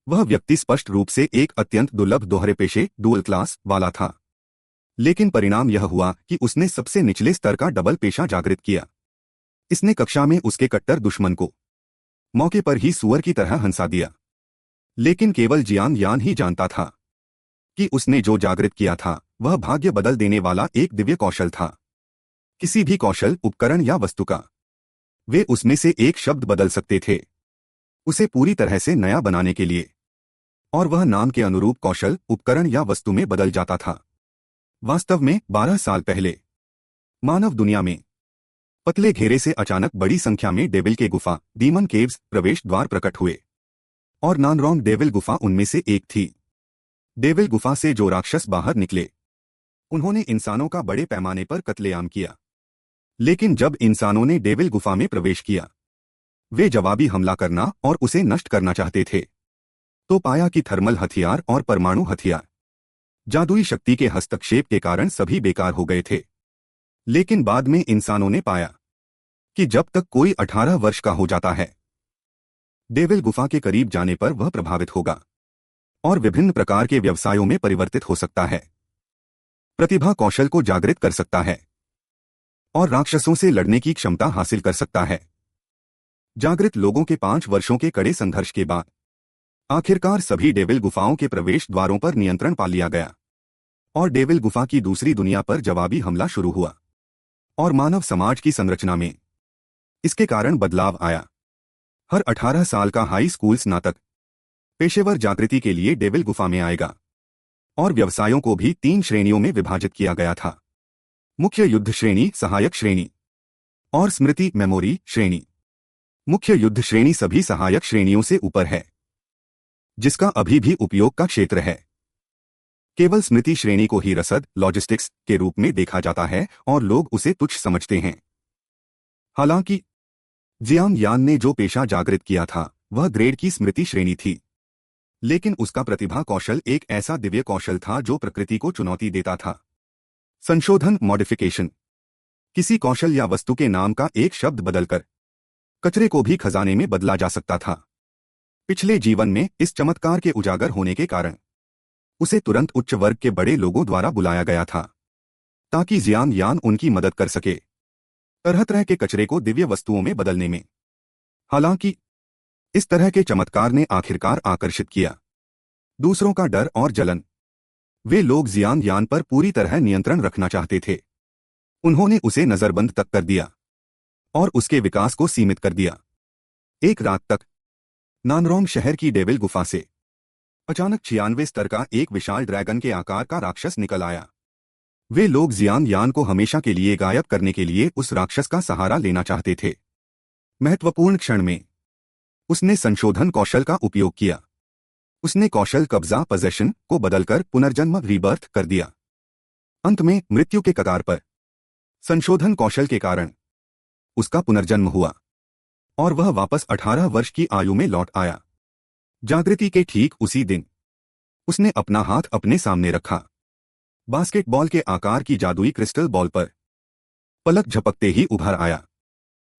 वह व्यक्ति स्पष्ट रूप से एक अत्यंत दुर्लभ दोहरे पेशे डुअल क्लास वाला था। लेकिन परिणाम यह हुआ कि उसने सबसे निचले स्तर का डबल पेशा जागृत किया। इसने कक्षा में उसके कट्टर दुश्मन को मौके पर ही सुअर की तरह हंसा दिया। लेकिन केवल जियान यान ही जानता था कि उसने जो जागृत किया था वह भाग्य बदल देने वाला एक दिव्य कौशल था। किसी भी कौशल, उपकरण या वस्तु का वे उसमें से एक शब्द बदल सकते थे उसे पूरी तरह से नया बनाने के लिए, और वह नाम के अनुरूप कौशल, उपकरण या वस्तु में बदल जाता था। वास्तव में 12 साल पहले मानव दुनिया में पतले घेरे से अचानक बड़ी संख्या में डेविल के गुफा, डीमन केव्स, प्रवेश द्वार प्रकट हुए, और नानरोंग डेविल गुफा उनमें से एक थी। डेविल गुफा से जो राक्षस बाहर निकले उन्होंने इंसानों का बड़े पैमाने पर कत्लेआम किया। लेकिन जब इंसानों ने डेविल गुफा में प्रवेश किया, वे जवाबी हमला करना और उसे नष्ट करना चाहते थे, तो पाया कि थर्मल हथियार और परमाणु हथियार, जादुई शक्ति के हस्तक्षेप के कारण सभी बेकार हो गए थे। लेकिन बाद में इंसानों ने पाया कि जब तक कोई 18 वर्ष का हो जाता है, डेविल गुफा के करीब जाने पर वह प्रभावित होगा और विभिन्न प्रकार के व्यवसायों में परिवर्तित हो सकता है, प्रतिभा कौशल को जागृत कर सकता है और राक्षसों से लड़ने की क्षमता हासिल कर सकता है। जागृत लोगों के 5 वर्षों के कड़े संघर्ष के बाद आखिरकार सभी डेविल गुफाओं के प्रवेश द्वारों पर नियंत्रण पा लिया गया और डेविल गुफा की दूसरी दुनिया पर जवाबी हमला शुरू हुआ, और मानव समाज की संरचना में इसके कारण बदलाव आया। हर 18 साल का हाई स्कूल स्नातक पेशेवर जागृति के लिए डेविल गुफा में आएगा, और व्यवसायों को भी 3 श्रेणियों में विभाजित किया गया था: मुख्य युद्ध श्रेणी, सहायक श्रेणी और स्मृति मेमोरी श्रेणी। मुख्य युद्ध श्रेणी सभी सहायक श्रेणियों से ऊपर है, जिसका अभी भी उपयोग का क्षेत्र है। केवल स्मृति श्रेणी को ही रसद, लॉजिस्टिक्स के रूप में देखा जाता है और लोग उसे तुच्छ समझते हैं। हालांकि जियांग यान ने जो पेशा जागृत किया था वह ग्रेड की स्मृति श्रेणी थी, लेकिन उसका प्रतिभा कौशल एक ऐसा दिव्य कौशल था जो प्रकृति को चुनौती देता था। संशोधन, मॉडिफिकेशन। किसी कौशल या वस्तु के नाम का एक शब्द बदलकर कचरे को भी खजाने में बदला जा सकता था। पिछले जीवन में इस चमत्कार के उजागर होने के कारण उसे तुरंत उच्च वर्ग के बड़े लोगों द्वारा बुलाया गया था, ताकि जियांग यान उनकी मदद कर सके तरह तरह के कचरे को दिव्य वस्तुओं में बदलने में। हालांकि इस तरह के चमत्कार ने आखिरकार आकर्षित किया दूसरों का डर और जलन। वे लोग जियांग यान पर पूरी तरह नियंत्रण रखना चाहते थे। उन्होंने उसे नजरबंद तक कर दिया और उसके विकास को सीमित कर दिया। एक रात तक नानरोंग शहर की डेविल गुफा से अचानक 96 स्तर का एक विशाल ड्रैगन के आकार का राक्षस निकल आया। वे लोग जियांग यान को हमेशा के लिए गायब करने के लिए उस राक्षस का सहारा लेना चाहते थे। महत्वपूर्ण क्षण में उसने संशोधन कौशल का उपयोग किया। उसने कौशल कब्जा, पोजेशन को बदलकर पुनर्जन्म, रीबर्थ कर दिया। अंत में मृत्यु के कगार पर संशोधन कौशल के कारण उसका पुनर्जन्म हुआ और वह वापस 18 वर्ष की आयु में लौट आया। जागृति के ठीक उसी दिन उसने अपना हाथ अपने सामने रखा। बास्केटबॉल के आकार की जादुई क्रिस्टल बॉल पर पलक झपकते ही उभर आया।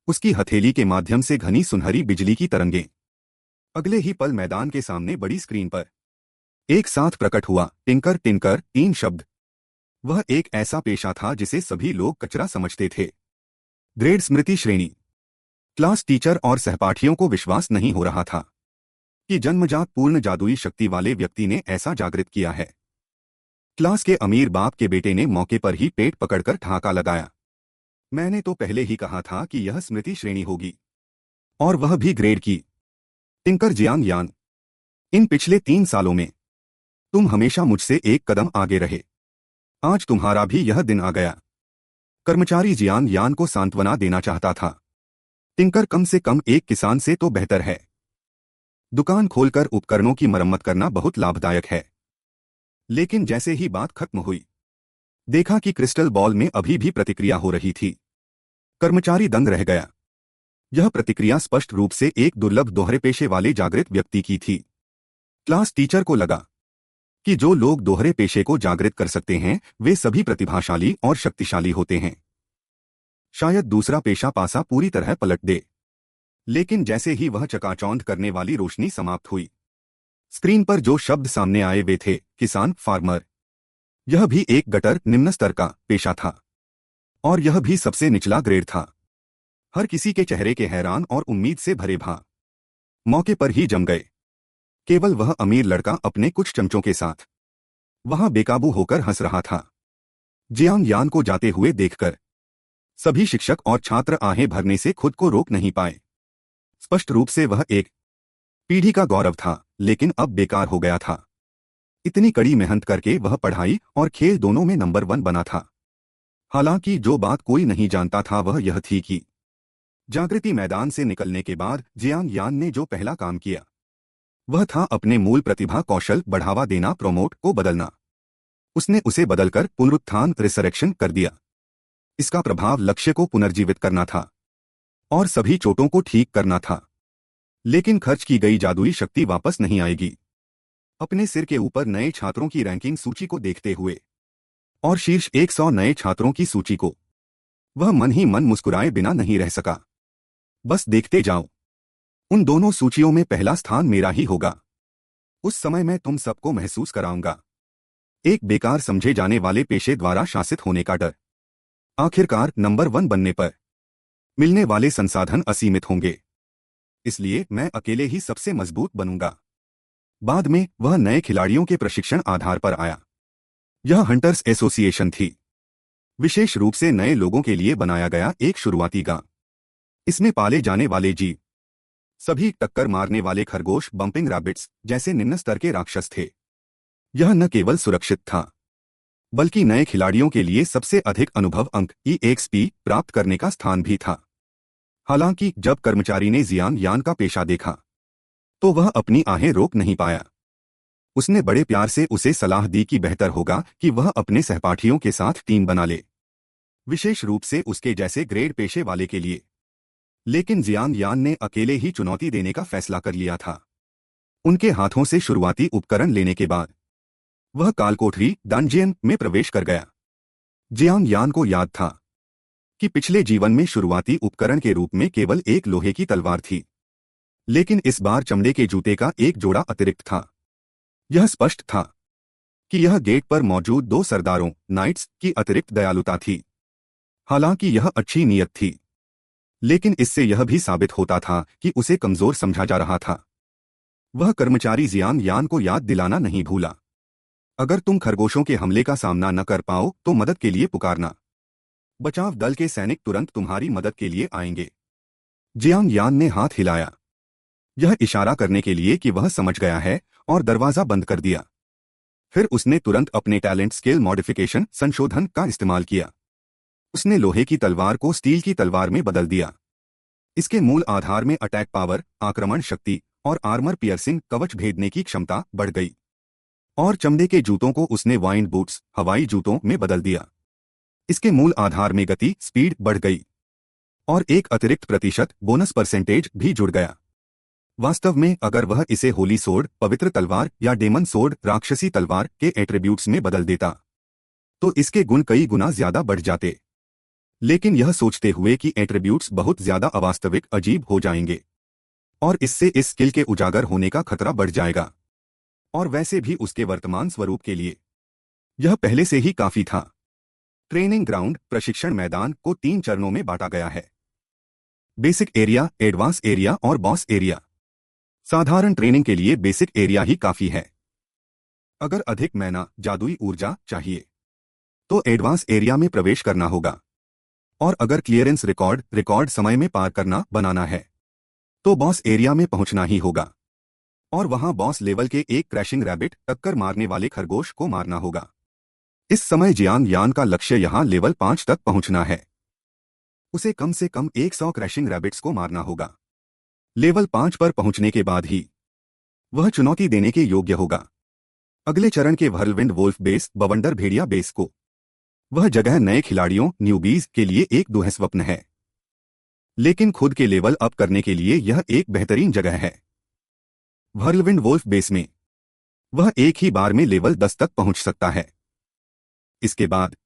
उसकी हथेली के माध्यम से घनी सुनहरी बिजली की तरंगें अगले ही पल मैदान के सामने बड़ी स्क्रीन पर एक साथ प्रकट हुआ। टिंकर टिंकर, 3 शब्द। वह एक ऐसा पेशा था जिसे सभी लोग कचरा समझते थे। ग्रेड स्मृति श्रेणी। क्लास टीचर और सहपाठियों को विश्वास नहीं हो रहा था कि जन्मजात पूर्ण जादुई शक्ति वाले व्यक्ति ने ऐसा जागृत किया है। क्लास के अमीर बाप के बेटे ने मौके पर ही पेट पकड़कर ठहाका लगाया। मैंने तो पहले ही कहा था कि यह स्मृति श्रेणी होगी, और वह भी ग्रेड की। टिंकर जियांग यान, इन पिछले 3 सालों में तुम हमेशा मुझसे एक कदम आगे रहे। आज तुम्हारा भी यह दिन आ गया। कर्मचारी जियांग यान को सांत्वना देना चाहता था। टिंकर कम से कम एक किसान से तो बेहतर है। दुकान खोलकर उपकरणों की मरम्मत करना बहुत लाभदायक है। लेकिन जैसे ही बात खत्म हुई, देखा कि क्रिस्टल बॉल में अभी भी प्रतिक्रिया हो रही थी। कर्मचारी दंग रह गया। यह प्रतिक्रिया स्पष्ट रूप से एक दुर्लभ दोहरे पेशे वाले जागृत व्यक्ति की थी। क्लास टीचर को लगा कि जो लोग दोहरे पेशे को जागृत कर सकते हैं वे सभी प्रतिभाशाली और शक्तिशाली होते हैं। शायद दूसरा पेशा पासा पूरी तरह पलट दे। लेकिन जैसे ही वह चकाचौंध करने वाली रोशनी समाप्त हुई, स्क्रीन पर जो शब्द सामने आए वे थे किसान, फार्मर। यह भी एक गटर निम्न स्तर का पेशा था और यह भी सबसे निचला ग्रेड था। हर किसी के चेहरे के हैरान और उम्मीद से भरे भाव मौके पर ही जम गए। केवल वह अमीर लड़का अपने कुछ चमचों के साथ वहां बेकाबू होकर हंस रहा था। जियांग यान को जाते हुए देखकर सभी शिक्षक और छात्र आहें भरने से खुद को रोक नहीं पाए। स्पष्ट रूप से वह एक पीढ़ी का गौरव था, लेकिन अब बेकार हो गया था। इतनी कड़ी मेहनत करके वह पढ़ाई और खेल दोनों में नंबर 1 बना था। हालांकि जो बात कोई नहीं जानता था वह यह थी कि जागृति मैदान से निकलने के बाद जियांग यान ने जो पहला काम किया वह था अपने मूल प्रतिभा कौशल बढ़ावा देना, प्रोमोट को बदलना। उसने उसे बदलकर पुनरुत्थान रिसरेक्शन कर दिया। इसका प्रभाव लक्ष्य को पुनर्जीवित करना था और सभी चोटों को ठीक करना था। लेकिन खर्च की गई जादुई शक्ति वापस नहीं आएगी। अपने सिर के ऊपर नए छात्रों की रैंकिंग सूची को देखते हुए और शीर्ष 100 नए छात्रों की सूची को वह मन ही मन मुस्कुराए बिना नहीं रह सका। बस देखते जाओ, उन दोनों सूचियों में पहला स्थान मेरा ही होगा। उस समय मैं तुम सबको महसूस कराऊंगा एक बेकार समझे जाने वाले पेशे द्वारा शासित होने का डर। आखिरकार नंबर 1 बनने पर मिलने वाले संसाधन असीमित होंगे, इसलिए मैं अकेले ही सबसे मजबूत बनूंगा। बाद में वह नए खिलाड़ियों के प्रशिक्षण आधार पर आया। यह हंटर्स एसोसिएशन थी, विशेष रूप से नए लोगों के लिए बनाया गया एक शुरुआती गांव। इसमें पाले जाने वाले जीव सभी टक्कर मारने वाले खरगोश, बम्पिंग रैबिट्स जैसे निम्न स्तर के राक्षस थे। यह न केवल सुरक्षित था बल्कि नए खिलाड़ियों के लिए सबसे अधिक अनुभव अंक EXP प्राप्त करने का स्थान भी था। हालांकि जब कर्मचारी ने जियांग यान का पेशा देखा तो वह अपनी आहें रोक नहीं पाया। उसने बड़े प्यार से उसे सलाह दी कि बेहतर होगा कि वह अपने सहपाठियों के साथ टीम बना ले, विशेष रूप से उसके जैसे ग्रेड पेशे वाले के लिए। लेकिन जियांग यान ने अकेले ही चुनौती देने का फैसला कर लिया था। उनके हाथों से शुरुआती उपकरण लेने के बाद वह कालकोठरी डंजियन में प्रवेश कर गया। जियांग यान को याद था कि पिछले जीवन में शुरुआती उपकरण के रूप में केवल एक लोहे की तलवार थी, लेकिन इस बार चमड़े के जूते का एक जोड़ा अतिरिक्त था। यह स्पष्ट था कि यह गेट पर मौजूद 2 सरदारों नाइट्स की अतिरिक्त दयालुता थी। हालांकि यह अच्छी नीयत थी, लेकिन इससे यह भी साबित होता था कि उसे कमजोर समझा जा रहा था। वह कर्मचारी जियांग यान को याद दिलाना नहीं भूला, अगर तुम खरगोशों के हमले का सामना न कर पाओ तो मदद के लिए पुकारना। बचाव दल के सैनिक तुरंत तुम्हारी मदद के लिए आएंगे। जियांग यान ने हाथ हिलाया, यह इशारा करने के लिए कि वह समझ गया है, और दरवाजा बंद कर दिया। फिर उसने तुरंत अपने टैलेंट स्केल मॉडिफिकेशन संशोधन का इस्तेमाल किया। उसने लोहे की तलवार को स्टील की तलवार में बदल दिया। इसके मूल आधार में अटैक पावर, आक्रमण शक्ति और आर्मर पियर्सिंग कवच भेदने की क्षमता बढ़ गई। और चमड़े के जूतों को उसने वाइंड बूट्स हवाई जूतों में बदल दिया। इसके मूल आधार में गति, स्पीड बढ़ गई और एक अतिरिक्त प्रतिशत बोनस परसेंटेज भी जुड़ गया। वास्तव में अगर वह इसे होली सोर्ड, पवित्र तलवार या डेमन सोर्ड, राक्षसी तलवार के एट्रीब्यूट्स में बदल देता तो इसके गुण कई गुना ज्यादा बढ़ जाते। लेकिन यह सोचते हुए कि एट्रीब्यूट्स बहुत ज्यादा अवास्तविक, अजीब हो जाएंगे और इससे इस स्किल के उजागर होने का खतरा बढ़ जाएगा, और वैसे भी उसके वर्तमान स्वरूप के लिए यह पहले से ही काफी था। ट्रेनिंग ग्राउंड प्रशिक्षण मैदान को 3 चरणों में बांटा गया है: बेसिक एरिया, एडवांस एरिया और बॉस एरिया। साधारण ट्रेनिंग के लिए बेसिक एरिया ही काफी है। अगर अधिक मैना, जादुई ऊर्जा चाहिए तो एडवांस एरिया में प्रवेश करना होगा, और अगर क्लियरेंस रिकॉर्ड समय में पार करना बनाना है तो बॉस एरिया में पहुंचना ही होगा, और वहां बॉस लेवल के एक क्रैशिंग रैबिट, टक्कर मारने वाले खरगोश को मारना होगा। इस समय जियांग यान का लक्ष्य यहां लेवल 5 तक पहुंचना है। उसे कम से कम 100 क्रैशिंग रैबिट्स को मारना होगा। लेवल 5 पर पहुंचने के बाद ही वह चुनौती देने के योग्य होगा। अगले चरण के व्हर्लविंड वोल्फ बेस, बवंडर भेड़िया बेस को वह जगह नए खिलाड़ियों न्यूबीज के लिए एक दुस्वप्न है, लेकिन खुद के लेवल अप करने के लिए यह एक बेहतरीन जगह है। व्हर्लविंड वोल्फ बेस में वह एक ही बार में लेवल 10 तक पहुंच सकता है। इसके बाद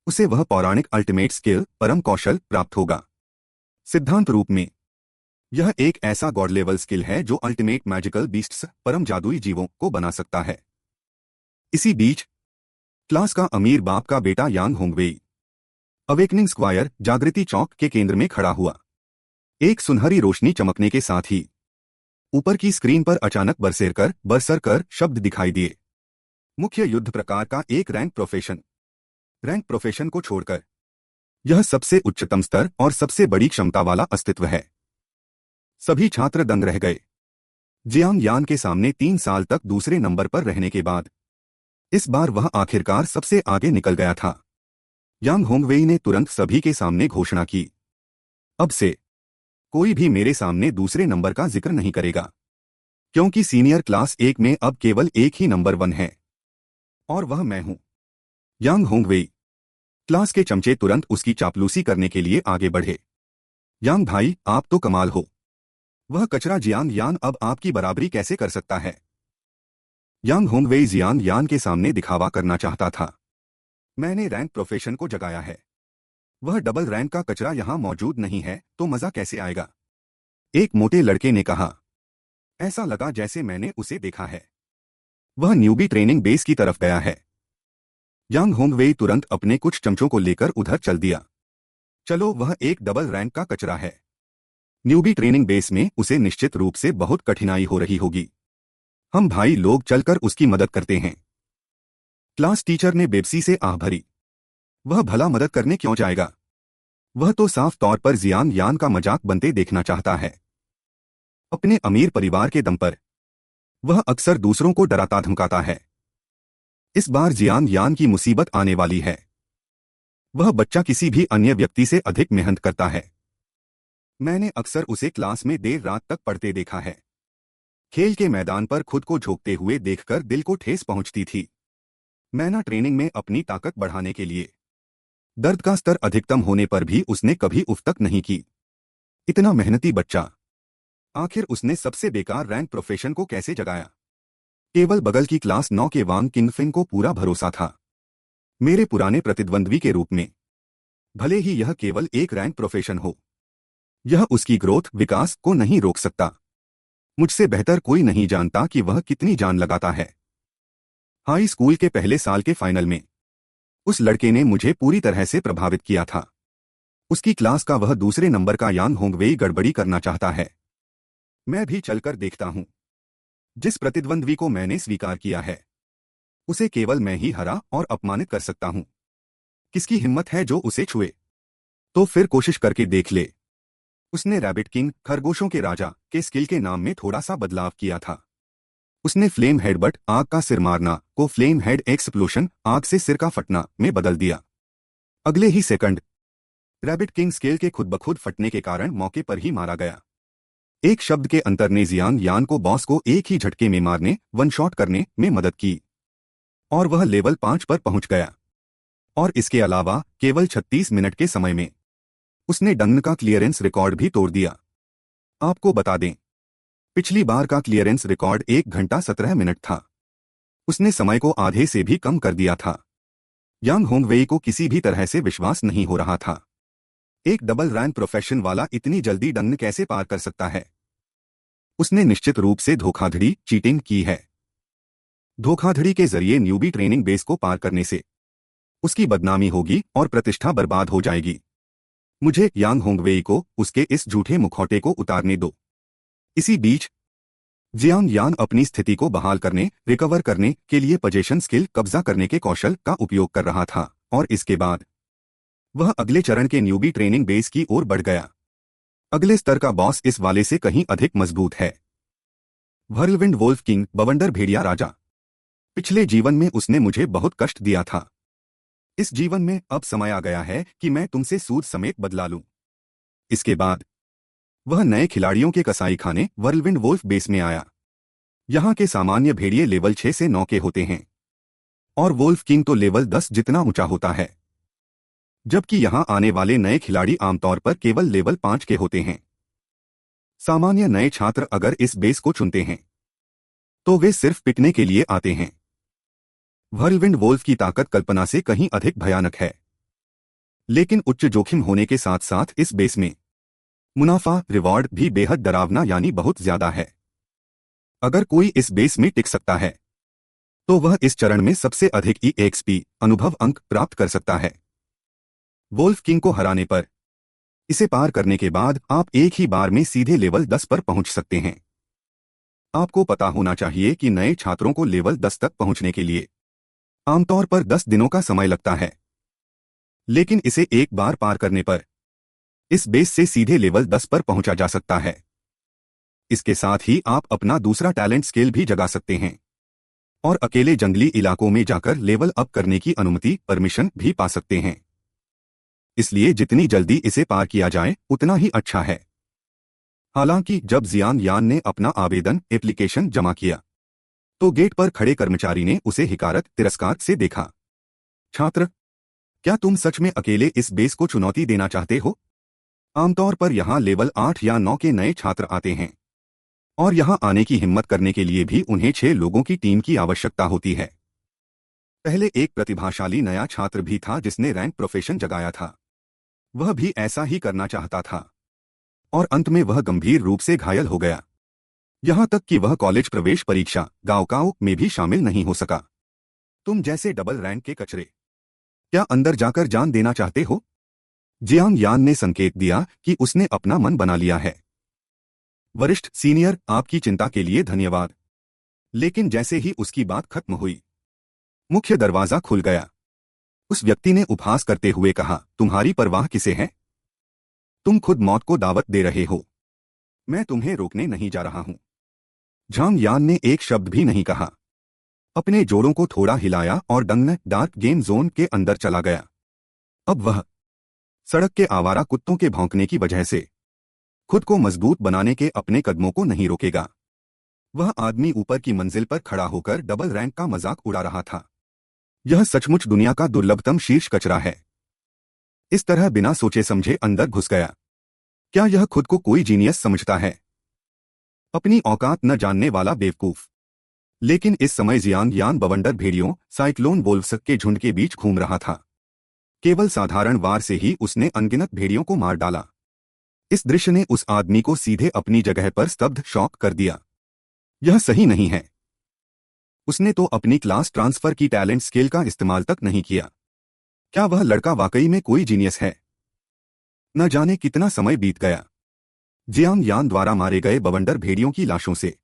उसे वह पौराणिक अल्टीमेट स्किल, परम कौशल प्राप्त होगा। सिद्धांत रूप में यह एक ऐसा गॉड लेवल स्किल है जो अल्टीमेट मैजिकल बीस्ट्स परम जादुई जीवों को बना सकता है। इसी बीच क्लास का अमीर बाप का बेटा यांग होंगवेई अवेकनिंग स्क्वायर जागृति चौक के केंद्र में खड़ा हुआ। एक सुनहरी रोशनी चमकने के साथ ही ऊपर की स्क्रीन पर अचानक बरसरकर शब्द दिखाई दिए। मुख्य युद्ध प्रकार का एक रैंक प्रोफेशन को छोड़कर यह सबसे उच्चतम स्तर और सबसे बड़ी क्षमता वाला अस्तित्व है। सभी छात्र दंग रह गए। जियांग यान के सामने 3 साल तक दूसरे नंबर पर रहने के बाद इस बार वह आखिरकार सबसे आगे निकल गया था। यांग होंगवेई ने तुरंत सभी के सामने घोषणा की, अब से कोई भी मेरे सामने दूसरे नंबर का जिक्र नहीं करेगा, क्योंकि सीनियर क्लास 1 में अब केवल एक ही नंबर 1 है और वह मैं हूं, यांग होंगवेई। क्लास के चमचे तुरंत उसकी चापलूसी करने के लिए आगे बढ़े। यांग भाई, आप तो कमाल हो। वह कचरा जियांग यान अब आपकी बराबरी कैसे कर सकता है? यांग होंगवेई जियांग यान के सामने दिखावा करना चाहता था। मैंने रैंक प्रोफेशन को जगाया है। वह डबल रैंक का कचरा यहां मौजूद नहीं है तो मजा कैसे आएगा? एक मोटे लड़के ने कहा। ऐसा लगा जैसे मैंने उसे देखा है। वह न्यूबी ट्रेनिंग बेस की तरफ गया है। यांग होंगवेई तुरंत अपने कुछ चमचों को लेकर उधर चल दिया। चलो, वह एक डबल रैंक का कचरा है। न्यूबी ट्रेनिंग बेस में उसे निश्चित रूप से बहुत कठिनाई हो रही होगी। हम भाई लोग चलकर उसकी मदद करते हैं। क्लास टीचर ने बेबसी से आह भरी। वह भला मदद करने क्यों जाएगा? वह तो साफ तौर पर जियांग यान का मजाक बनते देखना चाहता है। अपने अमीर परिवार के दम पर वह अक्सर दूसरों को डराता धमकाता है। इस बार जियांग यान की मुसीबत आने वाली है। वह बच्चा किसी भी अन्य व्यक्ति से अधिक मेहनत करता है। मैंने अक्सर उसे क्लास में देर रात तक पढ़ते देखा है। खेल के मैदान पर खुद को झोंकते हुए देखकर दिल को ठेस पहुंचती थी। मैंने ट्रेनिंग में अपनी ताकत बढ़ाने के लिए दर्द का स्तर अधिकतम होने पर भी उसने कभी उफ तक नहीं की। इतना मेहनती बच्चा, आखिर उसने सबसे बेकार रैंक प्रोफेशन को कैसे जगाया? केवल बगल की क्लास 9 के वांग किंगफिंग को पूरा भरोसा था, मेरे पुराने प्रतिद्वंद्वी के रूप में। भले ही यह केवल एक रैंक प्रोफेशन हो, यह उसकी ग्रोथ विकास को नहीं रोक सकता। मुझसे बेहतर कोई नहीं जानता कि वह कितनी जान लगाता है। हाई स्कूल के पहले साल के फाइनल में उस लड़के ने मुझे पूरी तरह से प्रभावित किया था। उसकी क्लास का वह दूसरे नंबर का यांग होंगवेई गड़बड़ी करना चाहता है। मैं भी चलकर देखता हूं। जिस प्रतिद्वंद्वी को मैंने स्वीकार किया है उसे केवल मैं ही हरा और अपमानित कर सकता हूं। किसकी हिम्मत है जो उसे छुए? तो फिर कोशिश करके देख ले। उसने रैबिट किंग खरगोशों के राजा के स्किल के नाम में थोड़ा सा बदलाव किया था। उसने फ्लेम हेडबट आग का सिर मारना को फ्लेम हेड एक्सप्लोशन आग से सिर का फटना में बदल दिया। अगले ही सेकंड रैबिट किंग स्केल के खुद ब खुद फटने के कारण मौके पर ही मारा गया। एक शब्द के अंतर ने जियांग यान को बॉस को एक ही झटके में मारने, वन शॉट करने में मदद की और वह लेवल 5 पर पहुंच गया। और इसके अलावा केवल 36 मिनट के समय में उसने डंग का क्लियरेंस रिकॉर्ड भी तोड़ दिया। आपको बता दें, पिछली बार का क्लियरेंस रिकॉर्ड 1 घंटा 17 मिनट था। उसने समय को आधे से भी कम कर दिया था। यांग होंगवेई को किसी भी तरह से विश्वास नहीं हो रहा था। एक डबल रैंक प्रोफेशन वाला इतनी जल्दी डंग कैसे पार कर सकता है? उसने निश्चित रूप से धोखाधड़ी चीटिंग की है। धोखाधड़ी के जरिए न्यूबी ट्रेनिंग बेस को पार करने से उसकी बदनामी होगी और प्रतिष्ठा बर्बाद हो जाएगी। मुझे यांग होंगवेई को उसके इस झूठे मुखौटे को उतारने दो। इसी बीच जियांग यान अपनी स्थिति को बहाल करने, रिकवर करने के लिए पोजीशन स्किल कब्जा करने के कौशल का उपयोग कर रहा था और इसके बाद वह अगले चरण के न्यूबी ट्रेनिंग बेस की ओर बढ़ गया। अगले स्तर का बॉस इस वाले से कहीं अधिक मजबूत है। व्हर्लविंड वोल्फ किंग बवंडर भेड़िया राजा। पिछले जीवन में उसने मुझे बहुत कष्ट दिया था। इस जीवन में अब समय आ गया है कि मैं तुमसे सूद समेत बदला लूं। इसके बाद वह नए खिलाड़ियों के कसाईखाने व्हर्लविंड वोल्फ बेस में आया। यहां के सामान्य भेड़िए लेवल 6 से 9 के होते हैं और वोल्फ किंग तो लेवल 10 जितना ऊंचा होता है, जबकि यहां आने वाले नए खिलाड़ी आमतौर पर केवल लेवल 5 के होते हैं। सामान्य नए छात्र अगर इस बेस को चुनते हैं तो वे सिर्फ पिटने के लिए आते हैं। व्हर्लविंड वोल्फ की ताकत कल्पना से कहीं अधिक भयानक है, लेकिन उच्च जोखिम होने के साथ साथ इस बेस में मुनाफा रिवॉर्ड भी बेहद डरावना यानी बहुत ज्यादा है। अगर कोई इस बेस में टिक सकता है तो वह इस चरण में सबसे अधिक EXP अनुभव अंक प्राप्त कर सकता है। वोल्फ किंग को हराने पर इसे पार करने के बाद आप एक ही बार में सीधे लेवल 10 पर पहुंच सकते हैं। आपको पता होना चाहिए कि नए छात्रों को लेवल 10 तक पहुंचने के लिए आमतौर पर 10 दिनों का समय लगता है, लेकिन इसे एक बार पार करने पर इस बेस से सीधे लेवल 10 पर पहुंचा जा सकता है। इसके साथ ही आप अपना दूसरा टैलेंट स्केल भी जगा सकते हैं और अकेले जंगली इलाकों में जाकर लेवल अप करने की अनुमति परमिशन भी पा सकते हैं। इसलिए जितनी जल्दी इसे पार किया जाए उतना ही अच्छा है। हालांकि जब जियान यान ने अपना आवेदन एप्लीकेशन जमा किया तो गेट पर खड़े कर्मचारी ने उसे हिकारत तिरस्कार से देखा। छात्र, क्या तुम सच में अकेले इस बेस को चुनौती देना चाहते हो? आमतौर पर यहाँ लेवल 8 या 9 के नए छात्र आते हैं और यहाँ आने की हिम्मत करने के लिए भी उन्हें 6 लोगों की टीम की आवश्यकता होती है। पहले एक प्रतिभाशाली नया छात्र भी था जिसने रैंक प्रोफेशन जगाया था। वह भी ऐसा ही करना चाहता था और अंत में वह गंभीर रूप से घायल हो गया, यहां तक कि वह कॉलेज प्रवेश परीक्षा गाओकाओ में भी शामिल नहीं हो सका। तुम जैसे डबल रैंक के कचरे क्या अंदर जाकर जान देना चाहते हो? जियांग यान ने संकेत दिया कि उसने अपना मन बना लिया है। वरिष्ठ सीनियर, आपकी चिंता के लिए धन्यवाद। लेकिन जैसे ही उसकी बात खत्म हुई, मुख्य दरवाजा खुल गया। उस व्यक्ति ने उपहास करते हुए कहा, तुम्हारी परवाह किसे है? तुम खुद मौत को दावत दे रहे हो। मैं तुम्हें रोकने नहीं जा रहा हूं। झांग यान ने एक शब्द भी नहीं कहा, अपने जोड़ों को थोड़ा हिलाया और डंग डार्क गेम जोन के अंदर चला गया। अब वह सड़क के आवारा कुत्तों के भौंकने की वजह से खुद को मजबूत बनाने के अपने कदमों को नहीं रोकेगा। वह आदमी ऊपर की मंजिल पर खड़ा होकर डबल रैंक का मजाक उड़ा रहा था। यह सचमुच दुनिया का दुर्लभतम शीर्ष कचरा है। इस तरह बिना सोचे समझे अंदर घुस गया। क्या यह खुद को कोई जीनियस समझता है? अपनी औकात न जानने वाला बेवकूफ। लेकिन इस समय जियांग यान बवंडर भेड़ियों साइक्लोन वोल्व्स के झुंड के बीच घूम रहा था। केवल साधारण वार से ही उसने अनगिनत भेड़ियों को मार डाला। इस दृश्य ने उस आदमी को सीधे अपनी जगह पर स्तब्ध शॉक कर दिया। यह सही नहीं है। उसने तो अपनी क्लास ट्रांसफर की टैलेंट स्केल का इस्तेमाल तक नहीं किया। क्या वह लड़का वाकई में कोई जीनियस है? न जाने कितना समय बीत गया। जियांग यान द्वारा मारे गए बवंडर भेड़ियों की लाशों से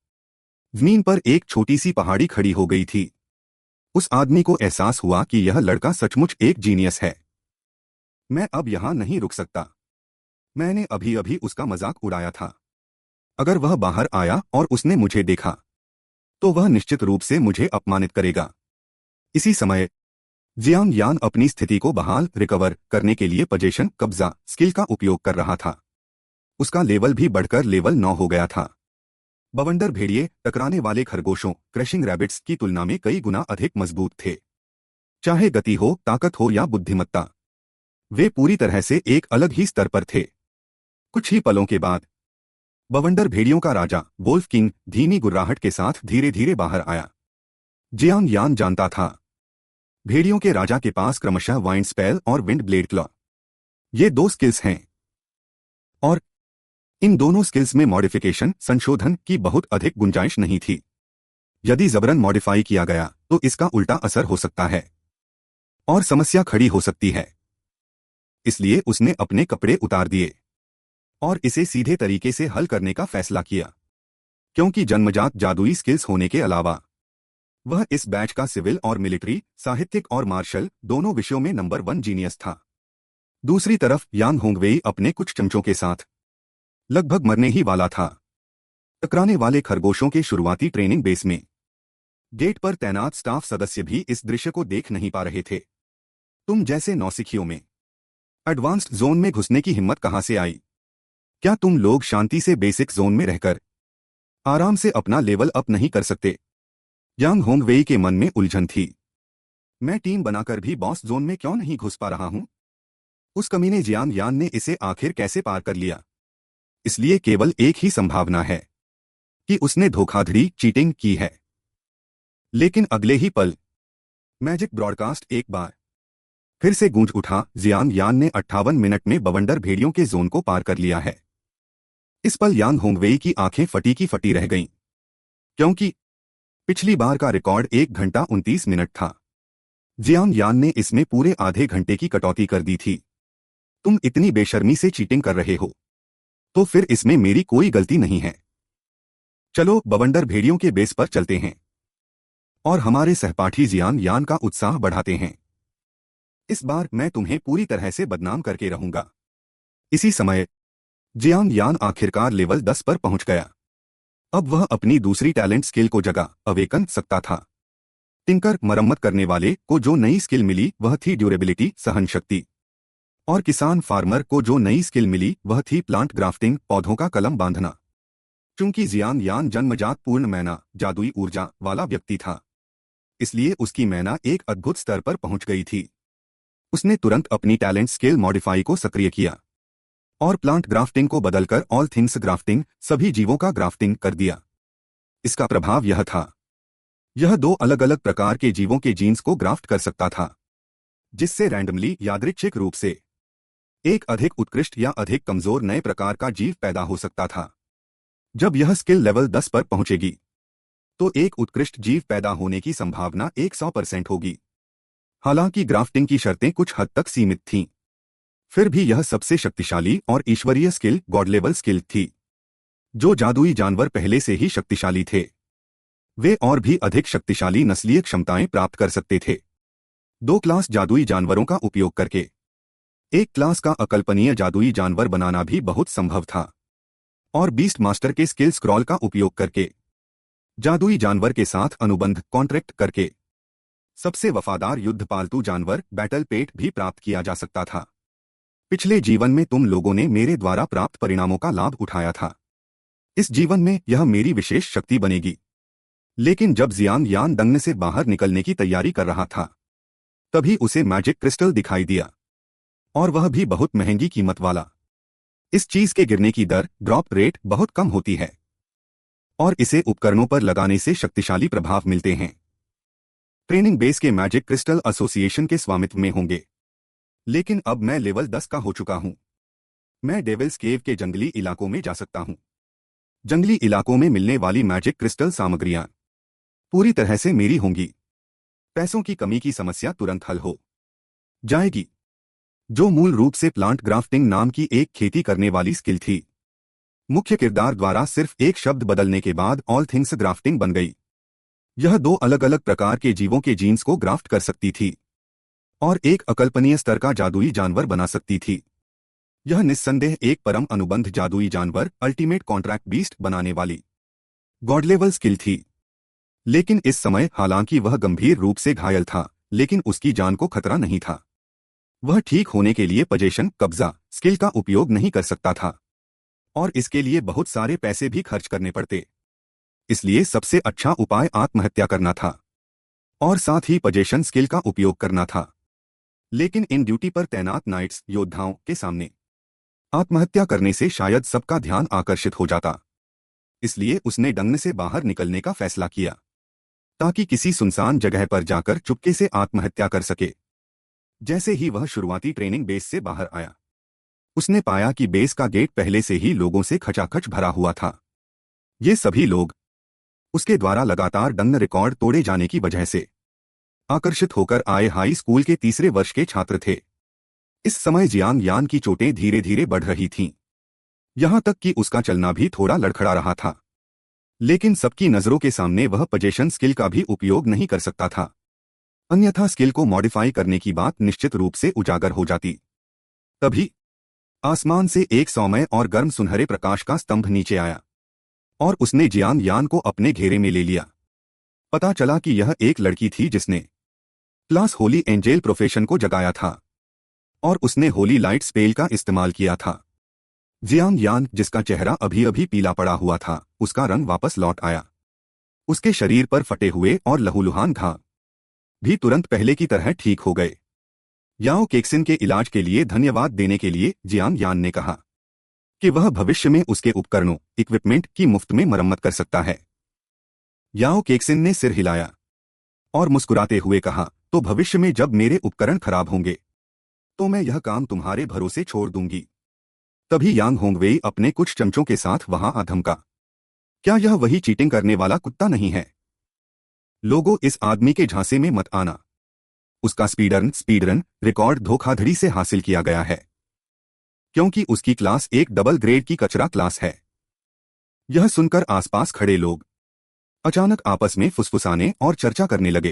जमीन पर एक छोटी सी पहाड़ी खड़ी हो गई थी। उस आदमी को एहसास हुआ कि यह लड़का सचमुच एक जीनियस है। मैं अब यहां नहीं रुक सकता। मैंने अभी अभी उसका मजाक उड़ाया था। अगर वह बाहर आया और उसने मुझे देखा तो वह निश्चित रूप से मुझे अपमानित करेगा। इसी समय जियांग यान अपनी स्थिति को बहाल रिकवर करने के लिए पोजीशन कब्जा स्किल का उपयोग कर रहा था। उसका लेवल भी बढ़कर लेवल 9 हो गया था। बवंडर भेड़िए टकराने वाले खरगोशों क्रशिंग रैबिट्स की तुलना में कई गुना अधिक मजबूत थे। चाहे गति हो, ताकत हो या बुद्धिमत्ता, वे पूरी तरह से एक अलग ही स्तर पर थे। कुछ ही पलों के बाद बवंडर भेड़ियों का राजा वोल्फ किंग धीमी गुर्राहट के साथ धीरे धीरे बाहर आया। जियांग यान जानता था भेड़ियों के राजा के पास क्रमशः वाइंड स्पेल और विंड ब्लेड क्लॉ ये 2 स्किल्स हैं और इन दोनों स्किल्स में मॉडिफिकेशन संशोधन की बहुत अधिक गुंजाइश नहीं थी। यदि जबरन मॉडिफाई किया गया तो इसका उल्टा असर हो सकता है और समस्या खड़ी हो सकती है। इसलिए उसने अपने कपड़े उतार दिए और इसे सीधे तरीके से हल करने का फैसला किया। क्योंकि जन्मजात जादुई स्किल्स होने के अलावा वह इस बैच का सिविल और मिलिट्री, साहित्यिक और मार्शल दोनों विषयों में नंबर 1 जीनियस था। दूसरी तरफ यांग होंगवेई अपने कुछ चमचों के साथ लगभग मरने ही वाला था। टकराने वाले खरगोशों के शुरुआती ट्रेनिंग बेस में गेट पर तैनात स्टाफ सदस्य भी इस दृश्य को देख नहीं पा रहे थे। तुम जैसे नौसिखियों में एडवांस्ड जोन में घुसने की हिम्मत कहां से आई? क्या तुम लोग शांति से बेसिक जोन में रहकर आराम से अपना लेवल अप नहीं कर सकते? यांग होंगवेई के मन में उलझन थी। मैं टीम बनाकर भी बॉस जोन में क्यों नहीं घुस पा रहा हूं? उस कमीने जियांग यान ने इसे आखिर कैसे पार कर लिया? इसलिए केवल एक ही संभावना है कि उसने धोखाधड़ी चीटिंग की है। लेकिन अगले ही पल मैजिक ब्रॉडकास्ट एक बार फिर से गूंज उठा। जियांग यान ने 58 मिनट में बवंडर भेड़ियों के जोन को पार कर लिया है। इस पल यांग होंगवेई की आंखें फटी की फटी रह गईं, क्योंकि पिछली बार का रिकॉर्ड 1 घंटा 29 मिनट था। जियांग यान ने इसमें पूरे आधे घंटे की कटौती कर दी थी। तुम इतनी बेशर्मी से चीटिंग कर रहे हो, तो फिर इसमें मेरी कोई गलती नहीं है। चलो बवंडर भेड़ियों के बेस पर चलते हैं और हमारे सहपाठी जियांग यान का उत्साह बढ़ाते हैं। इस बार मैं तुम्हें पूरी तरह से बदनाम करके रहूंगा। इसी समय जियांग यान आखिरकार लेवल 10 पर पहुंच गया। अब वह अपनी दूसरी टैलेंट स्किल को जगा अवेकन सकता था। टिंकर मरम्मत करने वाले को जो नई स्किल मिली वह थी ड्यूरेबिलिटी सहन शक्ति, और किसान फार्मर को जो नई स्किल मिली वह थी प्लांट ग्राफ्टिंग पौधों का कलम बांधना। चूंकि जियांग यान जन्मजात पूर्ण मैना जादुई ऊर्जा वाला व्यक्ति था, इसलिए उसकी मैना एक अद्भुत स्तर पर पहुंच गई थी। उसने तुरंत अपनी टैलेंट स्किल मॉडिफाई को सक्रिय किया और प्लांट ग्राफ्टिंग को बदलकर ऑल थिंग्स ग्राफ्टिंग सभी जीवों का ग्राफ्टिंग कर दिया। इसका प्रभाव यह था, यह 2 अलग अलग प्रकार के जीवों के जीन्स को ग्राफ्ट कर सकता था, जिससे रैंडमली यादृच्छिक रूप से एक अधिक उत्कृष्ट या अधिक कमजोर नए प्रकार का जीव पैदा हो सकता था। जब यह स्किल लेवल 10 पर पहुंचेगी तो एक उत्कृष्ट जीव पैदा होने की संभावना 100% होगी। हालांकि ग्राफ्टिंग की शर्तें कुछ हद तक सीमित थीं, फिर भी यह सबसे शक्तिशाली और ईश्वरीय स्किल गॉड लेवल स्किल थी। जो जादुई जानवर पहले से ही शक्तिशाली थे, वे और भी अधिक शक्तिशाली नस्लीय क्षमताएं प्राप्त कर सकते थे। 2 क्लास जादुई जानवरों का उपयोग करके एक क्लास का अकल्पनीय जादुई जानवर बनाना भी बहुत संभव था, और बीस्ट मास्टर के स्किल स्क्रॉल का उपयोग करके जादुई जानवर के साथ अनुबंध कॉन्ट्रैक्ट करके सबसे वफादार युद्ध पालतू जानवर बैटल पेट भी प्राप्त किया जा सकता था। पिछले जीवन में तुम लोगों ने मेरे द्वारा प्राप्त परिणामों का लाभ उठाया था। इस जीवन में यह मेरी विशेष शक्ति बनेगी। लेकिन जब जियांग यान दंगन से बाहर निकलने की तैयारी कर रहा था, तभी उसे मैजिक क्रिस्टल दिखाई दिया, और वह भी बहुत महंगी कीमत वाला। इस चीज के गिरने की दर ड्रॉप रेट बहुत कम होती है, और इसे उपकरणों पर लगाने से शक्तिशाली प्रभाव मिलते हैं। ट्रेनिंग बेस के मैजिक क्रिस्टल एसोसिएशन के स्वामित्व में होंगे, लेकिन अब मैं लेवल 10 का हो चुका हूं। मैं डेविल्स केव के जंगली इलाकों में जा सकता हूं। जंगली इलाकों में मिलने वाली मैजिक क्रिस्टल सामग्रियां पूरी तरह से मेरी होंगी। पैसों की कमी की समस्या तुरंत हल हो जाएगी, जो मूल रूप से प्लांट ग्राफ्टिंग नाम की एक खेती करने वाली स्किल थी। मुख्य किरदार द्वारा सिर्फ एक शब्द बदलने के बाद ऑल थिंग्स ग्राफ्टिंग बन गई। यह 2 अलग अलग प्रकार के जीवों के जीन्स को ग्राफ्ट कर सकती थी और एक अकल्पनीय स्तर का जादुई जानवर बना सकती थी। यह निस्संदेह एक परम अनुबंध जादुई जानवर अल्टीमेट कॉन्ट्रैक्ट बीस्ट बनाने वाली गॉड लेवल स्किल थी। लेकिन इस समय हालांकि वह गंभीर रूप से घायल था, लेकिन उसकी जान को खतरा नहीं था। वह ठीक होने के लिए पजेशन कब्जा स्किल का उपयोग नहीं कर सकता था, और इसके लिए बहुत सारे पैसे भी खर्च करने पड़ते। इसलिए सबसे अच्छा उपाय आत्महत्या करना था, और साथ ही पजेशन स्किल का उपयोग करना था। लेकिन इन ड्यूटी पर तैनात नाइट्स योद्धाओं के सामने आत्महत्या करने से शायद सबका ध्यान आकर्षित हो जाता। इसलिए उसने डंगन से बाहर निकलने का फैसला किया, ताकि किसी सुनसान जगह पर जाकर चुपके से आत्महत्या कर सके। जैसे ही वह शुरुआती ट्रेनिंग बेस से बाहर आया, उसने पाया कि बेस का गेट पहले से ही लोगों से खचाखच भरा हुआ था। ये सभी लोग उसके द्वारा लगातार डंगन रिकॉर्ड तोड़े जाने की वजह से आकर्षित होकर आए हाई स्कूल के 3रे वर्ष के छात्र थे। इस समय जियांग यान की चोटें धीरे धीरे बढ़ रही थीं, यहां तक कि उसका चलना भी थोड़ा लड़खड़ा रहा था। लेकिन सबकी नजरों के सामने वह पजेशन स्किल का भी उपयोग नहीं कर सकता था, अन्यथा स्किल को मॉडिफाई करने की बात निश्चित रूप से उजागर हो जाती। तभी आसमान से एक सौम्य और गर्म सुनहरे प्रकाश का स्तंभ नीचे आया, और उसने जियांग यान को अपने घेरे में ले लिया। पता चला कि यह एक लड़की थी जिसने क्लास होली एंजेल प्रोफेशन को जगाया था, और उसने होली लाइट स्पेल का इस्तेमाल किया था। जियांग यान, जिसका चेहरा अभी अभी पीला पड़ा हुआ था, उसका रंग वापस लौट आया। उसके शरीर पर फटे हुए और लहूलुहान घाव भी तुरंत पहले की तरह ठीक हो गए। याओ केक्सिन के इलाज के लिए धन्यवाद देने के लिए जियांग यान ने कहा कि वह भविष्य में उसके उपकरणों इक्विपमेंट की मुफ्त में मरम्मत कर सकता है। याओ केक्सिन ने सिर हिलाया और मुस्कुराते हुए कहा, तो भविष्य में जब मेरे उपकरण खराब होंगे तो मैं यह काम तुम्हारे भरोसे छोड़ दूंगी। तभी यांग होंगवेई अपने कुछ चमचों के साथ वहां आ धमका। क्या यह वही चीटिंग करने वाला कुत्ता नहीं है? लोगों, इस आदमी के झांसे में मत आना। उसका स्पीडरन रिकॉर्ड धोखाधड़ी से हासिल किया गया है, क्योंकि उसकी क्लास एक डबल ग्रेड की कचरा क्लास है। यह सुनकर आसपास खड़े लोग अचानक आपस में फुसफुसाने और चर्चा करने लगे,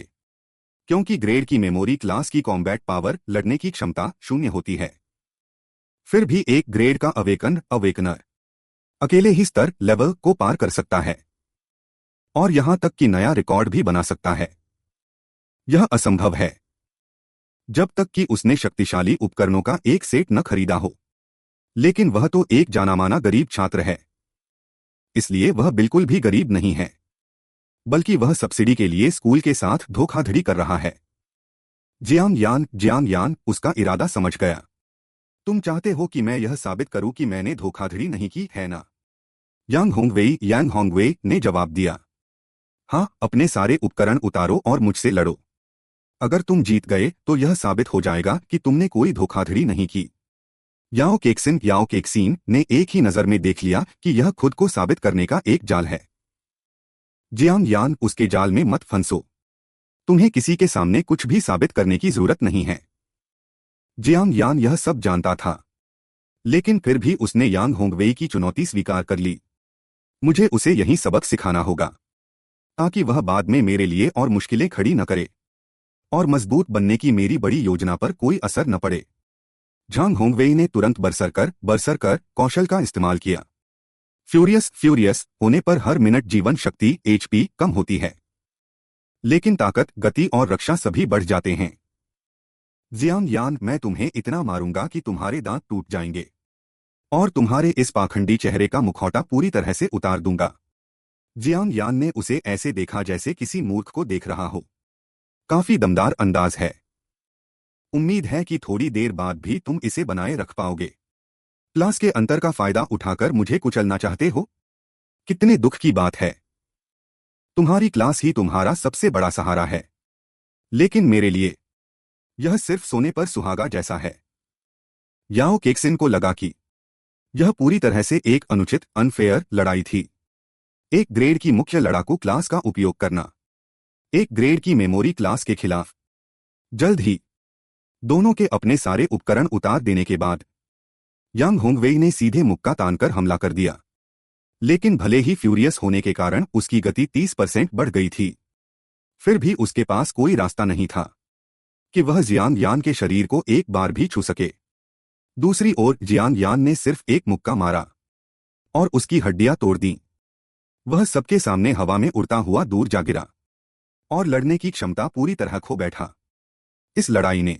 क्योंकि ग्रेड की मेमोरी क्लास की कॉम्बैट पावर, लड़ने की क्षमता, 0 होती है। फिर भी एक ग्रेड का अवेकनर अकेले ही स्तर लेवल को पार कर सकता है और यहां तक कि नया रिकॉर्ड भी बना सकता है। यह असंभव है जब तक कि उसने शक्तिशाली उपकरणों का एक सेट न खरीदा हो। लेकिन वह तो एक जानामाना गरीब छात्र है, इसलिए वह बिल्कुल भी गरीब नहीं है, बल्कि वह सब्सिडी के लिए स्कूल के साथ धोखाधड़ी कर रहा है। जियांग यान उसका इरादा समझ गया। तुम चाहते हो कि मैं यह साबित करूं कि मैंने धोखाधड़ी नहीं की है ना? यांग होंगवेई ने जवाब दिया। हाँ, अपने सारे उपकरण उतारो और मुझसे लड़ो। अगर तुम जीत गए तो यह साबित हो जाएगा कि तुमने कोई धोखाधड़ी नहीं की। याओ केक्सिन ने एक ही नजर में देख लिया कि यह खुद को साबित करने का एक जाल है। जियांग यान, उसके जाल में मत फंसो। तुम्हें किसी के सामने कुछ भी साबित करने की जरूरत नहीं है। जियांग यान यह सब जानता था, लेकिन फिर भी उसने यांग होंगवेई की चुनौती स्वीकार कर ली। मुझे उसे यही सबक सिखाना होगा, ताकि वह बाद में मेरे लिए और मुश्किलें खड़ी न करे और मजबूत बनने की मेरी बड़ी योजना पर कोई असर न पड़े। झांग होंगवेई ने तुरंत बरसरकर कौशल का इस्तेमाल किया। फ्यूरियस होने पर हर मिनट जीवन शक्ति HP कम होती है, लेकिन ताकत, गति और रक्षा सभी बढ़ जाते हैं। जियांग यान, मैं तुम्हें इतना मारूंगा कि तुम्हारे दांत टूट जाएंगे और तुम्हारे इस पाखंडी चेहरे का मुखौटा पूरी तरह से उतार दूंगा। जियांग यान ने उसे ऐसे देखा जैसे किसी मूर्ख को देख रहा हो। काफी दमदार अंदाज है। उम्मीद है कि थोड़ी देर बाद भी तुम इसे बनाए रख पाओगे। क्लास के अंतर का फायदा उठाकर मुझे कुचलना चाहते हो? कितने दुख की बात है। तुम्हारी क्लास ही तुम्हारा सबसे बड़ा सहारा है, लेकिन मेरे लिए यह सिर्फ सोने पर सुहागा जैसा है। याओ केक्सिन को लगा कि यह पूरी तरह से एक अनुचित, अनफेयर लड़ाई थी। एक ग्रेड की मुख्य लड़ाकू क्लास का उपयोग करना एक ग्रेड की मेमोरी क्लास के खिलाफ। जल्द ही दोनों के अपने सारे उपकरण उतार देने के बाद यांग होंगवेई ने सीधे मुक्का तानकर हमला कर दिया। लेकिन भले ही फ्यूरियस होने के कारण उसकी गति 30% बढ़ गई थी, फिर भी उसके पास कोई रास्ता नहीं था कि वह जियांग यान के शरीर को एक बार भी छू सके। दूसरी ओर जियांग यान ने सिर्फ एक मुक्का मारा और उसकी हड्डियां तोड़ दी। वह सबके सामने हवा में उड़ता हुआ दूर जा गिरा और लड़ने की क्षमता पूरी तरह खो बैठा। इस लड़ाई ने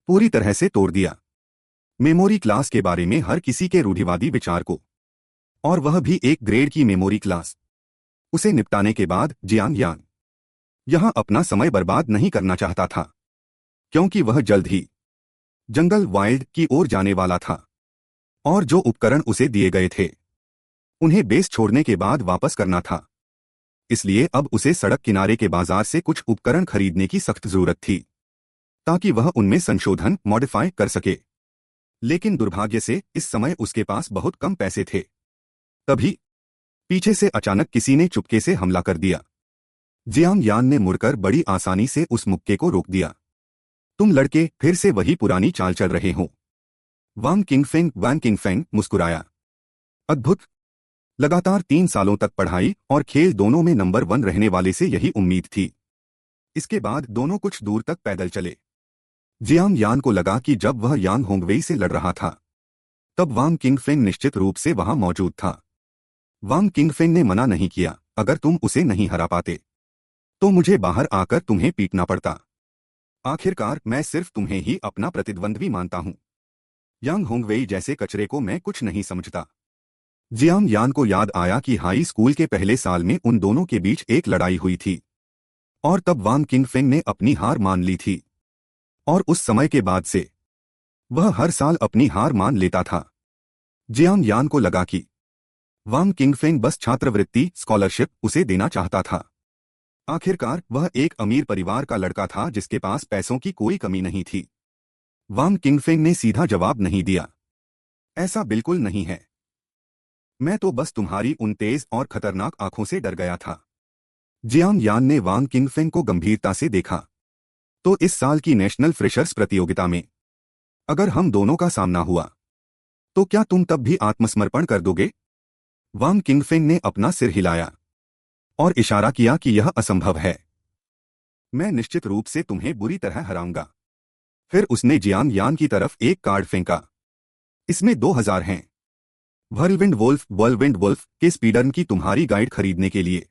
पूरी तरह से तोड़ दिया मेमोरी क्लास के बारे में हर किसी के रूढ़िवादी विचार को, और वह भी एक ग्रेड की मेमोरी क्लास। उसे निपटाने के बाद जियांग यान यहां अपना समय बर्बाद नहीं करना चाहता था, क्योंकि वह जल्द ही जंगल वाइल्ड की ओर जाने वाला था और जो उपकरण उसे दिए गए थे उन्हें बेस छोड़ने के बाद वापस करना था। इसलिए अब उसे सड़क किनारे के बाजार से कुछ उपकरण खरीदने की सख्त जरूरत थी, ताकि वह उनमें संशोधन मॉडिफाई कर सके। लेकिन दुर्भाग्य से इस समय उसके पास बहुत कम पैसे थे। तभी पीछे से अचानक किसी ने चुपके से हमला कर दिया। जियांग यान ने मुड़कर बड़ी आसानी से उस मुक्के को रोक दिया। तुम लड़के फिर से वही पुरानी चाल चल रहे हो। वांग किंगफेंग मुस्कुराया। अद्भुत। लगातार 3 सालों तक पढ़ाई और खेल दोनों में नंबर 1 रहने वाले से यही उम्मीद थी। इसके बाद दोनों कुछ दूर तक पैदल चले। जियांग यान को लगा कि जब वह यांग होंगवेई से लड़ रहा था तब वांग किंगफेंग निश्चित रूप से वहां मौजूद था। वांग किंगफेंग ने मना नहीं किया, अगर तुम उसे नहीं हरा पाते तो मुझे बाहर आकर तुम्हें पीटना पड़ता। आखिरकार मैं सिर्फ तुम्हें ही अपना प्रतिद्वंद्वी मानता हूं। यांग होंगवेई जैसे कचरे को मैं कुछ नहीं समझता। जियांग यान को याद आया कि हाई स्कूल के पहले साल में उन दोनों के बीच एक लड़ाई हुई थी और तब वांग किंगफेंग ने अपनी हार मान ली थी, और उस समय के बाद से वह हर साल अपनी हार मान लेता था। जियांग यान को लगा कि वांग किंगफेंग बस छात्रवृत्ति स्कॉलरशिप उसे देना चाहता था। आखिरकार वह एक अमीर परिवार का लड़का था जिसके पास पैसों की कोई कमी नहीं थी। वांग किंगफेंग ने सीधा जवाब नहीं दिया। ऐसा बिल्कुल नहीं है। मैं तो बस तुम्हारी उन तेज और खतरनाक आंखों से डर गया था। जियांग यान ने वांग किंगफेंग को गंभीरता से देखा। तो इस साल की नेशनल फ्रेशर्स प्रतियोगिता में अगर हम दोनों का सामना हुआ तो क्या तुम तब भी आत्मसमर्पण कर दोगे? वांग किंगफेंग ने अपना सिर हिलाया और इशारा किया कि यह असंभव है। मैं निश्चित रूप से तुम्हें बुरी तरह हराऊंगा। फिर उसने जियांग यान की तरफ एक कार्ड फेंका। इसमें 2000 हैं। व्हर्लविंड वुल्फ के स्पीडरन की तुम्हारी गाइड खरीदने के लिए।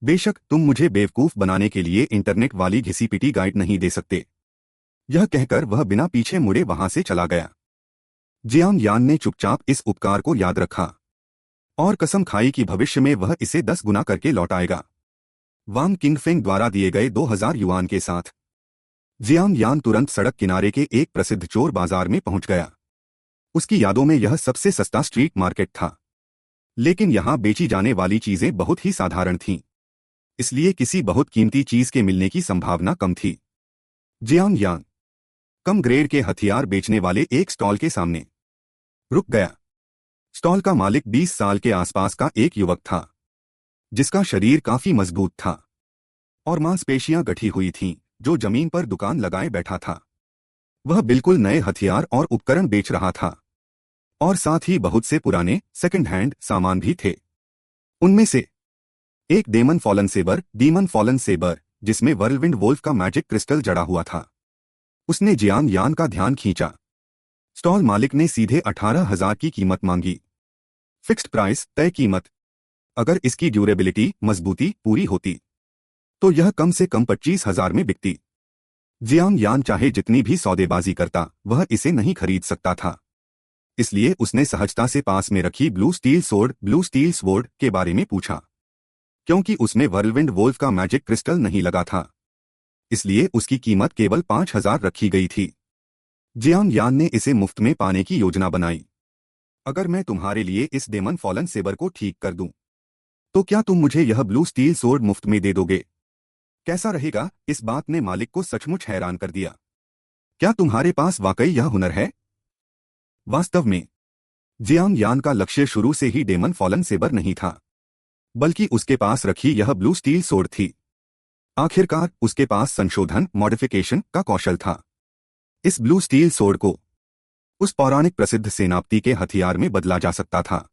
बेशक तुम मुझे बेवकूफ बनाने के लिए इंटरनेट वाली घिसी पिटी गाइड नहीं दे सकते। यह कहकर वह बिना पीछे मुड़े वहां से चला गया। जियांग यान ने चुपचाप इस उपकार को याद रखा और कसम खाई कि भविष्य में वह इसे 10 गुना करके लौटाएगा। वांग किंगफेंग द्वारा दिए गए 2000 युआन के साथ जियांग यान तुरंत सड़क किनारे के एक प्रसिद्ध चोर बाजार में पहुंच गया। उसकी यादों में यह सबसे सस्ता स्ट्रीट मार्केट था, लेकिन यहां बेची जाने वाली चीजें बहुत ही साधारण थीं, इसलिए किसी बहुत कीमती चीज के मिलने की संभावना कम थी। जियांग यान कम ग्रेड के हथियार बेचने वाले एक स्टॉल के सामने रुक गया। स्टॉल का मालिक 20 साल के आसपास का एक युवक था, जिसका शरीर काफी मजबूत था और मांसपेशियां गठी हुई थीं, जो जमीन पर दुकान लगाए बैठा था। वह बिल्कुल नए हथियार और उपकरण बेच रहा था और साथ ही बहुत से पुराने सेकंड हैंड सामान भी थे। उनमें से एक डीमन फॉलन सेबर जिसमें व्हर्लविंड वुल्फ का मैजिक क्रिस्टल जड़ा हुआ था। उसने जियांग यान का ध्यान खींचा। स्टॉल मालिक ने सीधे 18,000 की कीमत मांगी। फिक्स्ड प्राइस, तय कीमत। अगर इसकी ड्यूरेबिलिटी मजबूती पूरी होती तो यह कम से कम 25,000 में बिकती। जियांग यान चाहे जितनी भी सौदेबाजी करता, वह इसे नहीं खरीद सकता था। इसलिए उसने सहजता से पास में रखी ब्लू स्टील स्वॉर्ड के बारे में पूछा। क्योंकि उसमें व्हर्लविंड वुल्फ का मैजिक क्रिस्टल नहीं लगा था, इसलिए उसकी कीमत केवल 5,000 रखी गई थी। जियांग यान ने इसे मुफ्त में पाने की योजना बनाई। अगर मैं तुम्हारे लिए इस डेमन फॉलन सेबर को ठीक कर दूं, तो क्या तुम मुझे यह ब्लू स्टील स्वॉर्ड मुफ्त में दे दोगे? कैसा रहेगा? इस बात ने मालिक को सचमुच हैरान कर दिया। क्या तुम्हारे पास वाकई यह हुनर है? वास्तव में जियांग यान का लक्ष्य शुरू से ही डेमन फॉलन सेबर नहीं था, बल्कि उसके पास रखी यह ब्लू स्टील स्वॉर्ड थी। आखिरकार उसके पास संशोधन मॉडिफिकेशन का कौशल था। इस ब्लू स्टील स्वॉर्ड को उस पौराणिक प्रसिद्ध सेनापति के हथियार में बदला जा सकता था।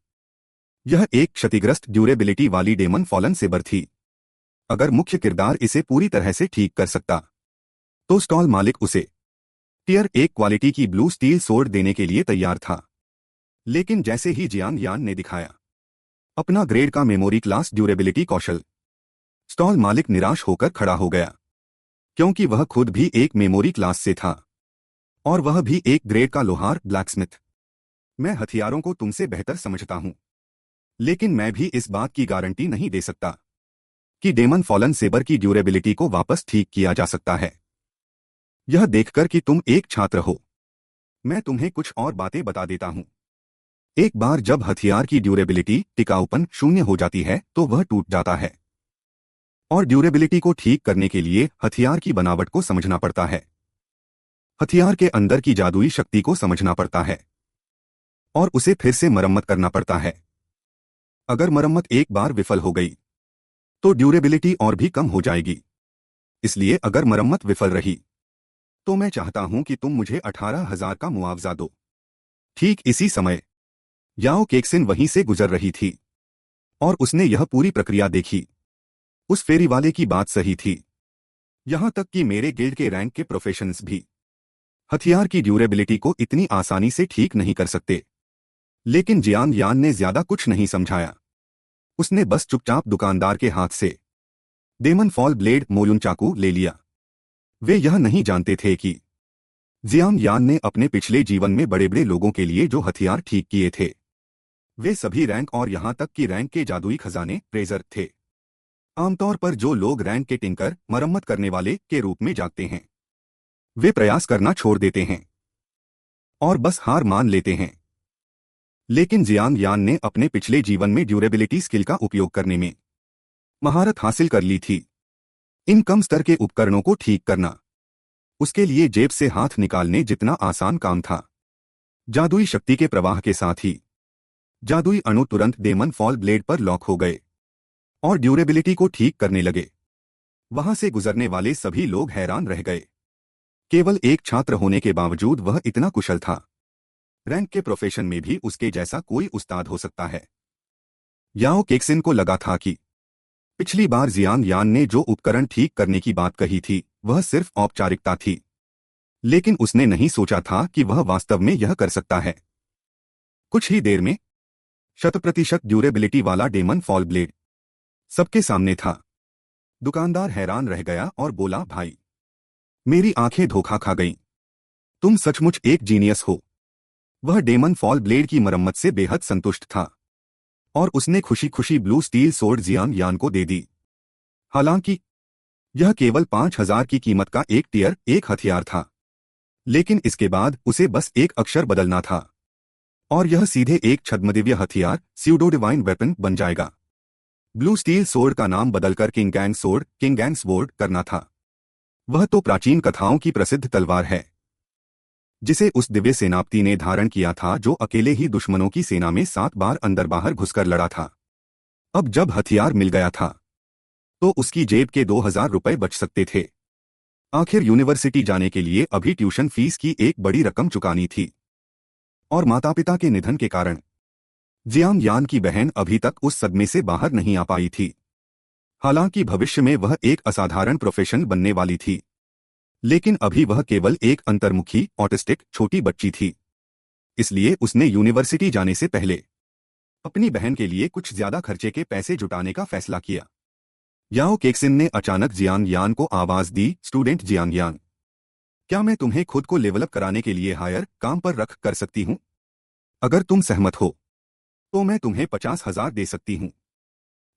यह एक क्षतिग्रस्त ड्यूरेबिलिटी वाली डेमन फॉलन सेबर थी। अगर मुख्य किरदार इसे पूरी तरह से ठीक कर सकता तो स्टॉल मालिक उसे टियर 1 क्वालिटी की ब्लू स्टील स्वॉर्ड देने के लिए तैयार था। लेकिन जैसे ही जियांग यान ने दिखाया अपना ग्रेड का मेमोरी क्लास ड्यूरेबिलिटी कौशल, स्टॉल मालिक निराश होकर खड़ा हो गया, क्योंकि वह खुद भी एक मेमोरी क्लास से था और वह भी एक ग्रेड का लोहार ब्लैकस्मिथ। मैं हथियारों को तुमसे बेहतर समझता हूं, लेकिन मैं भी इस बात की गारंटी नहीं दे सकता कि डेमन फॉलन सेबर की ड्यूरेबिलिटी को वापस ठीक किया जा सकता है। यह देखकर कि तुम एक छात्र हो, मैं तुम्हें कुछ और बातें बता देता हूं। एक बार जब हथियार की ड्यूरेबिलिटी टिकाऊपन शून्य हो जाती है तो वह टूट जाता है, और ड्यूरेबिलिटी को ठीक करने के लिए हथियार की बनावट को समझना पड़ता है। हथियार के अंदर की जादुई शक्ति को समझना पड़ता है और उसे फिर से मरम्मत करना पड़ता है। अगर मरम्मत एक बार विफल हो गई तो ड्यूरेबिलिटी और भी कम हो जाएगी। इसलिए अगर मरम्मत विफल रही तो मैं चाहता हूं कि तुम मुझे 18,000 का मुआवजा दो। ठीक इसी समय याओ केक्सिन वहीं से गुजर रही थी और उसने यह पूरी प्रक्रिया देखी। उस फेरी वाले की बात सही थी। यहां तक कि मेरे गिल्ड के रैंक के प्रोफेशनल्स भी हथियार की ड्यूरेबिलिटी को इतनी आसानी से ठीक नहीं कर सकते। लेकिन जियांग यान ने ज्यादा कुछ नहीं समझाया। उसने बस चुपचाप दुकानदार के हाथ से डेमन फॉल ब्लेड मोयुन चाकू ले लिया। वे यह नहीं जानते थे कि जियांग यान ने अपने पिछले जीवन में बड़े बड़े लोगों के लिए जो हथियार ठीक किए थे, वे सभी रैंक और यहां तक कि रैंक के जादुई खजाने ट्रेजर थे। आमतौर पर जो लोग रैंक के टिंकर मरम्मत करने वाले के रूप में जागते हैं, वे प्रयास करना छोड़ देते हैं और बस हार मान लेते हैं। लेकिन जियांग यान ने अपने पिछले जीवन में ड्यूरेबिलिटी स्किल का उपयोग करने में महारत हासिल कर ली थी। इन कम स्तर के उपकरणों को ठीक करना उसके लिए जेब से हाथ निकालने जितना आसान काम था। जादुई शक्ति के प्रवाह के साथ ही जादुई अणु तुरंत डेमन फॉल ब्लेड पर लॉक हो गए और ड्यूरेबिलिटी को ठीक करने लगे। वहां से गुजरने वाले सभी लोग हैरान रह गए। केवल एक छात्र होने के बावजूद वह इतना कुशल था। रैंक के प्रोफेशन में भी उसके जैसा कोई उस्ताद हो सकता है। याओ केक्सिन को लगा था कि पिछली बार जियांग यान ने जो उपकरण ठीक करने की बात कही थी वह सिर्फ औपचारिकता थी, लेकिन उसने नहीं सोचा था कि वह वास्तव में यह कर सकता है। कुछ ही देर में 100% ड्यूरेबिलिटी वाला डेमन फॉल ब्लेड सबके सामने था। दुकानदार हैरान रह गया और बोला, भाई, मेरी आंखें धोखा खा गईं। तुम सचमुच एक जीनियस हो। वह डेमन फॉल ब्लेड की मरम्मत से बेहद संतुष्ट था और उसने खुशी खुशी ब्लू स्टील सोर्ड जियांग यान को दे दी। हालांकि यह केवल 5000 की कीमत का एक टियर 1 हथियार था, लेकिन इसके बाद उसे बस एक अक्षर बदलना था और यह सीधे एक छद्मदिव्य हथियार स्यूडो डिवाइन वेपन बन जाएगा। ब्लू स्टील सोर्ड का नाम बदलकर किंग गैंग स्वॉर्ड करना था। वह तो प्राचीन कथाओं की प्रसिद्ध तलवार है जिसे उस दिव्य सेनापति ने धारण किया था जो अकेले ही दुश्मनों की सेना में 7 बार अंदर बाहर घुसकर लड़ा था। अब जब हथियार मिल गया था तो उसकी जेब के 2000 रुपए बच सकते थे। आखिर यूनिवर्सिटी जाने के लिए अभी ट्यूशन फीस की एक बड़ी रकम चुकानी थी और माता पिता के निधन के कारण जियांग यान की बहन अभी तक उस सदमे से बाहर नहीं आ पाई थी। हालांकि भविष्य में वह एक असाधारण प्रोफेशनल बनने वाली थी, लेकिन अभी वह केवल एक अंतर्मुखी ऑटिस्टिक छोटी बच्ची थी। इसलिए उसने यूनिवर्सिटी जाने से पहले अपनी बहन के लिए कुछ ज्यादा खर्चे के पैसे जुटाने का फैसला किया। याओ केक्सिन ने अचानक जियांग यान को आवाज दी, स्टूडेंट जियांग यान, क्या मैं तुम्हें खुद को लेवल अप कराने के लिए हायर काम पर रख कर सकती हूँ? अगर तुम सहमत हो तो मैं तुम्हें 50,000 दे सकती हूँ।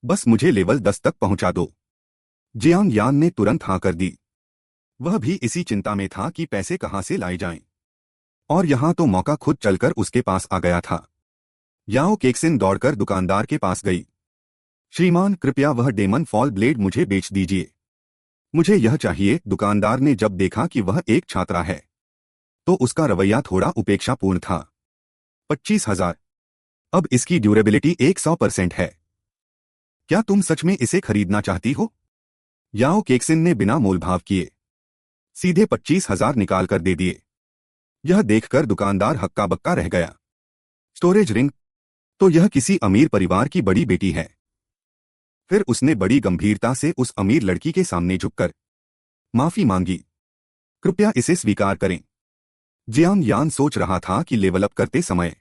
बस मुझे लेवल 10 तक पहुंचा दो। जियांग यान ने तुरंत हाँ कर दी। वह भी इसी चिंता में था कि पैसे कहां से लाए जाएं। और यहां तो मौका खुद चलकर उसके पास आ गया था। याओ केक्सिन दौड़कर दुकानदार के पास गई। श्रीमान, कृपया वह डेमन फॉल ब्लेड मुझे बेच दीजिए। मुझे यह चाहिए। दुकानदार ने जब देखा कि वह एक छात्रा है तो उसका रवैया थोड़ा उपेक्षापूर्ण था। 25,000। अब इसकी ड्यूरेबिलिटी 100% है। क्या तुम सच में इसे खरीदना चाहती हो? याओ केक्सिन ने बिना मोलभाव किए सीधे 25,000 निकाल कर दे दिए। यह देखकर दुकानदार हक्का बक्का रह गया। Storage ring? तो यह किसी अमीर परिवार की बड़ी बेटी है। फिर उसने बड़ी गंभीरता से उस अमीर लड़की के सामने झुककर माफी मांगी। कृपया इसे स्वीकार करें। जियांग यान सोच रहा था कि लेवल अप करते समय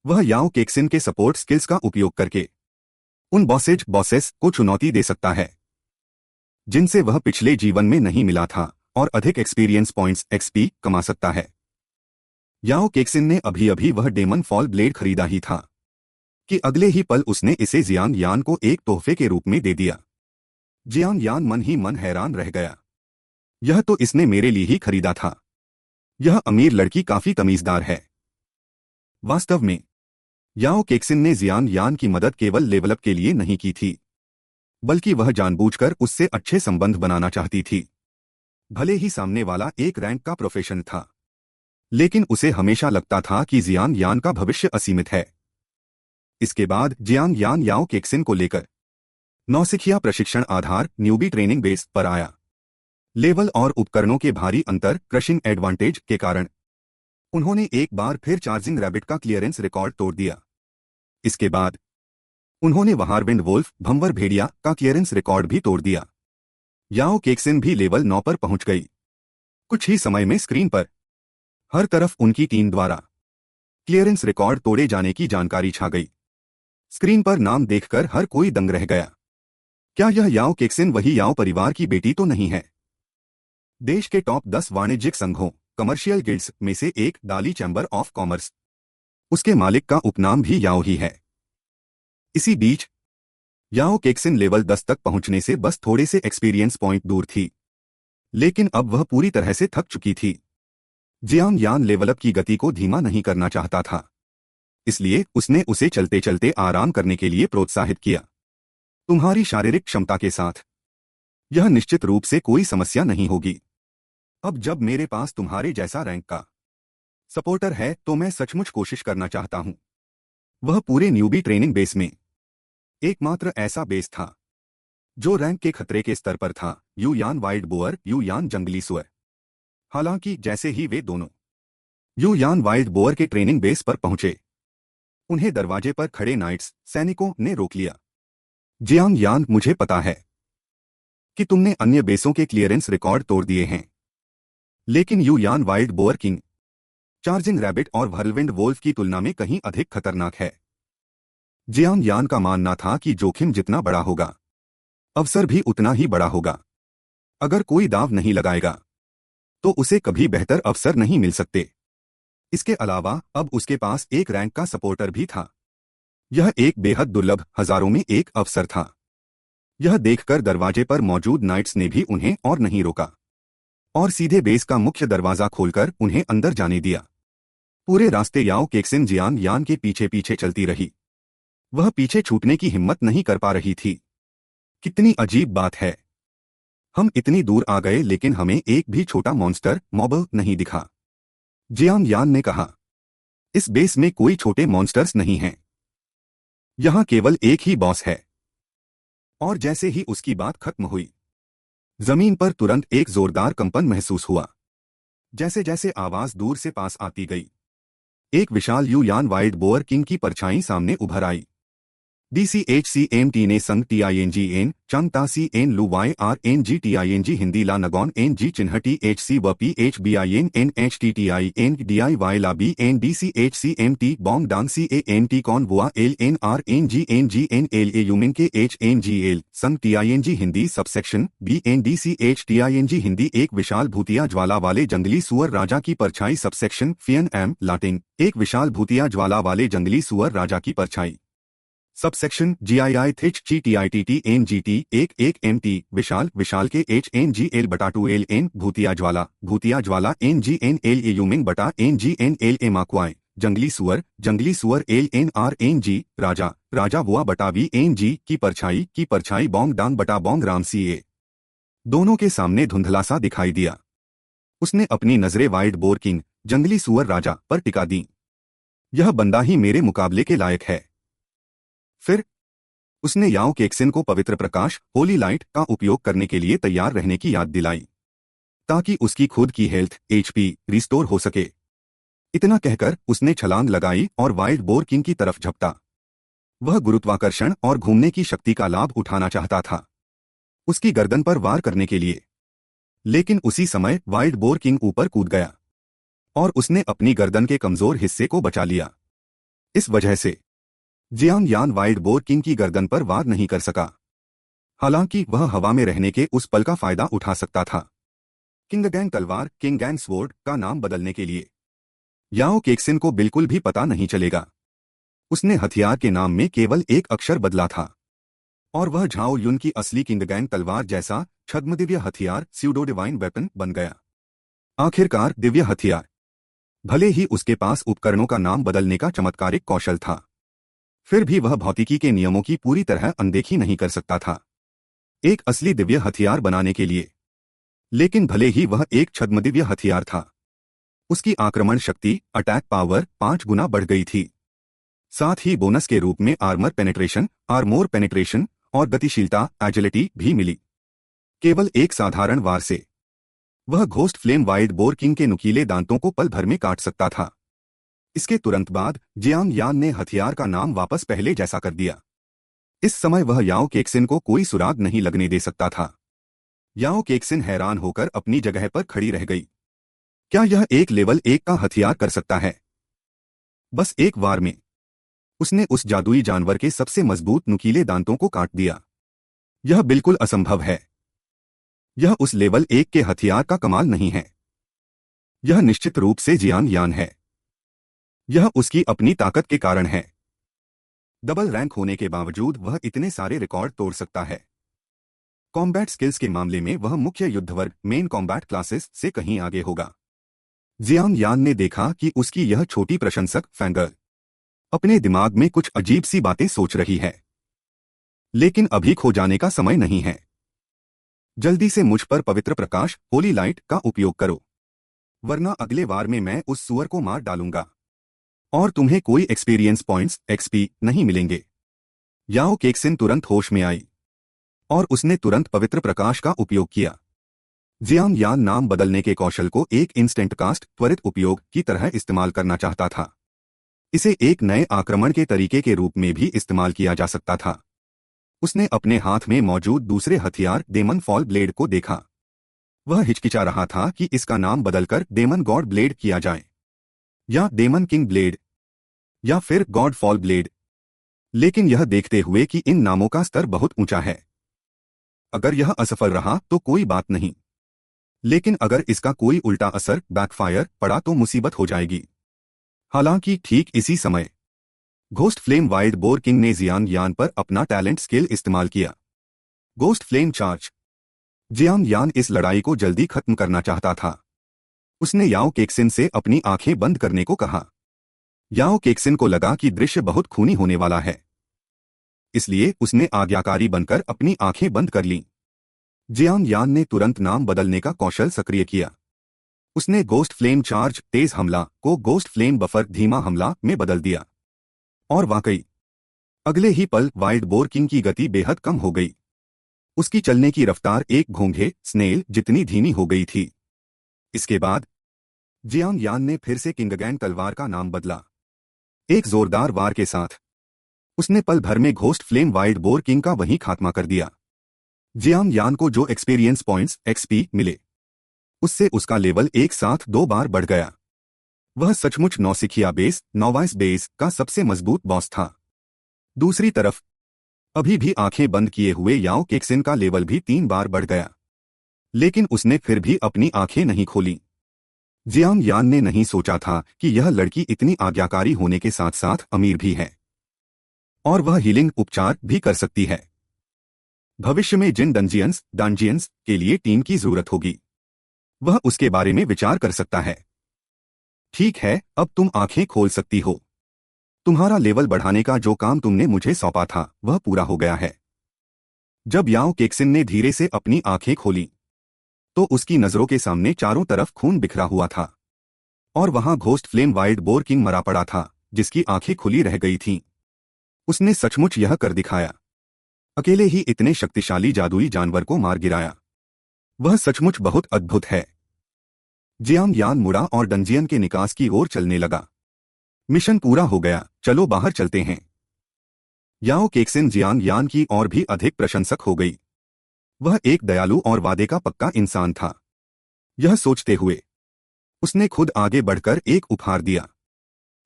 वह याओ केक्सिन के सपोर्ट स्किल्स का उपयोग करके उन बॉसेस को चुनौती दे सकता है जिनसे वह पिछले जीवन में नहीं मिला था और अधिक एक्सपीरियंस पॉइंट्स एक्सपी कमा सकता है। याओ केक्सिन ने अभी अभी वह डेमन फॉल ब्लेड खरीदा ही था कि अगले ही पल उसने इसे जियांग यान को एक तोहफे के रूप में दे दिया। जियांग यान मन ही मन हैरान रह गया। यह तो इसने मेरे लिए ही खरीदा था। यह अमीर लड़की काफी तमीजदार है। वास्तव में याओ केक्सिन ने जियांग यान की मदद केवल लेवलअप के लिए नहीं की थी, बल्कि वह जानबूझकर उससे अच्छे संबंध बनाना चाहती थी। भले ही सामने वाला एक रैंक का प्रोफेशन था, लेकिन उसे हमेशा लगता था कि जियांग यान का भविष्य असीमित है। इसके बाद जियांग यान याओ केक्सिन को लेकर नौसिखिया प्रशिक्षण आधार न्यूबी ट्रेनिंग बेस पर आया। लेवल और उपकरणों के भारी अंतर क्रशिंग एडवांटेज के कारण उन्होंने एक बार फिर चार्जिंग रैबिट का क्लियरेंस रिकॉर्ड तोड़ दिया। इसके बाद उन्होंने वहारविंड वोल्फ भंवर भेड़िया का क्लियरेंस रिकॉर्ड भी तोड़ दिया। याओ केक्सिन भी लेवल 9 पर पहुंच गई। कुछ ही समय में स्क्रीन पर हर तरफ उनकी टीम द्वारा क्लियरेंस रिकॉर्ड तोड़े जाने की जानकारी छा गई। स्क्रीन पर नाम देखकर हर कोई दंग रह गया। क्या यह याओ केक्सिन वही याओ परिवार की बेटी तो नहीं है? देश के टॉप 10 वाणिज्यिक संघों कमर्शियल गिल्ड्स में से एक डाली चैम्बर ऑफ कॉमर्स, उसके मालिक का उपनाम भी याओ ही है। इसी बीच याओ केक्सिन लेवल 10 तक पहुंचने से बस थोड़े से एक्सपीरियंस पॉइंट दूर थी, लेकिन अब वह पूरी तरह से थक चुकी थी। जियांग यान लेवलअप की गति को धीमा नहीं करना चाहता था, इसलिए उसने उसे चलते चलते आराम करने के लिए प्रोत्साहित किया। तुम्हारी शारीरिक क्षमता के साथ यह निश्चित रूप से कोई समस्या नहीं होगी। अब जब मेरे पास तुम्हारे जैसा रैंक का सपोर्टर है तो मैं सचमुच कोशिश करना चाहता हूं। वह पूरे न्यूबी ट्रेनिंग बेस में एकमात्र ऐसा बेस था जो रैंक के खतरे के स्तर पर था। You Yan wild bore, you यान जंगली सुअर। हालांकि जैसे ही वे दोनों यू यान वाइल्ड बोअर के ट्रेनिंग बेस पर पहुंचे, उन्हें दरवाजे पर खड़े नाइट्स सैनिकों ने रोक लिया। जियांग यान, मुझे पता है कि तुमने अन्य बेसों के क्लियरेंस रिकॉर्ड तोड़ दिए हैं, लेकिन Yu Yan wild boar king charging rabbit और व्हर्लविंड वोल्फ की तुलना में कहीं अधिक खतरनाक है। जियांग यान का मानना था कि जोखिम जितना बड़ा होगा, अवसर भी उतना ही बड़ा होगा। अगर कोई दाव नहीं लगाएगा तो उसे कभी बेहतर अवसर नहीं मिल सकते। इसके अलावा अब उसके पास एक रैंक का सपोर्टर भी था। यह एक बेहद दुर्लभ, हजारों में एक अवसर था। यह देखकर दरवाजे पर मौजूद नाइट्स ने भी उन्हें और नहीं रोका और सीधे बेस का मुख्य दरवाजा खोलकर उन्हें अंदर जाने दिया। पूरे रास्ते याओ केक्सिन जियांग यान के पीछे पीछे चलती रही। वह पीछे छूटने की हिम्मत नहीं कर पा रही थी। कितनी अजीब बात है, हम इतनी दूर आ गए लेकिन हमें एक भी छोटा मॉन्स्टर मॉब नहीं दिखा। जियांग यान ने कहा, इस बेस में कोई छोटे मॉन्स्टर्स नहीं हैं। यहां केवल एक ही बॉस है। और जैसे ही उसकी बात खत्म हुई, जमीन पर तुरंत एक जोरदार कंपन महसूस हुआ। जैसे जैसे आवाज दूर से पास आती गई, एक विशाल you Yan wild boar king की परछाई सामने उभर आई। DCHCMT ने संग TINGN चंगता CN लू YRNG TING हिंदी ला नगौन NG चिन्ह THC व PHBIN NHTTIN DIY ला BN DCHCMT बॉन्ग डांग CANT कॉन बुआ LNRNG NGN LA यूमिन के HNGL संग TING Hindi subsection BN DCHTING Hindi एक विशाल भूतिया ज्वाला वाले जंगली सुअर राजा की परछाई सबसेक्शन FIAN M लाटिन एक विशाल भूतिया ज्वाला वाले जंगली सुअर राजा की परछाई सबसेक्शन GII थिच GTITT NGT एक MT विशाल विशाल के HNGL बटा 2LN भूतिया ज्वाला NGNL यूमिंग बटा NGNL माक्वाई जंगली सुअर LNRNG राजा वुआ बटा VNG की परछाई बॉन्ग डांग बटा बॉन्ग राम CA दोनों के सामने धुंधला सा दिखाई दिया। उसने अपनी नजरें वाइल्ड बोर किंग जंगली सुअर राजा पर टिका दी। यह बंदा ही मेरे मुकाबले के लायक है। फिर उसने याओ केक्सिन को पवित्र प्रकाश होली लाइट का उपयोग करने के लिए तैयार रहने की याद दिलाई, ताकि उसकी खुद की हेल्थ HP रिस्टोर हो सके। इतना कहकर उसने छलांग लगाई और वाइल्ड बोर किंग की तरफ झपटा। वह गुरुत्वाकर्षण और घूमने की शक्ति का लाभ उठाना चाहता था उसकी गर्दन पर वार करने के लिए, लेकिन उसी समय वाइल्ड बोर किंग ऊपर कूद गया और उसने अपनी गर्दन के कमजोर हिस्से को बचा लिया। इस वजह से जियांग यान वाइल्ड बोर किंग की गर्दन पर वार नहीं कर सका। हालांकि वह हवा में रहने के उस पल का फायदा उठा सकता था। किंगगैंग तलवार किंगगैंग स्वॉर्ड का नाम बदलने के लिए याओ केक्सिन को बिल्कुल भी पता नहीं चलेगा। उसने हथियार के नाम में केवल एक अक्षर बदला था और वह झाओ युन की असली किंगगैंग तलवार जैसा छद्मदिव्य हथियार स्यूडो डिवाइन वेपन बन गया। आखिरकार दिव्य हथियार। भले ही उसके पास उपकरणों का नाम बदलने का चमत्कारिक कौशल था, फिर भी वह भौतिकी के नियमों की पूरी तरह अनदेखी नहीं कर सकता था एक असली दिव्य हथियार बनाने के लिए। लेकिन भले ही वह एक छद्मदिव्य हथियार था, उसकी आक्रमण शक्ति अटैक पावर 5 गुना बढ़ गई थी। साथ ही बोनस के रूप में आर्मोर पेनिट्रेशन और गतिशीलता एजिलिटी भी मिली। केवल एक साधारण वार से वह ghost flame wild boar king के नुकीले दांतों को पल भर में काट सकता था। इसके तुरंत बाद जियांग यान ने हथियार का नाम वापस पहले जैसा कर दिया। इस समय वह याओ केक्सिन को कोई सुराग नहीं लगने दे सकता था। याओ केक्सिन हैरान होकर अपनी जगह पर खड़ी रह गई। क्या यह एक लेवल 1 का हथियार कर सकता है? बस एक वार में उसने उस जादुई जानवर के सबसे मजबूत नुकीले दांतों को काट दिया। यह बिल्कुल असंभव है। यह उस लेवल 1 के हथियार का कमाल नहीं है। यह निश्चित रूप से जियांग यान है। यह उसकी अपनी ताकत के कारण है। डबल रैंक होने के बावजूद वह इतने सारे रिकॉर्ड तोड़ सकता है। कॉम्बैट स्किल्स के मामले में वह मुख्य युद्ध वर्ग मेन कॉम्बैट क्लासेस से कहीं आगे होगा। जियांग यान ने देखा कि उसकी यह छोटी प्रशंसक फैंगर्ल अपने दिमाग में कुछ अजीब सी बातें सोच रही है। लेकिन अभी खो जाने का समय नहीं है। जल्दी से मुझ पर पवित्र प्रकाश होली लाइट का उपयोग करो। वरना अगले वार में मैं उस सुअर को मार डालूंगा और तुम्हें कोई एक्सपीरियंस पॉइंट्स एक्सपी नहीं मिलेंगे। याओ केक्सिन तुरंत होश में आई और उसने तुरंत पवित्र प्रकाश का उपयोग किया। जियांग यान नाम बदलने के कौशल को एक इंस्टेंट कास्ट त्वरित उपयोग की तरह इस्तेमाल करना चाहता था। इसे एक नए आक्रमण के तरीके के रूप में भी इस्तेमाल किया जा सकता था। उसने अपने हाथ में मौजूद दूसरे हथियार डेमन फॉल ब्लेड को देखा। वह हिचकिचा रहा था कि इसका नाम बदलकर डेमन गॉड ब्लेड किया जाए या डेमन किंग ब्लेड या फिर गॉड फॉल ब्लेड, लेकिन यह देखते हुए कि इन नामों का स्तर बहुत ऊंचा है। अगर यह असफल रहा तो कोई बात नहीं, लेकिन अगर इसका कोई उल्टा असर बैकफायर पड़ा तो मुसीबत हो जाएगी। हालांकि ठीक इसी समय ghost flame wild boar king ने जियांग यान पर अपना टैलेंट स्किल इस्तेमाल किया, घोस्ट फ्लेम चार्ज। जियांग यान इस लड़ाई को जल्दी खत्म करना चाहता था। उसने याओ केक्सिन से अपनी आंखें बंद करने को कहा। याओ केक्सिन को लगा कि दृश्य बहुत खूनी होने वाला है, इसलिए उसने आज्ञाकारी बनकर अपनी आंखें बंद कर लीं। जियांग यान ने तुरंत नाम बदलने का कौशल सक्रिय किया। उसने गोस्ट फ्लेम चार्ज तेज हमला को गोस्ट फ्लेम बफर धीमा हमला में बदल दिया और वाकई अगले ही पल वाइल्ड बोर किंग की गति बेहद कम हो गई। उसकी चलने की रफ्तार एक घोंघे स्नेल जितनी धीमी हो गई थी। इसके बाद जियांग यान ने फिर से किंगगैन तलवार का नाम बदला। एक जोरदार वार के साथ उसने पल भर में ghost flame wild boar king का वहीं खात्मा कर दिया। जियांग यान को जो एक्सपीरियंस पॉइंट्स एक्सपी मिले, उससे उसका लेवल एक साथ 2 बार बढ़ गया। वह सचमुच नौसिखिया बेस नौवाइस बेस का सबसे मजबूत बॉस था। दूसरी तरफ अभी भी आंखें बंद किए हुए याओ केक्सिन का लेवल भी 3 बार बढ़ गया, लेकिन उसने फिर भी अपनी आंखें नहीं खोली। जियांग यान ने नहीं सोचा था कि यह लड़की इतनी आज्ञाकारी होने के साथ साथ अमीर भी है और वह हीलिंग उपचार भी कर सकती है। भविष्य में जिन डंजियंस के लिए टीम की जरूरत होगी, वह उसके बारे में विचार कर सकता है। ठीक है, अब तुम आंखें खोल सकती हो। तुम्हारा लेवल बढ़ाने का जो काम तुमने मुझे सौंपा था वह पूरा हो गया है। जब याओ केक्सिन ने धीरे से अपनी आंखें खोली तो उसकी नजरों के सामने चारों तरफ खून बिखरा हुआ था और वहां ghost flame wild boar king मरा पड़ा था, जिसकी आंखें खुली रह गई थीं। उसने सचमुच यह कर दिखाया। अकेले ही इतने शक्तिशाली जादुई जानवर को मार गिराया। वह सचमुच बहुत अद्भुत है। जियांग यान मुड़ा और डंजियन के निकास की ओर चलने लगा। मिशन पूरा हो गया, चलो बाहर चलते हैं। याओ केक्सिन जियांग यान की और भी अधिक प्रशंसक हो गई। वह एक दयालु और वादे का पक्का इंसान था। यह सोचते हुए उसने खुद आगे बढ़कर एक उपहार दिया।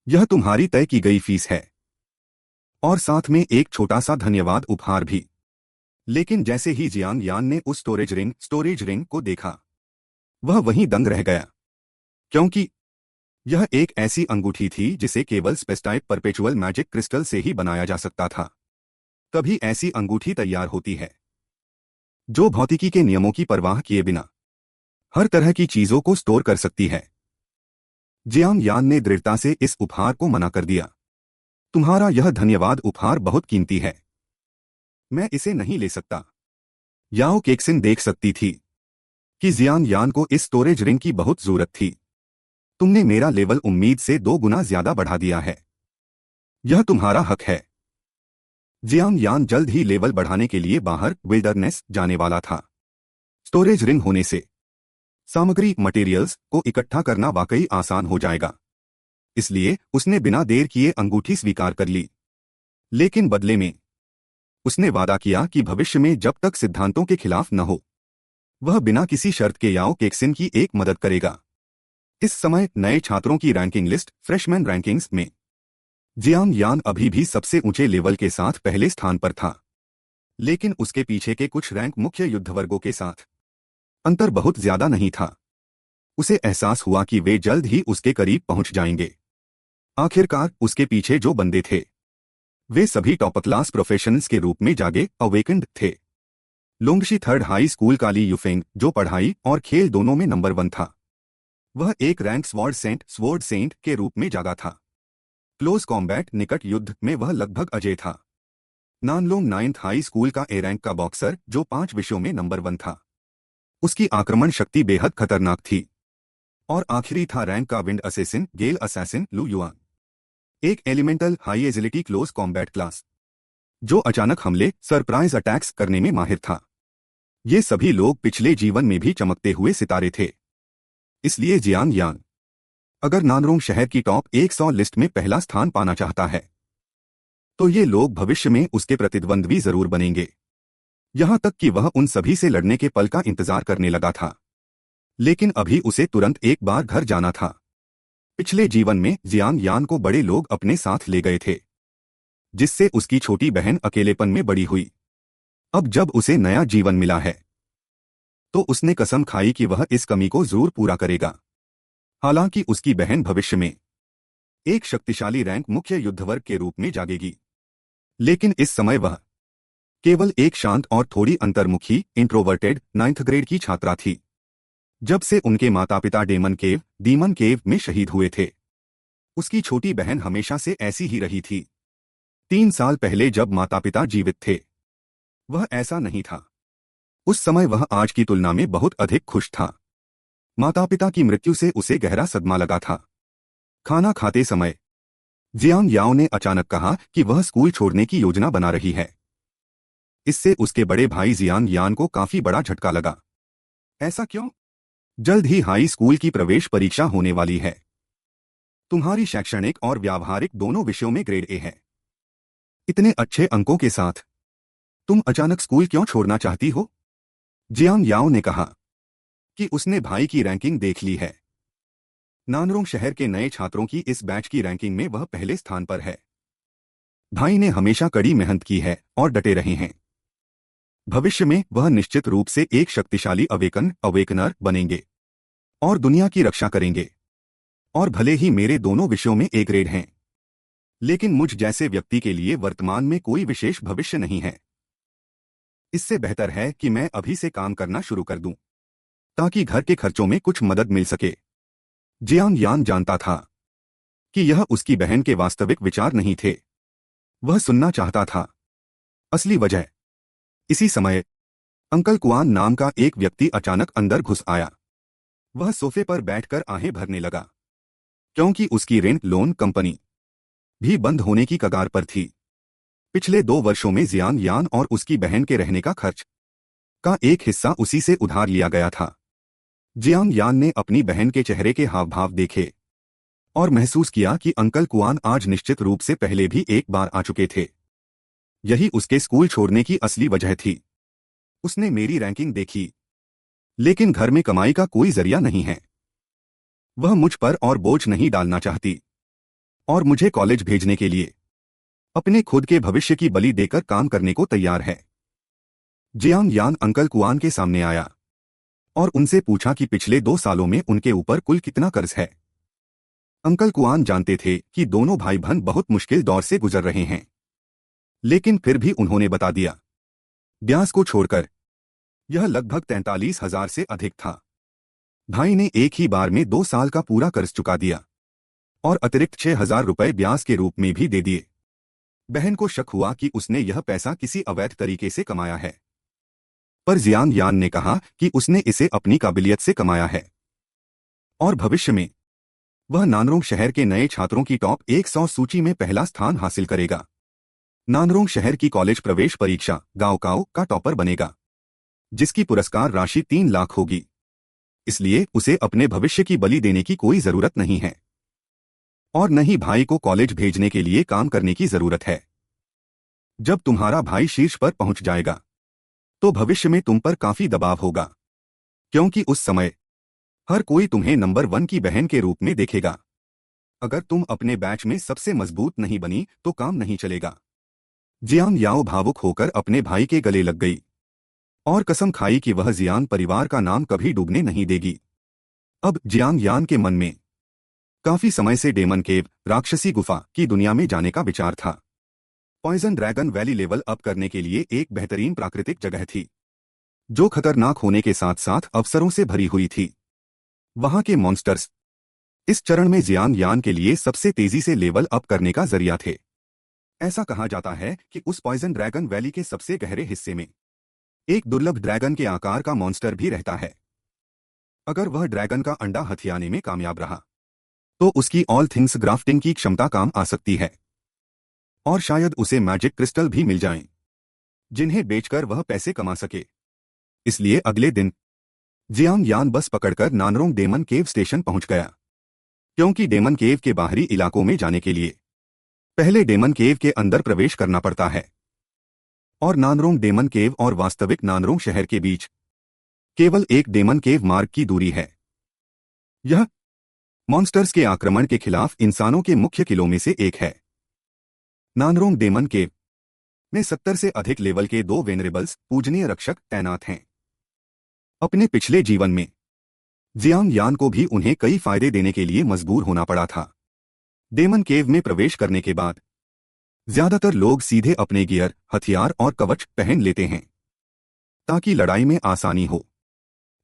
यह तुम्हारी तय की गई फीस है और साथ में एक छोटा सा धन्यवाद उपहार भी। लेकिन जैसे ही जियांग यान ने उस स्टोरेज रिंग को देखा, वह वहीं दंग रह गया, क्योंकि यह एक ऐसी अंगूठी थी जिसे केवल स्पेस्टाइप परपेचुअल मैजिक क्रिस्टल से ही बनाया जा सकता था। तभी ऐसी अंगूठी तैयार होती है जो भौतिकी के नियमों की परवाह किए बिना हर तरह की चीजों को स्टोर कर सकती है। जियांग यान ने दृढ़ता से इस उपहार को मना कर दिया। तुम्हारा यह धन्यवाद उपहार बहुत कीमती है, मैं इसे नहीं ले सकता। याओ केक्सिन देख सकती थी कि जियांग यान को इस स्टोरेज रिंग की बहुत जरूरत थी। तुमने मेरा लेवल उम्मीद से 2 गुना ज्यादा बढ़ा दिया है, यह तुम्हारा हक है। जियांग यान जल्द ही लेवल बढ़ाने के लिए बाहर विल्डरनेस जाने वाला था। स्टोरेज रिंग होने से सामग्री मटेरियल्स को इकट्ठा करना वाकई आसान हो जाएगा, इसलिए उसने बिना देर किए अंगूठी स्वीकार कर ली। लेकिन बदले में उसने वादा किया कि भविष्य में जब तक सिद्धांतों के खिलाफ न हो, वह बिना किसी शर्त के याओ केक्सिन की एक मदद करेगा। इस समय नए छात्रों की रैंकिंग लिस्ट फ्रेशमैन रैंकिंग्स में जियांग यान अभी भी सबसे ऊंचे लेवल के साथ पहले स्थान पर था, लेकिन उसके पीछे के कुछ रैंक मुख्य युद्ध वर्गों के साथ अंतर बहुत ज्यादा नहीं था। उसे एहसास हुआ कि वे जल्द ही उसके करीब पहुंच जाएंगे। आखिरकार उसके पीछे जो बंदे थे वे सभी टॉप क्लास प्रोफेशनल्स के रूप में जागे अवेकेंड थे। लोंगशी थर्ड हाई स्कूल का ली यूफेंग, जो पढ़ाई और खेल दोनों में नंबर 1 था, वह एक रैंक स्वॉर्ड सेंट के रूप में जागा था। क्लोज कॉम्बैट निकट युद्ध में वह लगभग अजय था। नानलोंग 9th हाई स्कूल का ए रैंक का बॉक्सर, जो 5 विषयों में नंबर 1 था। उसकी आक्रमण शक्ति बेहद खतरनाक थी। और आखिरी था रैंक का विंड असेसिन गेल असैसिन लू युआन, एक elemental high agility close combat class जो अचानक हमले सरप्राइज अटैक्स करने में माहिर था। ये सभी लोग पिछले जीवन में भी चमकते हुए सितारे थे। इसलिए जियान यान अगर नानरोंग शहर की टॉप 100 लिस्ट में पहला स्थान पाना चाहता है तो ये लोग भविष्य में उसके प्रतिद्वंद्वी जरूर बनेंगे। यहां तक कि वह उन सभी से लड़ने के पल का इंतजार करने लगा था। लेकिन अभी उसे तुरंत एक बार घर जाना था। पिछले जीवन में जियान यान को बड़े लोग अपने साथ ले गए थे, जिससे उसकी छोटी बहन अकेलेपन में बड़ी हुई। अब जब उसे नया जीवन मिला है तो उसने कसम खाई कि वह इस कमी को जरूर पूरा करेगा। हालांकि उसकी बहन भविष्य में एक शक्तिशाली रैंक मुख्य युद्धवर्ग के रूप में जागेगी, लेकिन इस समय वह केवल एक शांत और थोड़ी अंतर्मुखी इंट्रोवर्टेड 9th ग्रेड की छात्रा थी। जब से उनके माता पिता डीमन केव में शहीद हुए थे, उसकी छोटी बहन हमेशा से ऐसी ही रही थी। 3 साल पहले जब माता पिता जीवित थे वह ऐसा नहीं था। उस समय वह आज की तुलना में बहुत अधिक खुश था। माता पिता की मृत्यु से उसे गहरा सदमा लगा था। खाना खाते समय जियांग याओ ने अचानक कहा कि वह स्कूल छोड़ने की योजना बना रही है। इससे उसके बड़े भाई जियांग यान को काफी बड़ा झटका लगा। ऐसा क्यों? जल्द ही हाई स्कूल की प्रवेश परीक्षा होने वाली है। तुम्हारी शैक्षणिक और व्यावहारिक दोनों विषयों में ग्रेड ए है। इतने अच्छे अंकों के साथ तुम अचानक स्कूल क्यों छोड़ना चाहती हो? जियांग याओ ने कहा कि उसने भाई की रैंकिंग देख ली है। नानरोंग शहर के नए छात्रों की इस बैच की रैंकिंग में वह पहले स्थान पर है। भाई ने हमेशा कड़ी मेहनत की है और डटे रहे हैं। भविष्य में वह निश्चित रूप से एक शक्तिशाली अवेकनर बनेंगे और दुनिया की रक्षा करेंगे। और भले ही मेरे दोनों विषयों में ए ग्रेड हैं, लेकिन मुझ जैसे व्यक्ति के लिए वर्तमान में कोई विशेष भविष्य नहीं है। इससे बेहतर है कि मैं अभी से काम करना शुरू कर दूं, ताकि घर के खर्चों में कुछ मदद मिल सके। जियांग यान जानता था कि यह उसकी बहन के वास्तविक विचार नहीं थे। वह सुनना चाहता था असली वजह। इसी समय अंकल कुआन नाम का एक व्यक्ति अचानक अंदर घुस आया। वह सोफे पर बैठकर आहें भरने लगा, क्योंकि उसकी रेंट लोन कंपनी भी बंद होने की कगार पर थी। पिछले 2 वर्षों में जियांग यान और उसकी बहन के रहने का खर्च का एक हिस्सा उसी से उधार लिया गया था। जियांग यान ने अपनी बहन के चेहरे के हाव भाव देखे और महसूस किया कि अंकल कुआन आज निश्चित रूप से पहले भी एक बार आ चुके थे। यही उसके स्कूल छोड़ने की असली वजह थी। उसने मेरी रैंकिंग देखी, लेकिन घर में कमाई का कोई जरिया नहीं है। वह मुझ पर और बोझ नहीं डालना चाहती और मुझे कॉलेज भेजने के लिए अपने खुद के भविष्य की बलि देकर काम करने को तैयार है। जियांग यान अंकल कुआन के सामने आया और उनसे पूछा कि पिछले 2 सालों में उनके ऊपर कुल कितना कर्ज है। अंकल कुआन जानते थे कि दोनों भाई बहन बहुत मुश्किल दौर से गुजर रहे हैं, लेकिन फिर भी उन्होंने बता दिया। ब्याज को छोड़कर यह लगभग 43,000 से अधिक था। भाई ने एक ही बार में 2 साल का पूरा कर्ज चुका दिया और अतिरिक्त 6,000 रुपए ब्याज के रूप में भी दे दिए। बहन को शक हुआ कि उसने यह पैसा किसी अवैध तरीके से कमाया है, पर जियांग यान ने कहा कि उसने इसे अपनी काबिलियत से कमाया है और भविष्य में वह नानरोंग शहर के नए छात्रों की टॉप 100 सूची में पहला स्थान हासिल करेगा। नानरोंग शहर की कॉलेज प्रवेश परीक्षा गाओकाओ का टॉपर बनेगा, जिसकी पुरस्कार राशि 3 लाख होगी। इसलिए उसे अपने भविष्य की बलि देने की कोई जरूरत नहीं है और न ही भाई को कॉलेज भेजने के लिए काम करने की जरूरत है। जब तुम्हारा भाई शीर्ष पर पहुंच जाएगा तो भविष्य में तुम पर काफी दबाव होगा, क्योंकि उस समय हर कोई तुम्हें नंबर 1 की बहन के रूप में देखेगा। अगर तुम अपने बैच में सबसे मजबूत नहीं बनी तो काम नहीं चलेगा। जियांग याओ भावुक होकर अपने भाई के गले लग गई और कसम खाई कि वह जियांग परिवार का नाम कभी डूबने नहीं देगी। अब जियांग यान के मन में काफी समय से डेमन केव राक्षसी गुफा की दुनिया में जाने का विचार था। Poison dragon valley level up करने के लिए एक बेहतरीन प्राकृतिक जगह थी, जो खतरनाक होने के साथ साथ अवसरों से भरी हुई थी। वहां के मॉन्स्टर्स इस चरण में जियांग यान के लिए सबसे तेजी से लेवल अप करने का जरिया थे। ऐसा कहा जाता है कि उस पॉइजन ड्रैगन वैली के सबसे गहरे हिस्से में एक दुर्लभ ड्रैगन के आकार का मॉन्स्टर भी रहता है। अगर वह ड्रैगन का अंडा हथियाने में कामयाब रहा तो उसकी ऑल थिंग्स ग्राफ्टिंग की क्षमता काम आ सकती है, और शायद उसे मैजिक क्रिस्टल भी मिल जाएं, जिन्हें बेचकर वह पैसे कमा सके। इसलिए अगले दिन जियांग यान बस पकड़कर नानरोंग डेमन केव स्टेशन पहुंच गया, क्योंकि डेमन केव के बाहरी इलाकों में जाने के लिए पहले डेमन केव के अंदर प्रवेश करना पड़ता है, और नानरोंग डेमन केव और वास्तविक नानरोंग शहर के बीच केवल एक डेमन केव मार्ग की दूरी है। यह मॉन्स्टर्स के आक्रमण के खिलाफ इंसानों के मुख्य किलों में से एक है। नानरोंग डेमन केव में 70 से अधिक लेवल के 2 वेनरेबल्स पूजनीय रक्षक तैनात हैं। अपने पिछले जीवन में जियांग यान को भी उन्हें कई फायदे देने के लिए मजबूर होना पड़ा था। डेमन केव में प्रवेश करने के बाद ज्यादातर लोग सीधे अपने गियर, हथियार और कवच पहन लेते हैं ताकि लड़ाई में आसानी हो।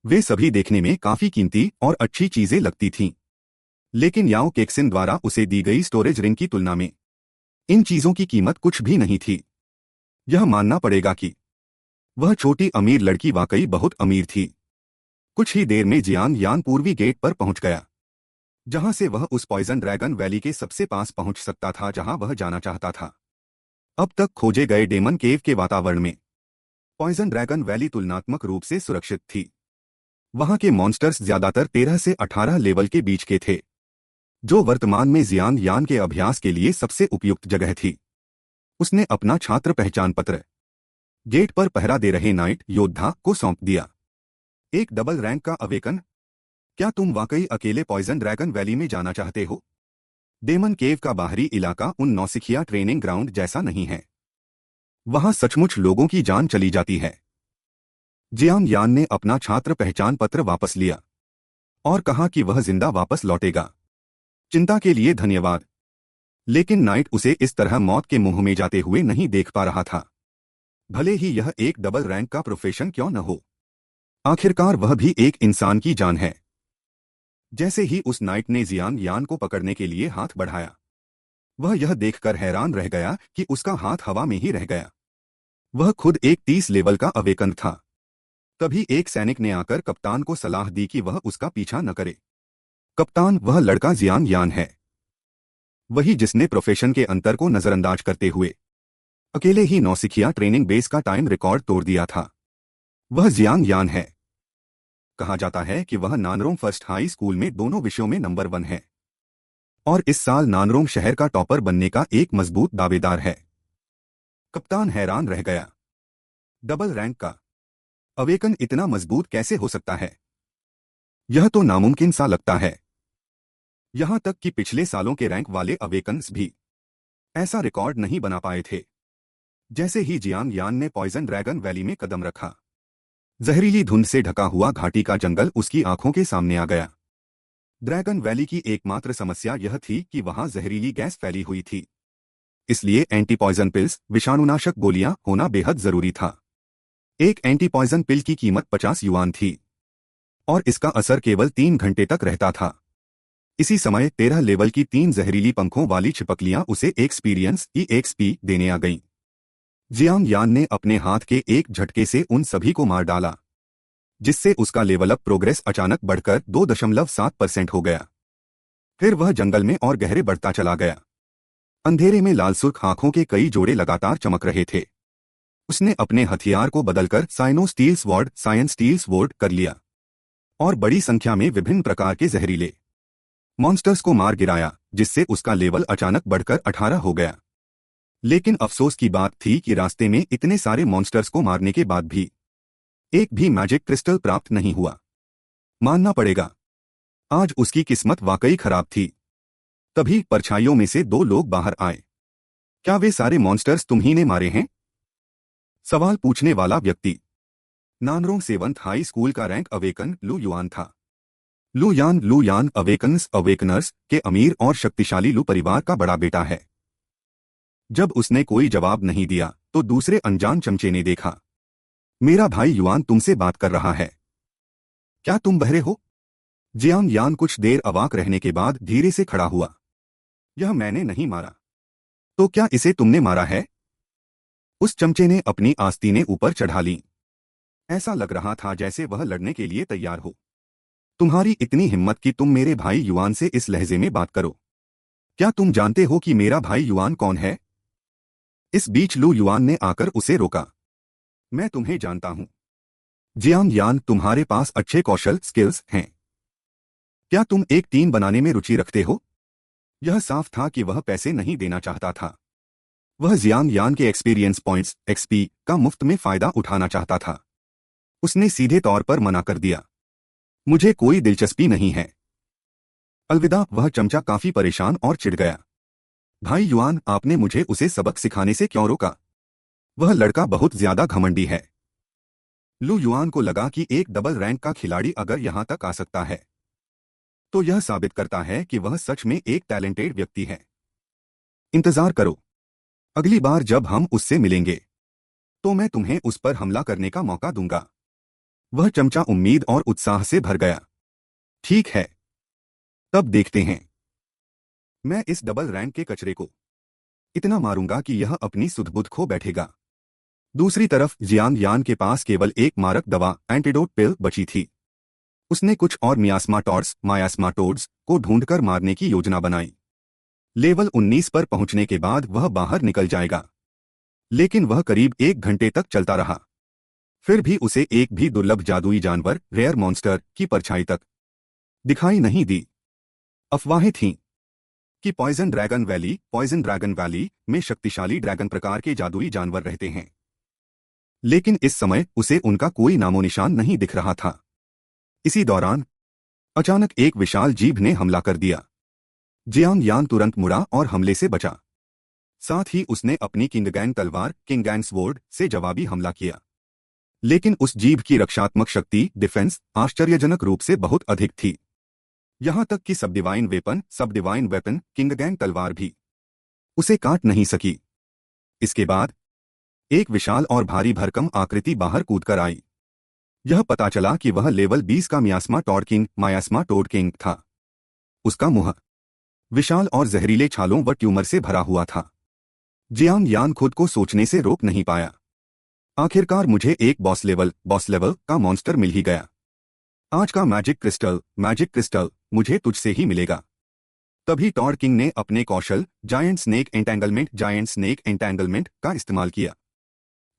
वे सभी देखने में काफी कीमती और अच्छी चीजें लगती थीं, लेकिन याओ केक्सिन द्वारा उसे दी गई स्टोरेज रिंग की तुलना में इन चीजों की कीमत कुछ भी नहीं थी। यह मानना पड़ेगा कि वह छोटी अमीर लड़की वाकई बहुत अमीर थी। कुछ ही देर में जियांग यान पूर्वी गेट पर पहुंच गया, जहां से वह उस पॉइजन ड्रैगन वैली के सबसे पास पहुंच सकता था जहां वह जाना चाहता था। अब तक खोजे गए डेमन केव के वातावरण में पॉइजन ड्रैगन वैली तुलनात्मक रूप से सुरक्षित थी। वहां के मॉन्स्टर्स ज्यादातर 13 से 18 लेवल के बीच के थे, जो वर्तमान में जियांग यान के अभ्यास के लिए सबसे उपयुक्त जगह थी। उसने अपना छात्र पहचान पत्र गेट पर पहरा दे रहे नाइट योद्धा को सौंप दिया। एक डबल रैंक का अवेकन, क्या तुम वाकई अकेले पॉइजन ड्रैगन वैली में जाना चाहते हो? डेमन केव का बाहरी इलाका उन नौसिखिया ट्रेनिंग ग्राउंड जैसा नहीं है। वहां सचमुच लोगों की जान चली जाती है। जियांग यान ने अपना छात्र पहचान पत्र वापस लिया और कहा कि वह जिंदा वापस लौटेगा। चिंता के लिए धन्यवाद, लेकिन नाइट उसे इस तरह मौत के मुंह में जाते हुए नहीं देख पा रहा था, भले ही यह एक डबल रैंक का प्रोफेशन क्यों न हो। आखिरकार वह भी एक इंसान की जान है। जैसे ही उस नाइट ने जियांग यान को पकड़ने के लिए हाथ बढ़ाया, वह यह देखकर हैरान रह गया कि उसका हाथ हवा में ही रह गया। वह खुद एक 30 लेवल का अवेकन था। तभी एक सैनिक ने आकर कप्तान को सलाह दी कि वह उसका पीछा न करे। कप्तान, वह लड़का जियांग यान है, वही जिसने प्रोफेशन के अंतर को नजरअंदाज करते हुए अकेले ही नौसिखिया ट्रेनिंग बेस का टाइम रिकॉर्ड तोड़ दिया था। वह जियांग यान है। कहा जाता है कि वह नानरोंग फर्स्ट हाई स्कूल में दोनों विषयों में नंबर 1 है, और इस साल नानरोंग शहर का टॉपर बनने का एक मजबूत दावेदार है। कप्तान हैरान रह गया। डबल रैंक का अवेकन इतना मजबूत कैसे हो सकता है? यह तो नामुमकिन सा लगता है। यहां तक कि पिछले सालों के रैंक वाले अवेकन्स भी ऐसा रिकॉर्ड नहीं बना पाए थे। जैसे ही जियांग यान ने पॉइजन ड्रैगन वैली में कदम रखा, जहरीली धुंध से ढका हुआ घाटी का जंगल उसकी आंखों के सामने आ गया। ड्रैगन वैली की एकमात्र समस्या यह थी कि वहां जहरीली गैस फैली हुई थी, इसलिए एंटी पॉइजन पिल्स, विषाणुनाशक गोलियां होना बेहद जरूरी था। एक एंटी पॉइजन पिल की कीमत 50 युआन थी, और इसका असर केवल 3 घंटे तक रहता था। इसी समय 13 लेवल की 3 जहरीली पंखों वाली छिपकलियां उसे एक्सपीरियंस EXP देने आ गईं। जियांग यान ने अपने हाथ के एक झटके से उन सभी को मार डाला, जिससे उसका लेवल अप प्रोग्रेस अचानक बढ़कर 2.7% हो गया। फिर वह जंगल में और गहरे बढ़ता चला गया। अंधेरे में लाल सुर्ख आंखों के कई जोड़े लगातार चमक रहे थे। उसने अपने हथियार को बदलकर साइनो steel sword, science steel sword कर लिया, और बड़ी संख्या में विभिन्न प्रकार के जहरीले मॉन्स्टर्स को मार गिराया, जिससे उसका लेवल अचानक बढ़कर 18 हो गया। लेकिन अफसोस की बात थी कि रास्ते में इतने सारे मॉन्स्टर्स को मारने के बाद भी एक भी मैजिक क्रिस्टल प्राप्त नहीं हुआ। मानना पड़ेगा, आज उसकी किस्मत वाकई खराब थी। तभी परछाइयों में से 2 लोग बाहर आए। क्या वे सारे मॉन्स्टर्स तुम्ही ने मारे हैं? सवाल पूछने वाला व्यक्ति नानरोंग 7th हाई स्कूल का रैंक अवेकन लू युआन था। लू यान अवेकनर्स के अमीर और शक्तिशाली लू परिवार का बड़ा बेटा है। जब उसने कोई जवाब नहीं दिया तो दूसरे अनजान चमचे ने देखा। मेरा भाई युआन तुमसे बात कर रहा है, क्या तुम बहरे हो? जियांग यान कुछ देर अवाक रहने के बाद धीरे से खड़ा हुआ। यह मैंने नहीं मारा। तो क्या इसे तुमने मारा है? उस चमचे ने अपनी आस्तीनें ऊपर चढ़ा ली। ऐसा लग रहा था जैसे वह लड़ने के लिए तैयार हो। तुम्हारी इतनी हिम्मत कि तुम मेरे भाई युआन से इस लहजे में बात करो। क्या तुम जानते हो कि मेरा भाई युआन कौन है? इस बीच लू युआन ने आकर उसे रोका। मैं तुम्हें जानता हूं। जियांग यान, तुम्हारे पास अच्छे कौशल स्किल्स हैं। क्या तुम एक टीम बनाने में रुचि रखते हो? यह साफ था कि वह पैसे नहीं देना चाहता था। वह जियांग यान के एक्सपीरियंस पॉइंट्स एक्सपी का मुफ्त में फायदा उठाना चाहता था। उसने सीधे तौर पर मना कर दिया। मुझे कोई दिलचस्पी नहीं है। अलविदा। वह चमचा काफी परेशान और चिढ़ गया। भाई युआन, आपने मुझे उसे सबक सिखाने से क्यों रोका? वह लड़का बहुत ज्यादा घमंडी है। लू युआन को लगा कि एक डबल रैंक का खिलाड़ी अगर यहां तक आ सकता है तो यह साबित करता है कि वह सच में एक टैलेंटेड व्यक्ति है। इंतजार करो। अगली बार जब हम उससे मिलेंगे तो मैं तुम्हें उस पर हमला करने का मौका दूंगा। वह चमचा उम्मीद और उत्साह से भर गया। ठीक है, तब देखते हैं। मैं इस डबल रैंक के कचरे को इतना मारूंगा कि यह अपनी सुध-बुध खो बैठेगा। दूसरी तरफ जियांग यान के पास केवल एक मारक दवा एंटीडोट पिल बची थी। उसने कुछ और मायास्माटोड्स को ढूंढकर मारने की योजना बनाई। लेवल 19 पर पहुंचने के बाद वह बाहर निकल जाएगा। लेकिन वह करीब 1 घंटे तक चलता रहा। फिर भी उसे एक भी दुर्लभ जादुई जानवर रेयर मॉन्स्टर की परछाई तक दिखाई नहीं दी। अफवाहें थीं कि पॉइजन ड्रैगन वैली में शक्तिशाली ड्रैगन प्रकार के जादुई जानवर रहते हैं। लेकिन इस समय उसे उनका कोई नामोनिशान नहीं दिख रहा था। इसी दौरान अचानक एक विशाल जीभ ने हमला कर दिया। जियांग यान तुरंत मुड़ा और हमले से बचा। साथ ही उसने अपनी किंगगैंग तलवार किंगगैंग स्वॉर्ड से जवाबी हमला किया। लेकिन उस जीभ की रक्षात्मक शक्ति डिफेंस आश्चर्यजनक रूप से बहुत अधिक थी। यहां तक कि सब डिवाइन वेपन किंगगैंग तलवार भी उसे काट नहीं सकी। इसके बाद एक विशाल और भारी भरकम आकृति बाहर कूदकर आई। यह पता चला कि वह लेवल 20 का मियास्मा टोड किंग था। उसका मुंह विशाल और जहरीले छालों व ट्यूमर से भरा हुआ था। जियांग यान खुद को सोचने से रोक नहीं पाया। आखिरकार मुझे एक बॉस लेवल का मॉन्स्टर मिल ही गया। आज का मैजिक क्रिस्टल मुझे तुझसे ही मिलेगा। तभी टॉड किंग ने अपने कौशल जायंट स्नेक एंटेंगलमेंट का इस्तेमाल किया।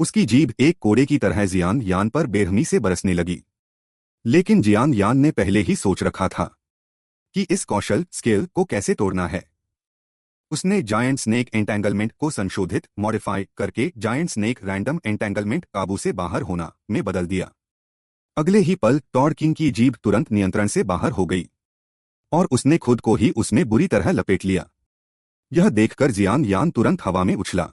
उसकी जीभ एक कोड़े की तरह जियांग यान पर बेरहमी से बरसने लगी। लेकिन जियांग यान ने पहले ही सोच रखा था कि इस कौशल स्किल को कैसे तोड़ना है। उसने जायंट स्नेक एंटेंगलमेंट को संशोधित मॉडिफाई करके जायंट स्नेक रैंडम एंटेंगलमेंट काबू से बाहर होना में बदल दिया। अगले ही पल टॉड किंग की जीभ तुरंत नियंत्रण से बाहर हो गई और उसने खुद को ही उसमें बुरी तरह लपेट लिया। यह देखकर जियांग यान तुरंत हवा में उछला।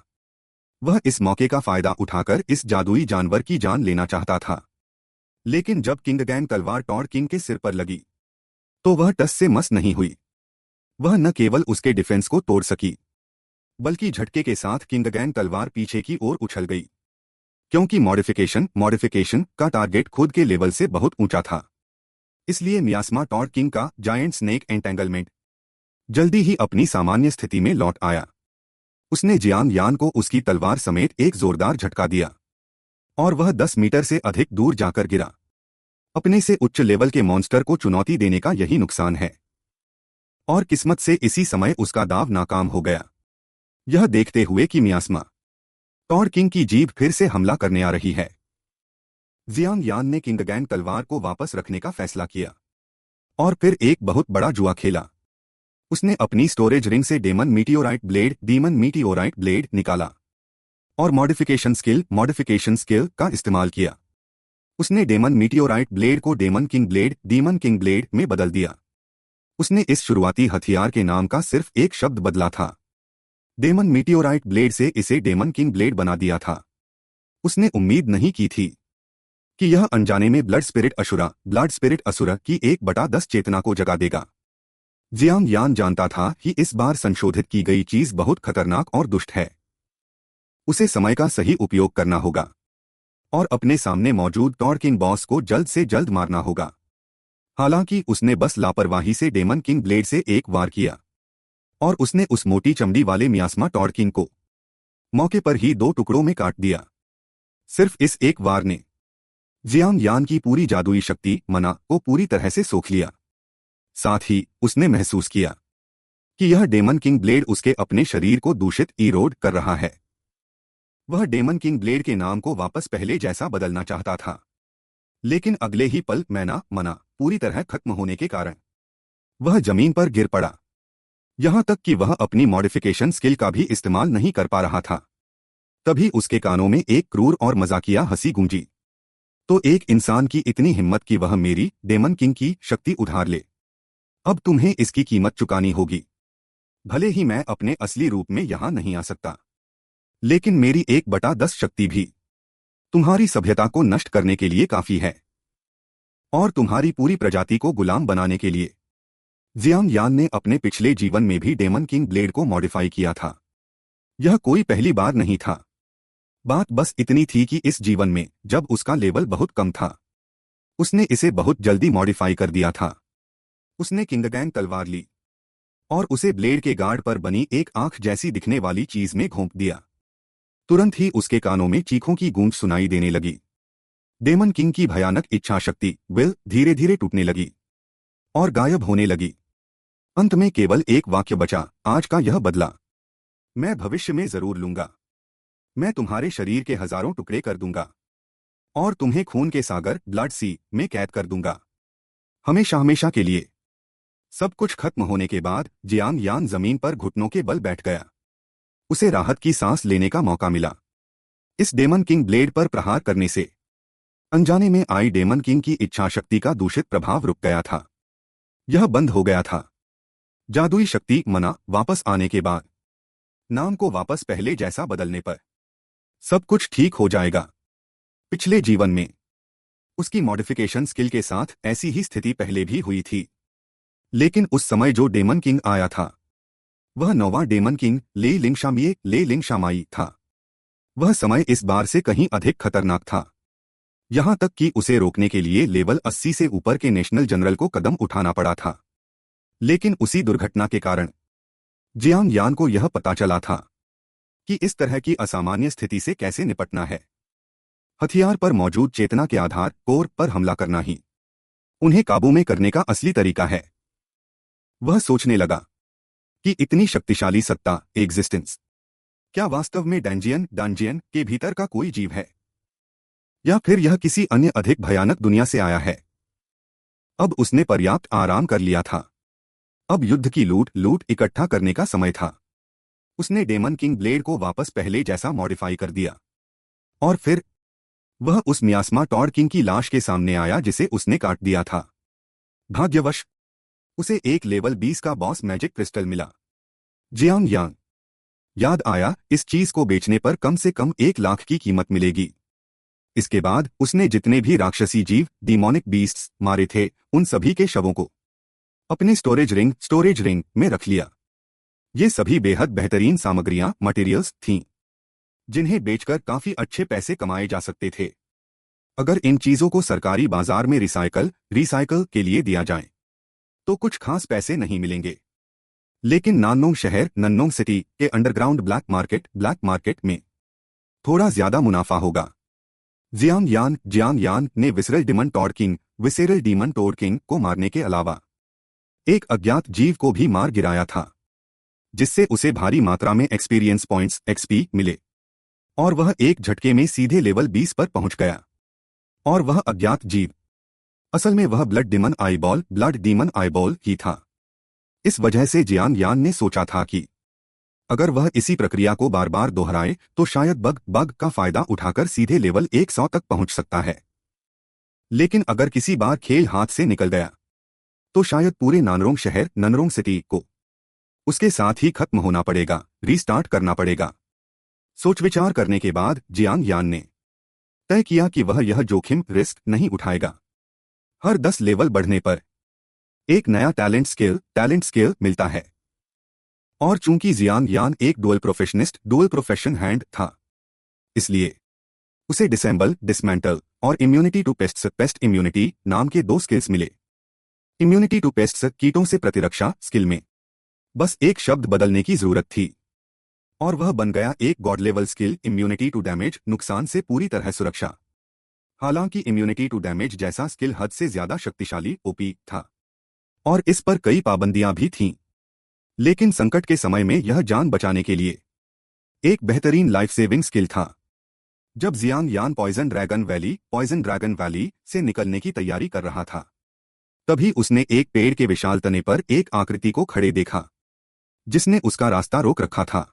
वह इस मौके का फायदा उठाकर इस जादुई जानवर की जान लेना चाहता था। लेकिन जब किंगगैंग तलवार टॉड किंग के सिर पर लगी तो वह टस से मस नहीं हुई। वह न केवल उसके डिफेंस को तोड़ सकी बल्कि झटके के साथ किंगगैंग तलवार पीछे की ओर उछल गई। क्योंकि मॉडिफिकेशन का टारगेट खुद के लेवल से बहुत ऊंचा था, इसलिए मियास्मा टॉड किंग का जायंट स्नेक एंटेंगलमेंट जल्दी ही अपनी सामान्य स्थिति में लौट आया। उसने जियांग यान को उसकी तलवार समेत एक जोरदार झटका दिया और वह 10 मीटर से अधिक दूर जाकर गिरा। अपने से उच्च लेवल के मॉन्स्टर को चुनौती देने का यही नुकसान है। और किस्मत से इसी समय उसका दाव नाकाम हो गया। यह देखते हुए कि मियास्मा टॉड किंग की जीभ फिर से हमला करने आ रही है, जियांग यान ने किंगगैंग तलवार को वापस रखने का फैसला किया और फिर एक बहुत बड़ा जुआ खेला। उसने अपनी स्टोरेज रिंग से डीमन मीटियोराइट ब्लेड निकाला और मॉडिफिकेशन स्किल का इस्तेमाल किया। उसने डेमन मीटियोराइट ब्लेड को डीमन किंग ब्लेड में बदल दिया। उसने इस शुरुआती हथियार के नाम का सिर्फ एक शब्द बदला था। डेमन मीटियोराइट ब्लेड से इसे डेमन किंग ब्लेड बना दिया था। उसने उम्मीद नहीं की थी कि यह अनजाने में ब्लड स्पिरिट असुरा की 1/10 चेतना को जगा देगा। जियांग यान जानता था कि इस बार संशोधित की गई चीज बहुत खतरनाक और दुष्ट है। उसे समय का सही उपयोग करना होगा और अपने सामने मौजूद टॉड किंग बॉस को जल्द से जल्द मारना होगा। हालांकि उसने बस लापरवाही से डेमन किंग ब्लेड से एक वार किया और उसने उस मोटी चमड़ी वाले मियास्मा टॉड किंग को मौके पर ही 2 टुकड़ों में काट दिया। सिर्फ इस एक वार ने जियांग यान की पूरी जादुई शक्ति मना को पूरी तरह से सोख लिया। साथ ही उसने महसूस किया कि यह डेमन किंग ब्लेड उसके अपने शरीर को दूषित इरोड कर रहा है। वह डेमन किंग ब्लेड के नाम को वापस पहले जैसा बदलना चाहता था, लेकिन अगले ही पल मना पूरी तरह खत्म होने के कारण वह जमीन पर गिर पड़ा। यहां तक कि वह अपनी मॉडिफिकेशन स्किल का भी इस्तेमाल नहीं कर पा रहा था। तभी उसके कानों में एक क्रूर और मजाकिया हंसी गूंजी। तो एक इंसान की इतनी हिम्मत कि वह मेरी डेमन किंग की शक्ति उधार ले। अब तुम्हें इसकी कीमत चुकानी होगी। भले ही मैं अपने असली रूप में यहां नहीं आ सकता, लेकिन मेरी 1/10 शक्ति भी तुम्हारी सभ्यता को नष्ट करने के लिए काफी है और तुम्हारी पूरी प्रजाति को गुलाम बनाने के लिए। जियांग यान ने अपने पिछले जीवन में भी डेमन किंग ब्लेड को मॉडिफाई किया था। यह कोई पहली बार नहीं था। बात बस इतनी थी कि इस जीवन में जब उसका लेवल बहुत कम था, उसने इसे बहुत जल्दी मॉडिफाई कर दिया था। उसने किंगगैंग तलवार ली और उसे ब्लेड के गार्ड पर बनी एक आंख जैसी दिखने वाली चीज में घोंप दिया। तुरंत ही उसके कानों में चीखों की गूंज सुनाई देने लगी। डेमन किंग की भयानक इच्छा शक्ति विल धीरे धीरे टूटने लगी और गायब होने लगी। अंत में केवल एक वाक्य बचा, आज का यह बदला मैं भविष्य में जरूर लूंगा। मैं तुम्हारे शरीर के हजारों टुकड़े कर दूंगा और तुम्हें खून के सागर ब्लड सी में कैद कर दूंगा, हमेशा हमेशा के लिए। सब कुछ खत्म होने के बाद जियांग यान जमीन पर घुटनों के बल बैठ गया। उसे राहत की सांस लेने का मौका मिला। इस डेमन किंग ब्लेड पर प्रहार करने से अनजाने में आई डेमन किंग की इच्छा शक्ति का दूषित प्रभाव रुक गया था। यह बंद हो गया था। जादुई शक्ति मना वापस आने के बाद, नाम को वापस पहले जैसा बदलने पर सब कुछ ठीक हो जाएगा। पिछले जीवन में उसकी मॉडिफिकेशन स्किल के साथ ऐसी ही स्थिति पहले भी हुई थी, लेकिन उस समय जो डेमन किंग आया था वह नौवां डेमन किंग ले लिंगशामाई था। वह समय इस बार से कहीं अधिक खतरनाक था, यहां तक कि उसे रोकने के लिए लेवल 80 से ऊपर के नेशनल जनरल को कदम उठाना पड़ा था। लेकिन उसी दुर्घटना के कारण जियांग यान को यह पता चला था कि इस तरह की असामान्य स्थिति से कैसे निपटना है। हथियार पर मौजूद चेतना के आधार कोर पर हमला करना ही उन्हें काबू में करने का असली तरीका है। वह सोचने लगा कि इतनी शक्तिशाली सत्ता एग्जिस्टेंस क्या वास्तव में डांजियन के भीतर का कोई जीव है, या फिर यह किसी अन्य अधिक भयानक दुनिया से आया है। अब उसने पर्याप्त आराम कर लिया था। अब युद्ध की लूट इकट्ठा करने का समय था। उसने डेमन किंग ब्लेड को वापस पहले जैसा मॉडिफाई कर दिया और फिर वह उस मियास्मा टॉड किंग की लाश के सामने आया जिसे उसने काट दिया था। भाग्यवश उसे एक लेवल 20 का बॉस मैजिक क्रिस्टल मिला। जियांग यांग याद आया, इस चीज को बेचने पर कम से कम 1 लाख की कीमत मिलेगी। इसके बाद उसने जितने भी राक्षसी जीव डीमोनिक बीस्ट्स मारे थे उन सभी के शवों को अपने स्टोरेज रिंग में रख लिया। ये सभी बेहद बेहतरीन सामग्रियां मटेरियल्स थीं, जिन्हें बेचकर काफी अच्छे पैसे कमाए जा सकते थे। अगर इन चीजों को सरकारी बाजार में रिसाइकल के लिए दिया जाए तो कुछ खास पैसे नहीं मिलेंगे, लेकिन नन्नोंग सिटी के अंडरग्राउंड ब्लैक मार्केट में थोड़ा ज्यादा मुनाफा होगा। जियांग यान ने विसरल डीमन टोड किंग को मारने के अलावा एक अज्ञात जीव को भी मार गिराया था, जिससे उसे भारी मात्रा में एक्सपीरियंस पॉइंट्स एक्सपी मिले और वह एक झटके में सीधे लेवल 20 पर पहुंच गया। और वह अज्ञात जीव असल में वह ब्लड डीमन आईबॉल ही था। इस वजह से जियांग यान ने सोचा था कि अगर वह इसी प्रक्रिया को बार बार दोहराए तो शायद बग का फायदा उठाकर सीधे लेवल 100 तक पहुंच सकता है। लेकिन अगर किसी बार खेल हाथ से निकल गया तो शायद पूरे ननरोंग सिटी को उसके साथ ही खत्म होना पड़ेगा, रीस्टार्ट करना पड़ेगा। सोच विचार करने के बाद जियांग यान ने तय किया कि वह यह जोखिम रिस्क नहीं उठाएगा। हर 10 लेवल बढ़ने पर एक नया टैलेंट स्किल मिलता है, और चूंकि जियांग यान एक डुअल प्रोफेशन हैंड था, इसलिए उसे डिसमेंटल और इम्यूनिटी टू पेस्ट इम्यूनिटी नाम के 2 स्किल्स मिले। इम्यूनिटी टू पेस्ट्स कीटों से प्रतिरक्षा स्किल में बस एक शब्द बदलने की जरूरत थी और वह बन गया एक god level skill immunity to damage नुकसान से पूरी तरह सुरक्षा। हालांकि इम्यूनिटी टू डैमेज जैसा स्किल हद से ज्यादा शक्तिशाली ओपी था और इस पर कई पाबंदियां भी थीं। लेकिन संकट के समय में यह जान बचाने के लिए एक बेहतरीन लाइफ सेविंग स्किल था। जब जियांग यान पॉइजन ड्रैगन वैली से निकलने की तैयारी कर रहा था, तभी उसने एक पेड़ के विशाल तने पर एक आकृति को खड़े देखा जिसने उसका रास्ता रोक रखा था।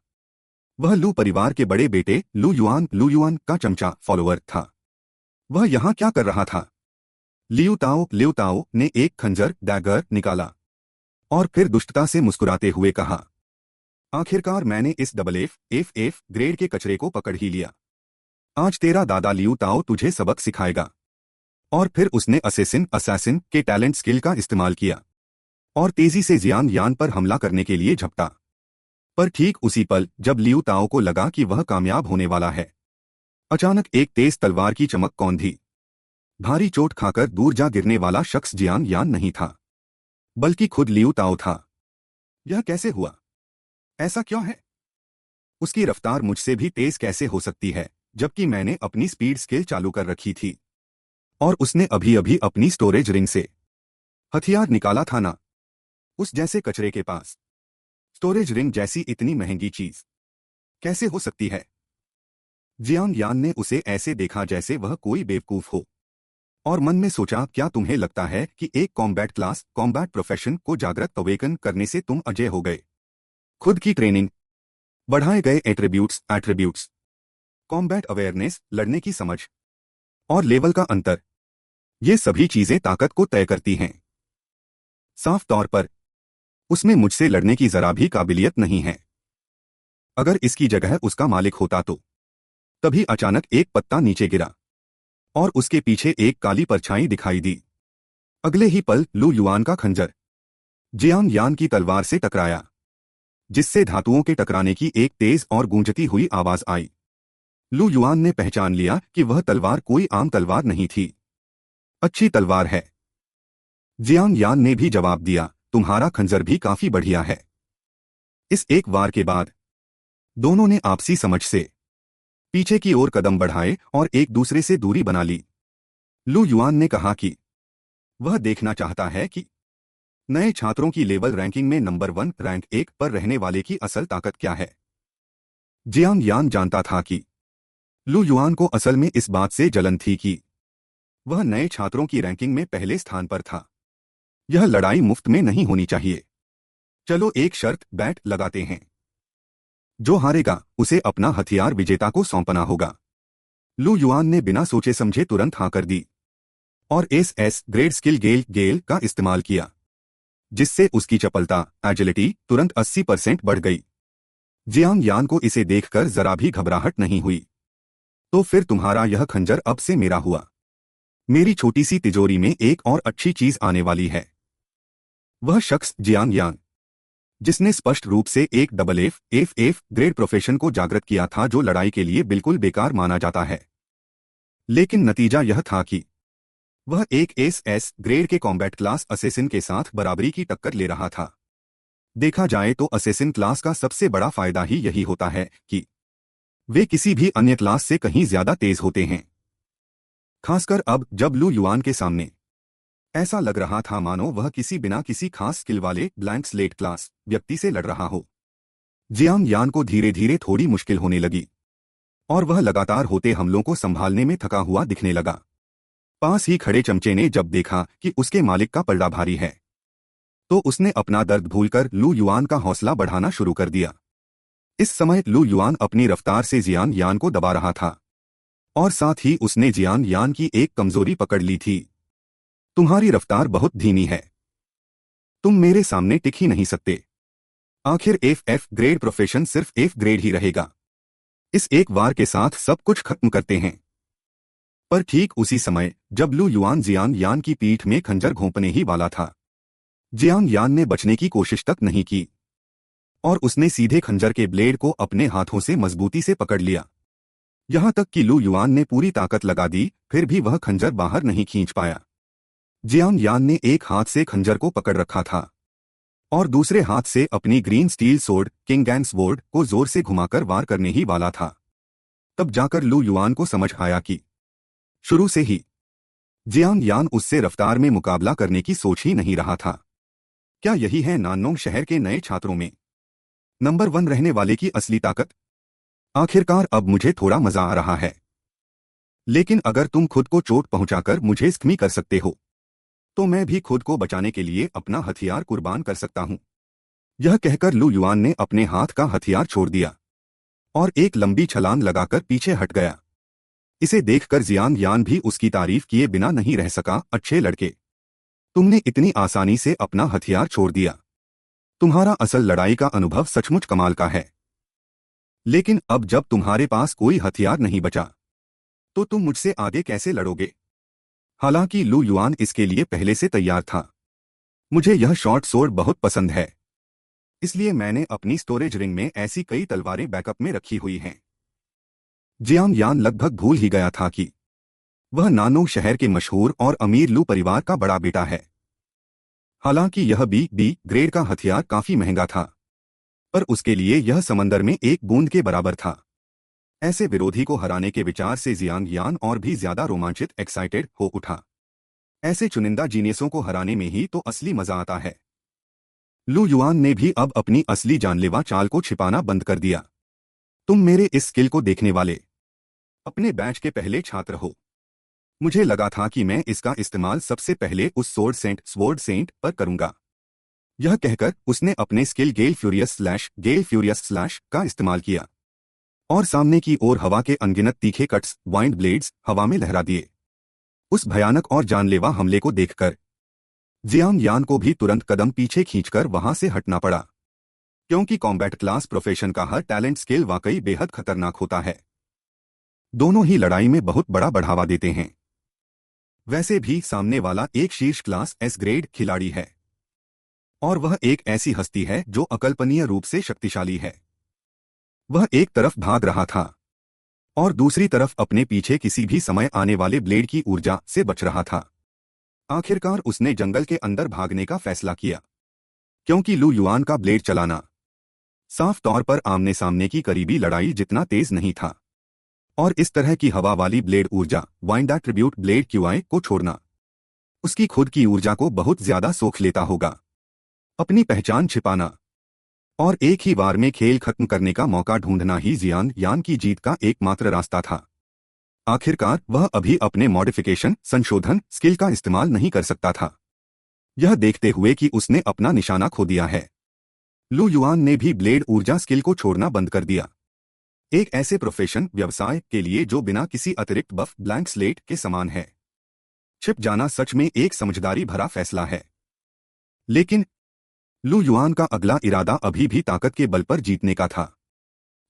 वह लू परिवार के बड़े बेटे लू युआन का चमचा फॉलोअर था। वह यहाँ क्या कर रहा था? लियू ताओ ने एक खंजर डैगर निकाला और फिर दुष्टता से मुस्कुराते हुए कहा, आखिरकार मैंने इस एफ ग्रेड के कचरे को पकड़ ही लिया। आज तेरा दादा लियू ताओ तुझे सबक सिखाएगा। और फिर उसने असैसिन के टैलेंट स्किल का इस्तेमाल किया और तेजी से जियांग यान पर हमला करने के लिए झपटा। पर ठीक उसी पल जब लियू ताओ को लगा कि वह कामयाब होने वाला है, अचानक एक तेज तलवार की चमक कौंधी। भारी चोट खाकर दूर जा गिरने वाला शख्स जियांग यान नहीं था, बल्कि खुद लियू ताओ था। यह कैसे हुआ? ऐसा क्यों है? उसकी रफ्तार मुझसे भी तेज कैसे हो सकती है, जबकि मैंने अपनी स्पीड स्किल चालू कर रखी थी और उसने अभी अभी अपनी स्टोरेज रिंग से हथियार निकाला था ना? उस जैसे कचरे के पास स्टोरेज रिंग जैसी इतनी महंगी चीज कैसे हो सकती है? जियांग यान ने उसे ऐसे देखा जैसे वह कोई बेवकूफ हो और मन में सोचा, क्या तुम्हें लगता है कि एक कॉम्बैट प्रोफेशन को जागृत अवेकन करने से तुम अजय हो गए? खुद की ट्रेनिंग, बढ़ाए गए एट्रीब्यूट्स, कॉम्बैट अवेयरनेस, लड़ने की समझ और लेवल का अंतर, ये सभी चीजें ताकत को तय करती हैं। साफ तौर पर उसमें मुझसे लड़ने की जरा भी काबिलियत नहीं है। अगर इसकी जगह उसका मालिक होता तो। तभी अचानक एक पत्ता नीचे गिरा और उसके पीछे एक काली परछाई दिखाई दी। अगले ही पल लू युआन का खंजर जियांग यान की तलवार से टकराया, जिससे धातुओं के टकराने की एक तेज और गूंजती हुई आवाज आई। लू युआन ने पहचान लिया कि वह तलवार कोई आम तलवार नहीं थी, अच्छी तलवार है। जियांग यान ने भी जवाब दिया, तुम्हारा खंजर भी काफी बढ़िया है। इस एक वार के बाद दोनों ने आपसी समझ से पीछे की ओर कदम बढ़ाए और एक दूसरे से दूरी बना ली। लू युआन ने कहा कि वह देखना चाहता है कि नए छात्रों की लेवल रैंकिंग में नंबर 1 रैंक 1 पर रहने वाले की असल ताकत क्या है। जियांग यान जानता था कि लू युआन को असल में इस बात से जलन थी कि वह नए छात्रों की रैंकिंग में पहले स्थान पर था। यह लड़ाई मुफ्त में नहीं होनी चाहिए। चलो एक शर्त बैट लगाते हैं, जो हारेगा उसे अपना हथियार विजेता को सौंपना होगा। लू युआन ने बिना सोचे समझे तुरंत हाँ कर दी और एस ग्रेड स्किल गेल का इस्तेमाल किया, जिससे उसकी चपलता एजिलिटी तुरंत 80% बढ़ गई। जियांग यान को इसे देखकर जरा भी घबराहट नहीं हुई। तो फिर तुम्हारा यह खंजर अब से मेरा हुआ। मेरी छोटी सी तिजोरी में एक और अच्छी चीज आने वाली है। वह शख्स जियांग यान, जिसने स्पष्ट रूप से एक एफ ग्रेड प्रोफेशन को जागृत किया था, जो लड़ाई के लिए बिल्कुल बेकार माना जाता है। लेकिन नतीजा यह था कि वह एक एस ग्रेड के कॉम्बैट क्लास असेसिन के साथ बराबरी की टक्कर ले रहा था। देखा जाए तो असेसिन क्लास का सबसे बड़ा फायदा ही यही होता है कि वे किसी भी अन्य क्लास से कहीं ज्यादा तेज होते हैं। खासकर अब जब लू युआन के सामने ऐसा लग रहा था मानो वह बिना किसी खास स्किल वाले ब्लैंक स्लेट क्लास व्यक्ति से लड़ रहा हो। जियांग यान को धीरे धीरे थोड़ी मुश्किल होने लगी और वह लगातार होते हमलों को संभालने में थका हुआ दिखने लगा। पास ही खड़े चमचे ने जब देखा कि उसके मालिक का पलड़ा भारी है, तो उसने अपना दर्द भूलकर लू युआन का हौसला बढ़ाना शुरू कर दिया। इस समय लू युआन अपनी रफ्तार से जियांग यान को दबा रहा था और साथ ही उसने जियांग यान की एक कमजोरी पकड़ ली थी। तुम्हारी रफ्तार बहुत धीमी है, तुम मेरे सामने टिक ही नहीं सकते। आखिर एफ ग्रेड प्रोफेशन सिर्फ एफ ग्रेड ही रहेगा। इस एक वार के साथ सब कुछ खत्म करते हैं। पर ठीक उसी समय जब लू युआन जियांग यान की पीठ में खंजर घोंपने ही वाला था, जियांग यान ने बचने की कोशिश तक नहीं की और उसने सीधे खंजर के ब्लेड को अपने हाथों से मजबूती से पकड़ लिया। यहां तक कि लू युआन ने पूरी ताकत लगा दी, फिर भी वह खंजर बाहर नहीं खींच पाया। जियांग यान ने एक हाथ से खंजर को पकड़ रखा था और दूसरे हाथ से अपनी ग्रीन स्टील सोर्ड किंगगैन स्वॉर्ड को जोर से घुमाकर वार करने ही वाला था। तब जाकर लू युआन को समझ आया कि शुरू से ही जियांग यान उससे रफ्तार में मुकाबला करने की सोच ही नहीं रहा था। क्या यही है नानोंग शहर के नए छात्रों में नंबर 1 रहने वाले की असली ताकत? आखिरकार अब मुझे थोड़ा मजा आ रहा है। लेकिन अगर तुम खुद को चोट पहुंचाकर मुझे जख्मी कर सकते हो तो मैं भी खुद को बचाने के लिए अपना हथियार कुर्बान कर सकता हूं। यह कहकर लू युआन ने अपने हाथ का हथियार छोड़ दिया और एक लंबी छलांग लगाकर पीछे हट गया। इसे देखकर जियांग यान भी उसकी तारीफ किए बिना नहीं रह सका। अच्छे लड़के, तुमने इतनी आसानी से अपना हथियार छोड़ दिया। तुम्हारा असल लड़ाई का अनुभव सचमुच कमाल का है। लेकिन अब जब तुम्हारे पास कोई हथियार नहीं बचा तो तुम मुझसे आगे कैसे लड़ोगे? हालांकि लू युआन इसके लिए पहले से तैयार था। मुझे यह शॉर्ट सोर्ड बहुत पसंद है, इसलिए मैंने अपनी स्टोरेज रिंग में ऐसी कई तलवारें बैकअप में रखी हुई हैं। जियांग यान लगभग भूल ही गया था कि वह नानो शहर के मशहूर और अमीर लू परिवार का बड़ा बेटा है। हालांकि यह बी ग्रेड का हथियार काफी महंगा था, पर उसके लिए यह समंदर में एक बूंद के बराबर था। ऐसे विरोधी को हराने के विचार से जियांग यान और भी ज्यादा रोमांचित एक्साइटेड हो उठा। ऐसे चुनिंदा जीनियसों को हराने में ही तो असली मजा आता है। लू युआन ने भी अब अपनी असली जानलेवा चाल को छिपाना बंद कर दिया। तुम मेरे इस स्किल को देखने वाले अपने बैच के पहले छात्र हो। मुझे लगा था कि मैं इसका इस्तेमाल सबसे पहले उस स्वॉर्ड सेंट पर करूंगा। यह कहकर उसने अपने स्किल गेल फ्यूरियस स्लैश का इस्तेमाल किया और सामने की ओर हवा के अनगिनत तीखे कट्स वाइंड ब्लेड्स हवा में लहरा दिए। उस भयानक और जानलेवा हमले को देखकर जियांग यान को भी तुरंत कदम पीछे खींचकर वहां से हटना पड़ा, क्योंकि कॉम्बैट क्लास प्रोफेशन का हर टैलेंट स्किल वाकई बेहद खतरनाक होता है। दोनों ही लड़ाई में बहुत बड़ा बढ़ावा देते हैं। वैसे भी सामने वाला एक शीर्ष क्लास एस ग्रेड खिलाड़ी है और वह एक ऐसी हस्ती है जो अकल्पनीय रूप से शक्तिशाली है। वह एक तरफ भाग रहा था और दूसरी तरफ अपने पीछे किसी भी समय आने वाले ब्लेड की ऊर्जा से बच रहा था। आखिरकार उसने जंगल के अंदर भागने का फैसला किया, क्योंकि लू युआन का ब्लेड चलाना साफ तौर पर आमने सामने की करीबी लड़ाई जितना तेज नहीं था, और इस तरह की हवा वाली ब्लेड ऊर्जा वाइंड ट्रिब्यूट ब्लेड क्यूआई को छोड़ना उसकी खुद की ऊर्जा को बहुत ज्यादा सोख लेता होगा। अपनी पहचान छिपाना और एक ही बार में खेल खत्म करने का मौका ढूंढना ही जियांग यान की जीत का एकमात्र रास्ता था। आखिरकार वह अभी अपने मॉडिफिकेशन संशोधन स्किल का इस्तेमाल नहीं कर सकता था, यह देखते हुए कि उसने अपना निशाना खो दिया है। लू युआन ने भी ब्लेड ऊर्जा स्किल को छोड़ना बंद कर दिया। एक ऐसे प्रोफेशन व्यवसाय के लिए जो बिना किसी अतिरिक्त बफ ब्लैंक स्लेट के समान है, छिप जाना सच में एक समझदारी भरा फैसला है। लेकिन लू युआन का अगला इरादा अभी भी ताकत के बल पर जीतने का था।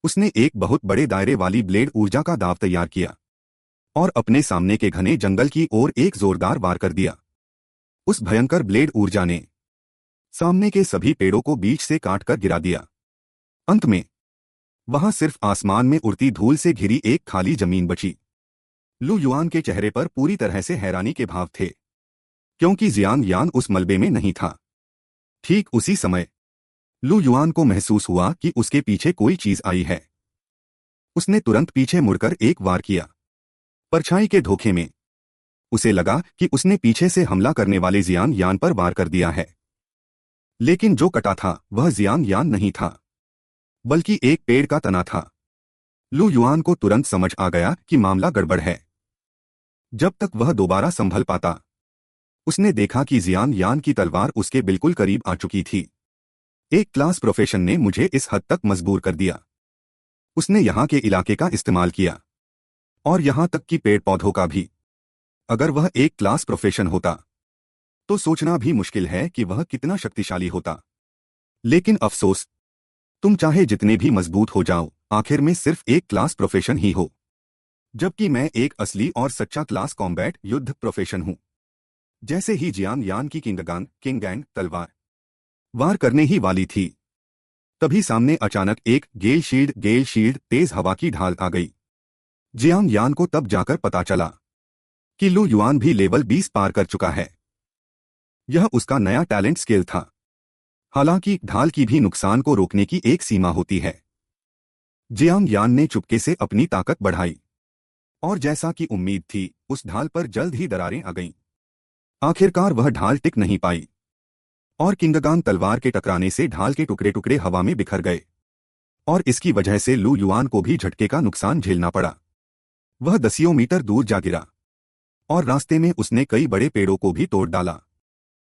उसने एक बहुत बड़े दायरे वाली ब्लेड ऊर्जा का दाव तैयार किया और अपने सामने के घने जंगल की ओर एक जोरदार वार कर दिया। उस भयंकर ब्लेड ऊर्जा ने सामने के सभी पेड़ों को बीच से काटकर गिरा दिया। अंत में वहां सिर्फ आसमान में उड़ती धूल से घिरी एक खाली जमीन बची। लू युआन के चेहरे पर पूरी तरह से हैरानी के भाव थे, क्योंकि जियांग यान उस मलबे में नहीं था। ठीक उसी समय लू युआन को महसूस हुआ कि उसके पीछे कोई चीज आई है। उसने तुरंत पीछे मुड़कर एक वार किया। परछाई के धोखे में उसे लगा कि उसने पीछे से हमला करने वाले जियांग यान पर वार कर दिया है, लेकिन जो कटा था वह जियांग यान नहीं था, बल्कि एक पेड़ का तना था। लू युआन को तुरंत समझ आ गया कि मामला गड़बड़ है। जब तक वह दोबारा संभल पाता, उसने देखा कि जियांग यान की तलवार उसके बिल्कुल करीब आ चुकी थी। एक क्लास प्रोफेशन ने मुझे इस हद तक मजबूर कर दिया। उसने यहां के इलाके का इस्तेमाल किया और यहां तक कि पेड़ पौधों का भी। अगर वह एक क्लास प्रोफेशन होता तो सोचना भी मुश्किल है कि वह कितना शक्तिशाली होता। लेकिन अफसोस, तुम चाहे जितने भी मजबूत हो जाओ, आखिर में सिर्फ एक क्लास प्रोफेशन ही हो, जबकि मैं एक असली और सच्चा क्लास कॉम्बैट युद्ध प्रोफेशन हूं। जैसे ही जियांग यान की किंगगैंग तलवार वार करने ही वाली थी, तभी सामने अचानक एक गेल शील्ड तेज हवा की ढाल आ गई। जियांग यान को तब जाकर पता चला कि लू युआन भी लेवल 20 पार कर चुका है। यह उसका नया टैलेंट स्किल था। हालांकि ढाल की भी नुकसान को रोकने की एक सीमा होती है। जियांग यान ने चुपके से अपनी ताकत बढ़ाई और जैसा कि उम्मीद थी, उस ढाल पर जल्द ही दरारें आ गईं। आखिरकार वह ढाल टिक नहीं पाई और किंगगान तलवार के टकराने से ढाल के टुकड़े टुकड़े हवा में बिखर गए और इसकी वजह से लू युआन को भी झटके का नुकसान झेलना पड़ा। वह दसियों मीटर दूर जा गिरा और रास्ते में उसने कई बड़े पेड़ों को भी तोड़ डाला।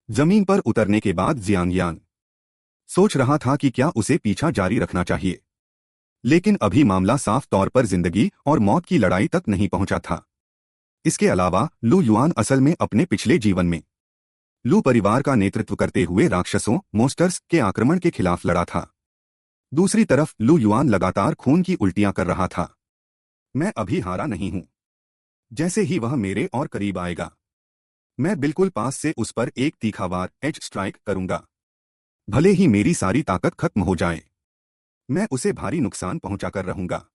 जमीन पर उतरने के बाद जियांग यान सोच रहा था कि क्या उसे पीछा जारी रखना चाहिए, लेकिन अभी मामला साफ तौर पर जिंदगी और मौत की लड़ाई तक नहीं पहुंचा था। इसके अलावा लू युआन असल में अपने पिछले जीवन में लू परिवार का नेतृत्व करते हुए राक्षसों मोस्टर्स के आक्रमण के खिलाफ लड़ा था। दूसरी तरफ लू युआन लगातार खून की उल्टियां कर रहा था। मैं अभी हारा नहीं हूं। जैसे ही वह मेरे और करीब आएगा, मैं बिल्कुल पास से उस पर एक तीखा वार एज स्ट्राइक करूंगा। भले ही मेरी सारी ताकत खत्म हो जाए, मैं उसे भारी नुकसान पहुंचाकर रहूंगा।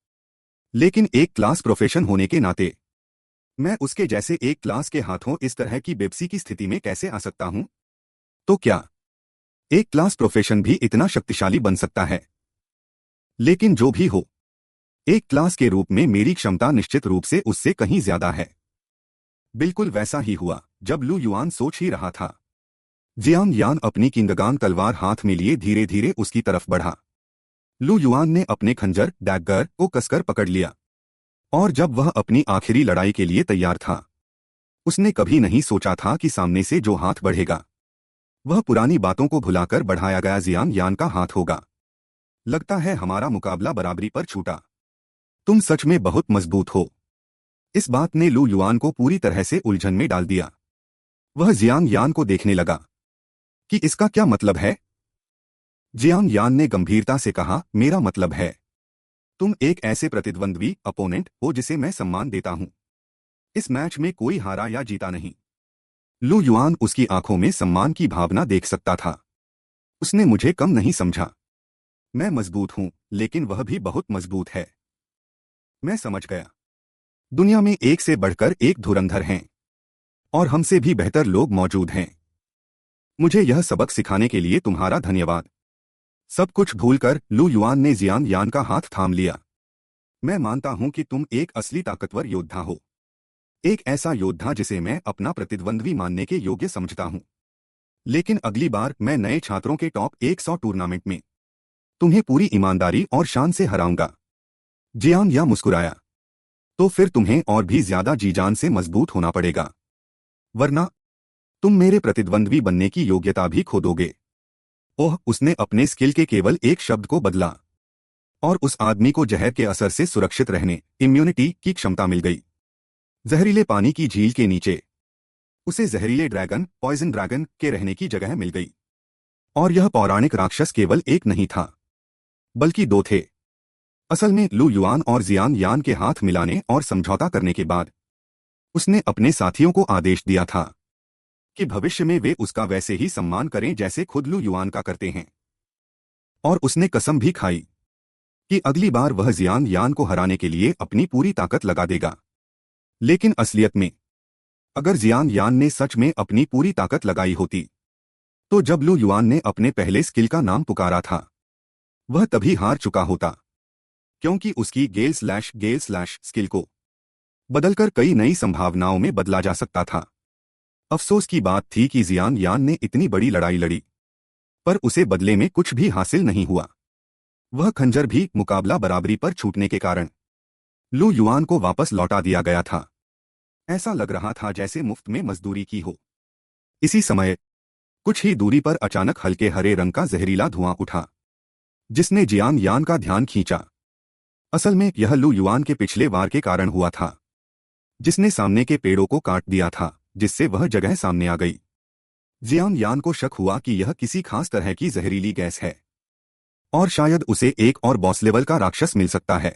लेकिन एक क्लास प्रोफेशन होने के नाते मैं उसके जैसे एक क्लास के हाथों इस तरह की बेबसी की स्थिति में कैसे आ सकता हूं? तो क्या एक क्लास प्रोफेशन भी इतना शक्तिशाली बन सकता है? लेकिन जो भी हो, एक क्लास के रूप में मेरी क्षमता निश्चित रूप से उससे कहीं ज्यादा है। बिल्कुल वैसा ही हुआ जब लू युआन सोच ही रहा था। जियांग यान अपनी किंगगान तलवार हाथ में लिए धीरे धीरे उसकी तरफ बढ़ा। लू युआन ने अपने खंजर डैगर को कसकर पकड़ लिया और जब वह अपनी आखिरी लड़ाई के लिए तैयार था, उसने कभी नहीं सोचा था कि सामने से जो हाथ बढ़ेगा वह पुरानी बातों को भुलाकर बढ़ाया गया जियांग यान का हाथ होगा। लगता है हमारा मुकाबला बराबरी पर छूटा। तुम सच में बहुत मजबूत हो। इस बात ने लू युआन को पूरी तरह से उलझन में डाल दिया। वह जियांग यान को देखने लगा कि इसका क्या मतलब है। जियांग यान ने गंभीरता से कहा, मेरा मतलब है तुम एक ऐसे प्रतिद्वंद्वी अपोनेंट हो जिसे मैं सम्मान देता हूं। इस मैच में कोई हारा या जीता नहीं। लू युआन उसकी आंखों में सम्मान की भावना देख सकता था। उसने मुझे कम नहीं समझा। मैं मजबूत हूं, लेकिन वह भी बहुत मजबूत है। मैं समझ गया। दुनिया में एक से बढ़कर एक धुरंधर हैं और हमसे भी बेहतर लोग मौजूद हैं। मुझे यह सबक सिखाने के लिए तुम्हारा धन्यवाद। सब कुछ भूलकर लू युआन ने जियांग यान का हाथ थाम लिया। मैं मानता हूं कि तुम एक असली ताकतवर योद्धा हो, एक ऐसा योद्धा जिसे मैं अपना प्रतिद्वंद्वी मानने के योग्य समझता हूं। लेकिन अगली बार मैं नए छात्रों के टॉप 100 टूर्नामेंट में तुम्हें पूरी ईमानदारी और शान से हराऊंगा। जियांग या मुस्कुराया। तो फिर तुम्हें और भी ज्यादा जी जान से मजबूत होना पड़ेगा, वरना तुम मेरे प्रतिद्वंद्वी बनने की योग्यता भी खो दोगे। ओह, उसने अपने स्किल के केवल एक शब्द को बदला और उस आदमी को जहर के असर से सुरक्षित रहने इम्यूनिटी की क्षमता मिल गई। जहरीले पानी की झील के नीचे उसे जहरीले ड्रैगन पॉइजन ड्रैगन के रहने की जगह मिल गई। और यह पौराणिक राक्षस केवल एक नहीं था, बल्कि दो थे। असल में लू युआन और जियांग यान के हाथ मिलाने और समझौता करने के बाद उसने अपने साथियों को आदेश दिया था कि भविष्य में वे उसका वैसे ही सम्मान करें जैसे खुद लू युआन का करते हैं। और उसने कसम भी खाई कि अगली बार वह जियांग यान को हराने के लिए अपनी पूरी ताकत लगा देगा। लेकिन असलियत में अगर जियांग यान ने सच में अपनी पूरी ताकत लगाई होती, तो जब लू युआन ने अपने पहले स्किल का नाम पुकारा था, वह तभी हार चुका होता, क्योंकि उसकी गेल स्लैश स्किल को बदलकर कई नई संभावनाओं में बदला जा सकता था। अफसोस की बात थी कि जियांग यान ने इतनी बड़ी लड़ाई लड़ी, पर उसे बदले में कुछ भी हासिल नहीं हुआ। वह खंजर भी मुकाबला बराबरी पर छूटने के कारण लू युआन को वापस लौटा दिया गया था। ऐसा लग रहा था जैसे मुफ्त में मजदूरी की हो। इसी समय कुछ ही दूरी पर अचानक हल्के हरे रंग का जहरीला धुआं उठा, जिसने जियांग यान का ध्यान खींचा। असल में यह लू युआन के पिछले वार के कारण हुआ था, जिसने सामने के पेड़ों को काट दिया था, जिससे वह जगह सामने आ गई। जियांग यान को शक हुआ कि यह किसी खास तरह की जहरीली गैस है और शायद उसे एक और बॉस लेवल का राक्षस मिल सकता है।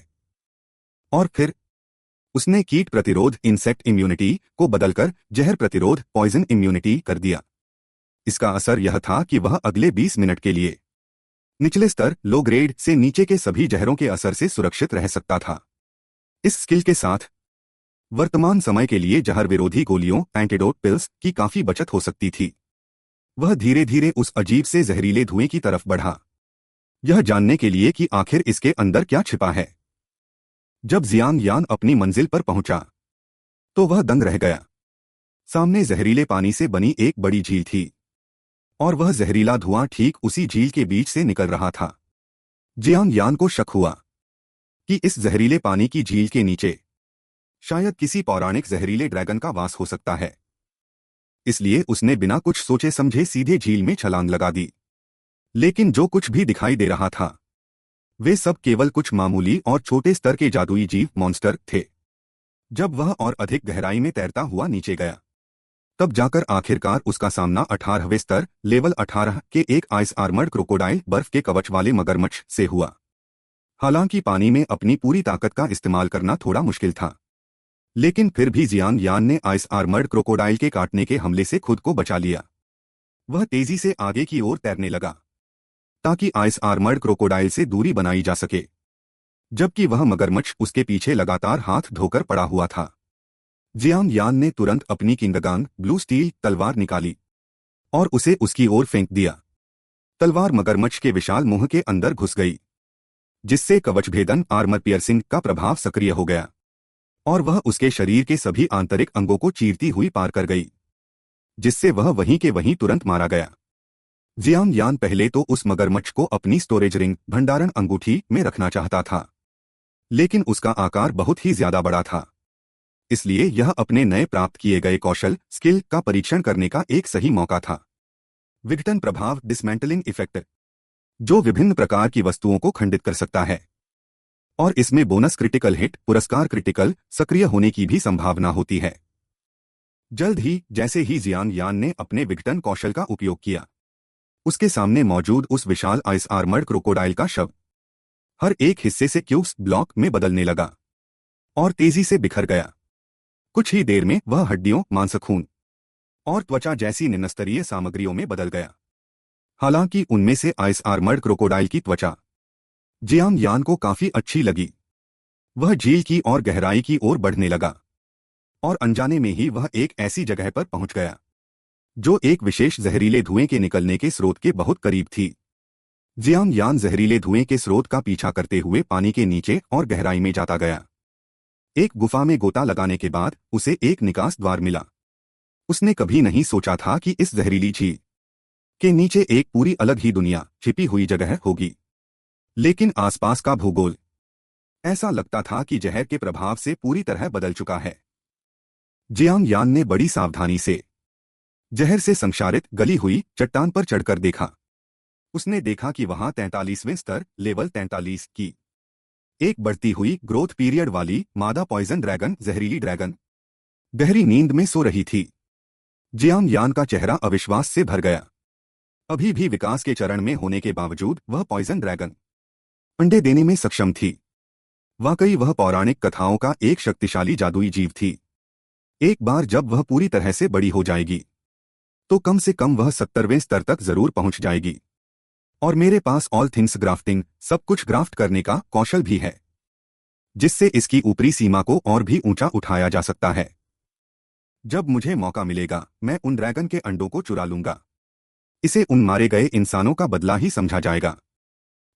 और फिर उसने कीट प्रतिरोध इंसेक्ट इम्यूनिटी को बदलकर जहर प्रतिरोध पॉइजन इम्यूनिटी कर दिया। इसका असर यह था कि वह अगले 20 मिनट के लिए निचले स्तर लो ग्रेड से नीचे के सभी जहरों के असर से सुरक्षित रह सकता था। इस स्किल के साथ वर्तमान समय के लिए जहर विरोधी गोलियों एंटीडोट पिल्स की काफी बचत हो सकती थी। वह धीरे धीरे उस अजीब से जहरीले धुएं की तरफ बढ़ा, यह जानने के लिए कि आखिर इसके अंदर क्या छिपा है। जब जियांग यान अपनी मंजिल पर पहुंचा तो वह दंग रह गया। सामने जहरीले पानी से बनी एक बड़ी झील थी और वह जहरीला धुआं ठीक उसी झील के बीच से निकल रहा था। जियांग यान को शक हुआ कि इस जहरीले पानी की झील के नीचे शायद किसी पौराणिक जहरीले ड्रैगन का वास हो सकता है। इसलिए उसने बिना कुछ सोचे समझे सीधे झील में छलांग लगा दी। लेकिन जो कुछ भी दिखाई दे रहा था वे सब केवल कुछ मामूली और छोटे स्तर के जादुई जीव मॉन्स्टर थे। जब वह और अधिक गहराई में तैरता हुआ नीचे गया तब जाकर आखिरकार उसका सामना 18वें स्तर लेवल 18 के एक आइस आर्मर्ड क्रोकोडाइल बर्फ के कवच वाले मगरमच्छ से हुआ। हालांकि पानी में अपनी पूरी ताकत का इस्तेमाल करना थोड़ा मुश्किल था, लेकिन फिर भी जियांग यान ने आइस आर्मर्ड क्रोकोडाइल के काटने के हमले से खुद को बचा लिया। वह तेजी से आगे की ओर तैरने लगा ताकि आइस आर्मर्ड क्रोकोडाइल से दूरी बनाई जा सके, जबकि वह मगरमच्छ उसके पीछे लगातार हाथ धोकर पड़ा हुआ था। जियांग यान ने तुरंत अपनी किंगगांग ब्लू स्टील तलवार निकाली और उसे उसकी ओर फेंक दिया। तलवार मगरमच्छ के विशाल मुंह के अंदर घुस गई, जिससे कवचभेदन आर्मर पियर्सिंग का प्रभाव सक्रिय हो गया और वह उसके शरीर के सभी आंतरिक अंगों को चीरती हुई पार कर गई, जिससे वह वहीं के वहीं तुरंत मारा गया। जियांग यान पहले तो उस मगरमच्छ को अपनी स्टोरेज रिंग भंडारण अंगूठी में रखना चाहता था, लेकिन उसका आकार बहुत ही ज्यादा बड़ा था। इसलिए यह अपने नए प्राप्त किए गए कौशल स्किल का परीक्षण करने का एक सही मौका था। विघटन प्रभाव डिसमेंटलिंग इफेक्ट, जो विभिन्न प्रकार की वस्तुओं को खंडित कर सकता है और इसमें बोनस क्रिटिकल हिट पुरस्कार क्रिटिकल सक्रिय होने की भी संभावना होती है। जल्द ही जैसे ही जियांग यान ने अपने विघटन कौशल का उपयोग किया, उसके सामने मौजूद उस विशाल आइस आर्मर्ड क्रोकोडाइल का शव हर एक हिस्से से क्यूब्स ब्लॉक में बदलने लगा और तेजी से बिखर गया। कुछ ही देर में वह हड्डियों, मांस, खून और त्वचा जैसी निम्नस्तरीय सामग्रियों में बदल गया। हालांकि उनमें से आइस आर्मर्ड क्रोकोडाइल की त्वचा जियांग यान को काफी अच्छी लगी। वह झील की और गहराई की ओर बढ़ने लगा और अनजाने में ही वह एक ऐसी जगह पर पहुंच गया जो एक विशेष जहरीले धुएं के निकलने के स्रोत के बहुत करीब थी। जियांग यान जहरीले धुएं के स्रोत का पीछा करते हुए पानी के नीचे और गहराई में जाता गया। एक गुफा में गोता लगाने के बाद उसे एक निकास द्वार मिला। उसने कभी नहीं सोचा था कि इस जहरीली झील के नीचे एक पूरी अलग ही दुनिया छिपी हुई जगह होगी, लेकिन आसपास का भूगोल ऐसा लगता था कि जहर के प्रभाव से पूरी तरह बदल चुका है। जियांग यान ने बड़ी सावधानी से जहर से संक्षारित गली हुई चट्टान पर चढ़कर देखा। उसने देखा कि वहां 43वें स्तर लेवल 43 की एक बढ़ती हुई ग्रोथ पीरियड वाली मादा पॉइजन ड्रैगन जहरीली ड्रैगन गहरी नींद में सो रही थी। जियांग यान का चेहरा अविश्वास से भर गया। अभी भी विकास के चरण में होने के बावजूद वह पॉइजन ड्रैगन अंडे देने में सक्षम थी। वाकई वह पौराणिक कथाओं का एक शक्तिशाली जादुई जीव थी। एक बार जब वह पूरी तरह से बड़ी हो जाएगी तो कम से कम वह 70वें स्तर तक जरूर पहुंच जाएगी। और मेरे पास ऑल थिंग्स ग्राफ्टिंग, सब कुछ ग्राफ्ट करने का कौशल भी है, जिससे इसकी ऊपरी सीमा को और भी ऊंचा उठाया जा सकता है। जब मुझे मौका मिलेगा मैं उन ड्रैगन के अंडों को चुरा लूंगा। इसे उन मारे गए इंसानों का बदला ही समझा जाएगा।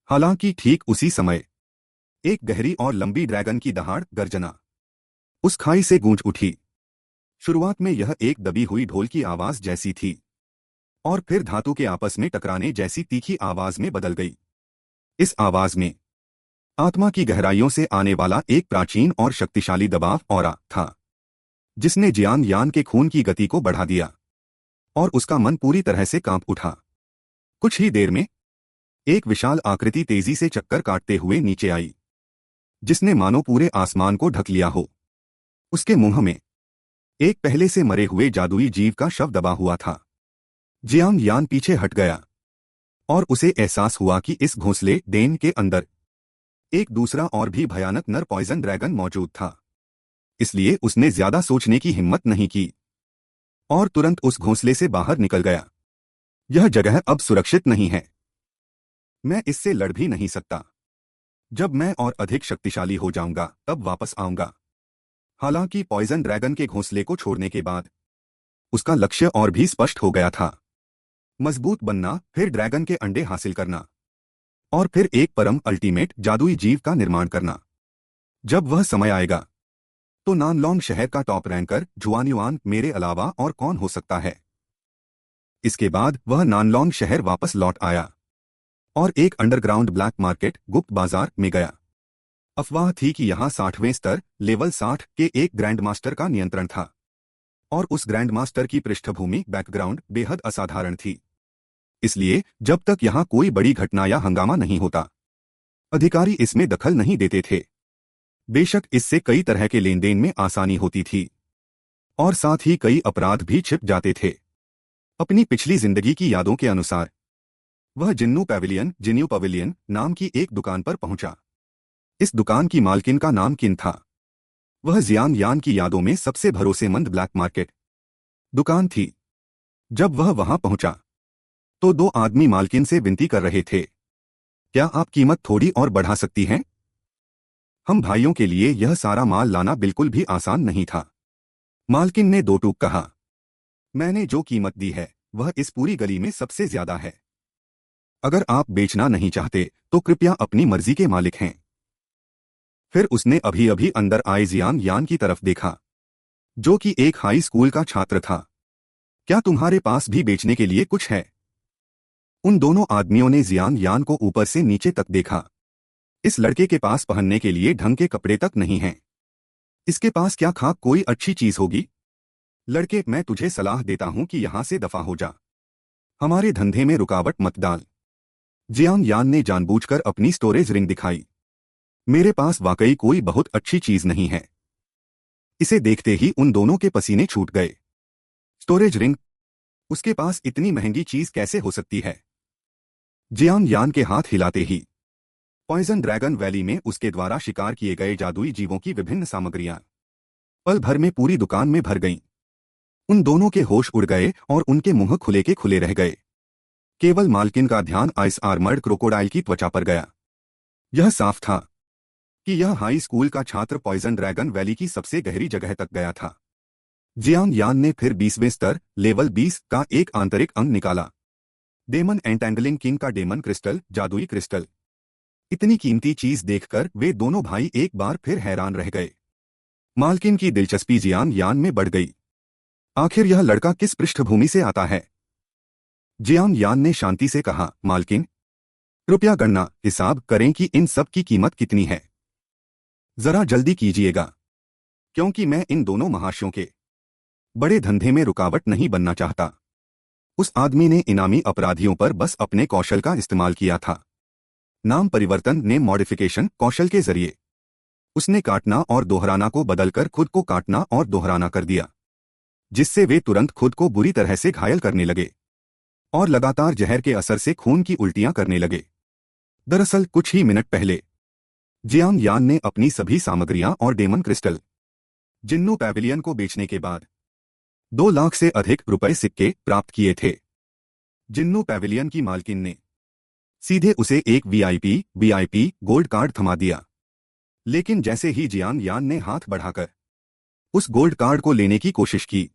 हालांकि ठीक उसी समय एक गहरी और लंबी ड्रैगन की दहाड़ गर्जना उस खाई से गूंज उठी। शुरुआत में यह एक दबी हुई ढोल की आवाज जैसी थी और फिर धातु के आपस में टकराने जैसी तीखी आवाज में बदल गई। इस आवाज में आत्मा की गहराइयों से आने वाला एक प्राचीन और शक्तिशाली दबाव ऑरा था, जिसने जियांग यान के खून की गति को बढ़ा दिया और उसका मन पूरी तरह से कांप उठा। कुछ ही देर में एक विशाल आकृति तेजी से चक्कर काटते हुए नीचे आई, जिसने मानो पूरे आसमान को ढक लिया हो। उसके मुंह में एक पहले से मरे हुए जादुई जीव का शव दबा हुआ था। जियांग यान पीछे हट गया और उसे एहसास हुआ कि इस घोंसले डेन के अंदर एक दूसरा और भी भयानक नर पॉइजन ड्रैगन मौजूद था। इसलिए उसने ज्यादा सोचने की हिम्मत नहीं की और तुरंत उस घोंसले से बाहर निकल गया। यह जगह अब सुरक्षित नहीं है। मैं इससे लड़ भी नहीं सकता। जब मैं और अधिक शक्तिशाली हो जाऊंगा तब वापस आऊंगा। हालांकि पॉइजन ड्रैगन के घोंसले को छोड़ने के बाद उसका लक्ष्य और भी स्पष्ट हो गया था। मजबूत बनना, फिर ड्रैगन के अंडे हासिल करना और फिर एक परम अल्टीमेट जादुई जीव का निर्माण करना। जब वह समय आएगा तो नानलोंग शहर का टॉप रैंकर जुआन मेरे अलावा और कौन हो सकता है। इसके बाद वह नानलोंग शहर वापस लौट आया और एक अंडरग्राउंड ब्लैक मार्केट गुप्त बाजार में गया। अफवाह थी कि यहां 60वें स्तर लेवल 60 के एक ग्रैंड मास्टर का नियंत्रण था और उस ग्रैंड मास्टर की पृष्ठभूमि बैकग्राउंड बेहद असाधारण थी। इसलिए जब तक यहां कोई बड़ी घटना या हंगामा नहीं होता, अधिकारी इसमें दखल नहीं देते थे। बेशक इससे कई तरह के लेन देन में आसानी होती थी और साथ ही कई अपराध भी छिप जाते थे। अपनी पिछली जिंदगी की यादों के अनुसार वह जिन्यू पवेलियन नाम की एक दुकान पर पहुंचा। इस दुकान की मालकिन का नाम किन था। वह जियान यान की यादों में सबसे भरोसेमंद ब्लैक मार्केट दुकान थी। जब वह वहां पहुंचा तो दो आदमी मालकिन से विनती कर रहे थे, क्या आप कीमत थोड़ी और बढ़ा सकती हैं? हम भाइयों के लिए यह सारा माल लाना बिल्कुल भी आसान नहीं था। मालकिन ने दो टूक कहा, मैंने जो कीमत दी है वह इस पूरी गली में सबसे ज्यादा है। अगर आप बेचना नहीं चाहते तो कृपया अपनी मर्जी के मालिक हैं। फिर उसने अभी अभी अंदर आए जियान यान की तरफ देखा, जो कि एक हाई स्कूल का छात्र था। क्या तुम्हारे पास भी बेचने के लिए कुछ है? उन दोनों आदमियों ने जियान यान को ऊपर से नीचे तक देखा। इस लड़के के पास पहनने के लिए ढंग के कपड़े तक नहीं हैं। इसके पास क्या खाक कोई अच्छी चीज होगी? लड़के, मैं तुझे सलाह देता हूं कि यहां से दफा हो जा। हमारे धंधे में रुकावट मत डाल। जियान यान ने जानबूझकर अपनी स्टोरेज रिंग दिखाई। मेरे पास वाकई कोई बहुत अच्छी चीज नहीं है। इसे देखते ही उन दोनों के पसीने छूट गए। Storage ring? उसके पास इतनी महंगी चीज कैसे हो सकती है? जियान यान के हाथ हिलाते ही पॉइजन ड्रैगन वैली में उसके द्वारा शिकार किए गए जादुई जीवों की विभिन्न सामग्रियां पल भर में पूरी दुकान में भर गईं। उन दोनों के होश उड़ गए और उनके मुंह खुले के खुले रह गए। केवल मालकिन का ध्यान आइस आर्मर्ड क्रोकोडाइल की त्वचा पर गया। यह साफ था कि यह हाई स्कूल का छात्र पॉइजन ड्रैगन वैली की सबसे गहरी जगह तक गया था। जियान यान ने फिर 20वें स्तर लेवल 20 का एक आंतरिक अंग निकाला। डेमन एंटेंगलिंग किंग का डेमन क्रिस्टल, जादुई क्रिस्टल। इतनी कीमती चीज देखकर वे दोनों भाई एक बार फिर हैरान रह गए। मालकिन की दिलचस्पी जियान यान में बढ़ गई। आखिर यह लड़का किस पृष्ठभूमि से आता है? जियान यान ने शांति से कहा, मालकिन, कृपया गणना हिसाब करें कि इन सब की कीमत कितनी है। जरा जल्दी कीजिएगा, क्योंकि मैं इन दोनों महाशयों के बड़े धंधे में रुकावट नहीं बनना चाहता। उस आदमी ने इनामी अपराधियों पर बस अपने कौशल का इस्तेमाल किया था। नाम परिवर्तन, नेम मॉडिफिकेशन कौशल के जरिए उसने काटना और दोहराना को बदलकर खुद को काटना और दोहराना कर दिया, जिससे वे तुरंत खुद को बुरी तरह से घायल करने लगे और लगातार जहर के असर से खून की उल्टियां करने लगे। दरअसल कुछ ही मिनट पहले जियान यान ने अपनी सभी सामग्रियां और डेमन क्रिस्टल जिन्नू पैविलियन को बेचने के बाद 2 लाख से अधिक रुपए सिक्के प्राप्त किए थे। जिन्नू पैविलियन की मालकिन ने सीधे उसे एक वीआईपी गोल्ड कार्ड थमा दिया। लेकिन जैसे ही जियान यान ने हाथ बढ़ाकर उस गोल्ड कार्ड को लेने की कोशिश की,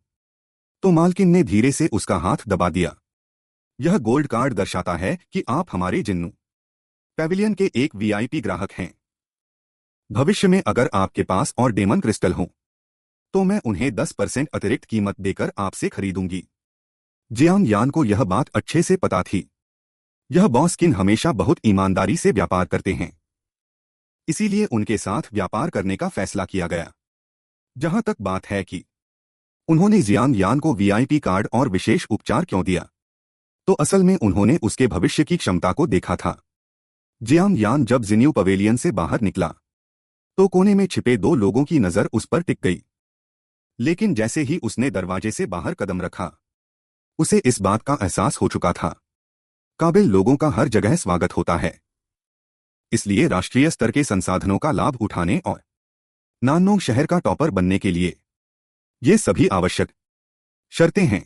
तो मालकिन ने धीरे से उसका हाथ दबा दिया। यह गोल्ड कार्ड दर्शाता है कि आप हमारे जिन्नू पैविलियन के एक वीआईपी ग्राहक हैं। भविष्य में अगर आपके पास और डेमन क्रिस्टल हों, तो मैं उन्हें 10% अतिरिक्त कीमत देकर आपसे खरीदूंगी। जियान यान को यह बात अच्छे से पता थी। यह बॉस किन हमेशा बहुत ईमानदारी से व्यापार करते हैं, इसीलिए उनके साथ व्यापार करने का फैसला किया गया। जहां तक बात है कि उन्होंने जियान यान को वीआईपी कार्ड और विशेष उपचार क्यों दिया, तो असल में उन्होंने उसके भविष्य की क्षमता को देखा था। जियान यान जब जिन्यू पवेलियन से बाहर निकला तो कोने में छिपे 2 लोगों की नजर उस पर टिक गई। लेकिन जैसे ही उसने दरवाजे से बाहर कदम रखा, उसे इस बात का एहसास हो चुका था, काबिल लोगों का हर जगह स्वागत होता है। इसलिए राष्ट्रीय स्तर के संसाधनों का लाभ उठाने और नाननोंग शहर का टॉपर बनने के लिए ये सभी आवश्यक शर्तें हैं।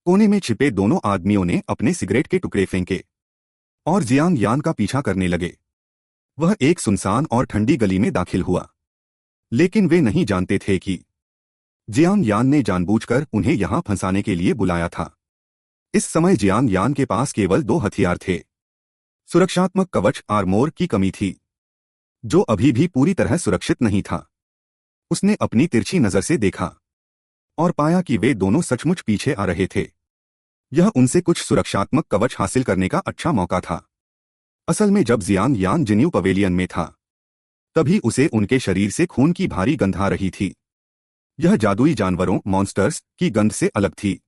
कोने में छिपे दोनों आदमियों ने अपने सिगरेट के टुकड़े फेंके और जियान यान का पीछा करने लगे। वह एक सुनसान और ठंडी गली में दाखिल हुआ, लेकिन वे नहीं जानते थे कि जियान यान ने जानबूझकर उन्हें यहां फंसाने के लिए बुलाया था। इस समय जियान यान के पास केवल 2 हथियार थे। सुरक्षात्मक कवच आर्मोर की कमी थी। जो अभी भी पूरी तरह सुरक्षित नहीं था। उसने अपनी तिरछी नजर से देखा और पाया कि वे दोनों सचमुच पीछे आ रहे थे। यह उनसे कुछ सुरक्षात्मक कवच हासिल करने का अच्छा मौका था। असल में जब जियांग यान जिन्यू पवेलियन में था, तभी उसे उनके शरीर से खून की भारी गंध आ रही थी। यह जादुई जानवरों मॉन्स्टर्स की गंध से अलग थी,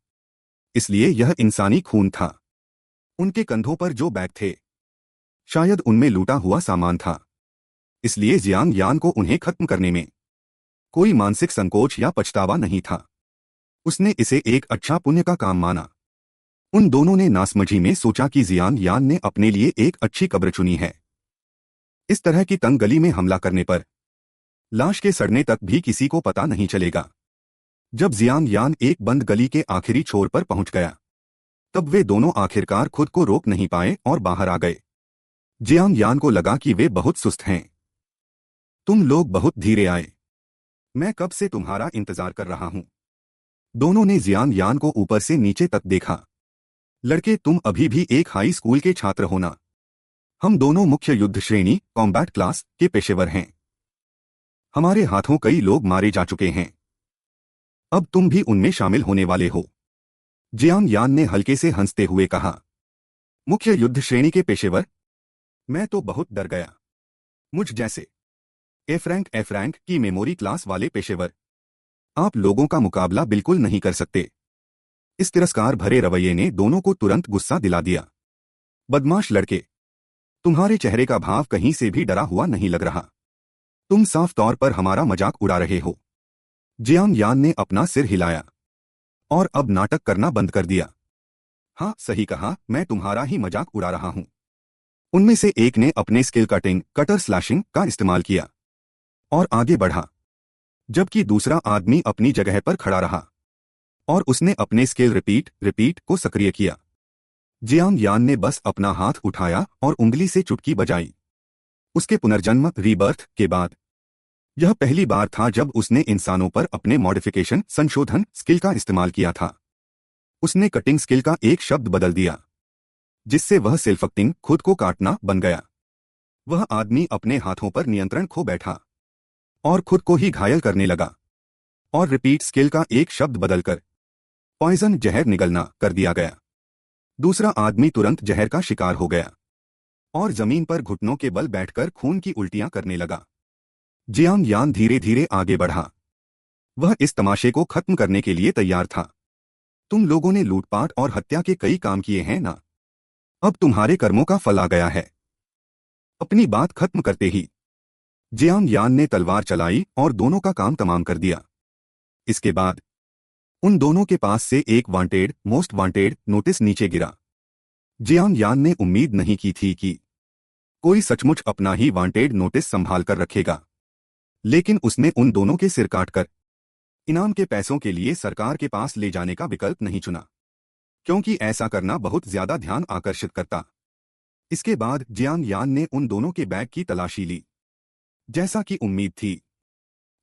इसलिए यह इंसानी खून था। उनके कंधों पर जो बैग थे, शायद उनमें लूटा हुआ सामान था। इसलिए जियांग यान को उन्हें खत्म करने में कोई मानसिक संकोच या पछतावा नहीं था। उसने इसे एक अच्छा पुण्य का काम माना। उन दोनों ने नासमझी में सोचा कि जियांग यान ने अपने लिए एक अच्छी कब्र चुनी है। इस तरह की तंग गली में हमला करने पर लाश के सड़ने तक भी किसी को पता नहीं चलेगा। जब जियांग यान एक बंद गली के आखिरी छोर पर पहुंच गया, तब वे दोनों आखिरकार खुद को रोक नहीं पाए और बाहर आ गए। जियांग यान को लगा कि वे बहुत सुस्त हैं। तुम लोग बहुत धीरे आए, मैं कब से तुम्हारा इंतजार कर रहा हूं। दोनों ने जियांग यान को ऊपर से नीचे तक देखा। लड़के, तुम अभी भी एक हाई स्कूल के छात्र हो ना? हम दोनों मुख्य युद्ध श्रेणी कॉम्बैट क्लास के पेशेवर हैं। हमारे हाथों कई लोग मारे जा चुके हैं। अब तुम भी उनमें शामिल होने वाले हो। जियांग यान ने हल्के से हंसते हुए कहा। मुख्य युद्ध श्रेणी के पेशेवर? मैं तो बहुत डर गया। मुझ जैसे एफ रैंक की मेमोरी क्लास वाले पेशेवर आप लोगों का मुकाबला बिल्कुल नहीं कर सकते। इस तिरस्कार भरे रवैये ने दोनों को तुरंत गुस्सा दिला दिया। बदमाश लड़के, तुम्हारे चेहरे का भाव कहीं से भी डरा हुआ नहीं लग रहा। तुम साफ तौर पर हमारा मजाक उड़ा रहे हो। जियांग यान ने अपना सिर हिलाया और अब नाटक करना बंद कर दिया। हाँ, सही कहा, मैं तुम्हारा ही मजाक उड़ा रहा हूं। उनमें से एक ने अपने स्किल कटर स्लैशिंग का इस्तेमाल किया और आगे बढ़ा, जबकि दूसरा आदमी अपनी जगह पर खड़ा रहा और उसने अपने स्किल रिपीट को सक्रिय किया। जियांग यान ने बस अपना हाथ उठाया और उंगली से चुटकी बजाई। उसके पुनर्जन्म रीबर्थ के बाद यह पहली बार था जब उसने इंसानों पर अपने मॉडिफिकेशन संशोधन स्किल का इस्तेमाल किया था। उसने कटिंग स्किल का एक शब्द बदल दिया, जिससे वह सेल्फकटिंग खुद को काटना बन गया। वह आदमी अपने हाथों पर नियंत्रण खो बैठा और खुद को ही घायल करने लगा और रिपीट स्किल का एक शब्द बदलकर पॉइजन जहर निगलना कर दिया गया। दूसरा आदमी तुरंत जहर का शिकार हो गया और जमीन पर घुटनों के बल बैठकर खून की उल्टियां करने लगा। जियांग यान धीरे धीरे आगे बढ़ा। वह इस तमाशे को खत्म करने के लिए तैयार था। तुम लोगों ने लूटपाट और हत्या के कई काम किए हैं ना? अब तुम्हारे कर्मों का फल आ गया है। अपनी बात खत्म करते ही जियांग यान ने तलवार चलाई और दोनों का काम तमाम कर दिया। इसके बाद उन दोनों के पास से एक मोस्ट वांटेड नोटिस नीचे गिरा। जियांग यान ने उम्मीद नहीं की थी कि कोई सचमुच अपना ही वांटेड नोटिस संभाल कर रखेगा, लेकिन उसने उन दोनों के सिर काटकर इनाम के पैसों के लिए सरकार के पास ले जाने का विकल्प नहीं चुना, क्योंकि ऐसा करना बहुत ज्यादा ध्यान आकर्षित करता। इसके बाद जियांग यान ने उन दोनों के बैग की तलाशी ली। जैसा कि उम्मीद थी,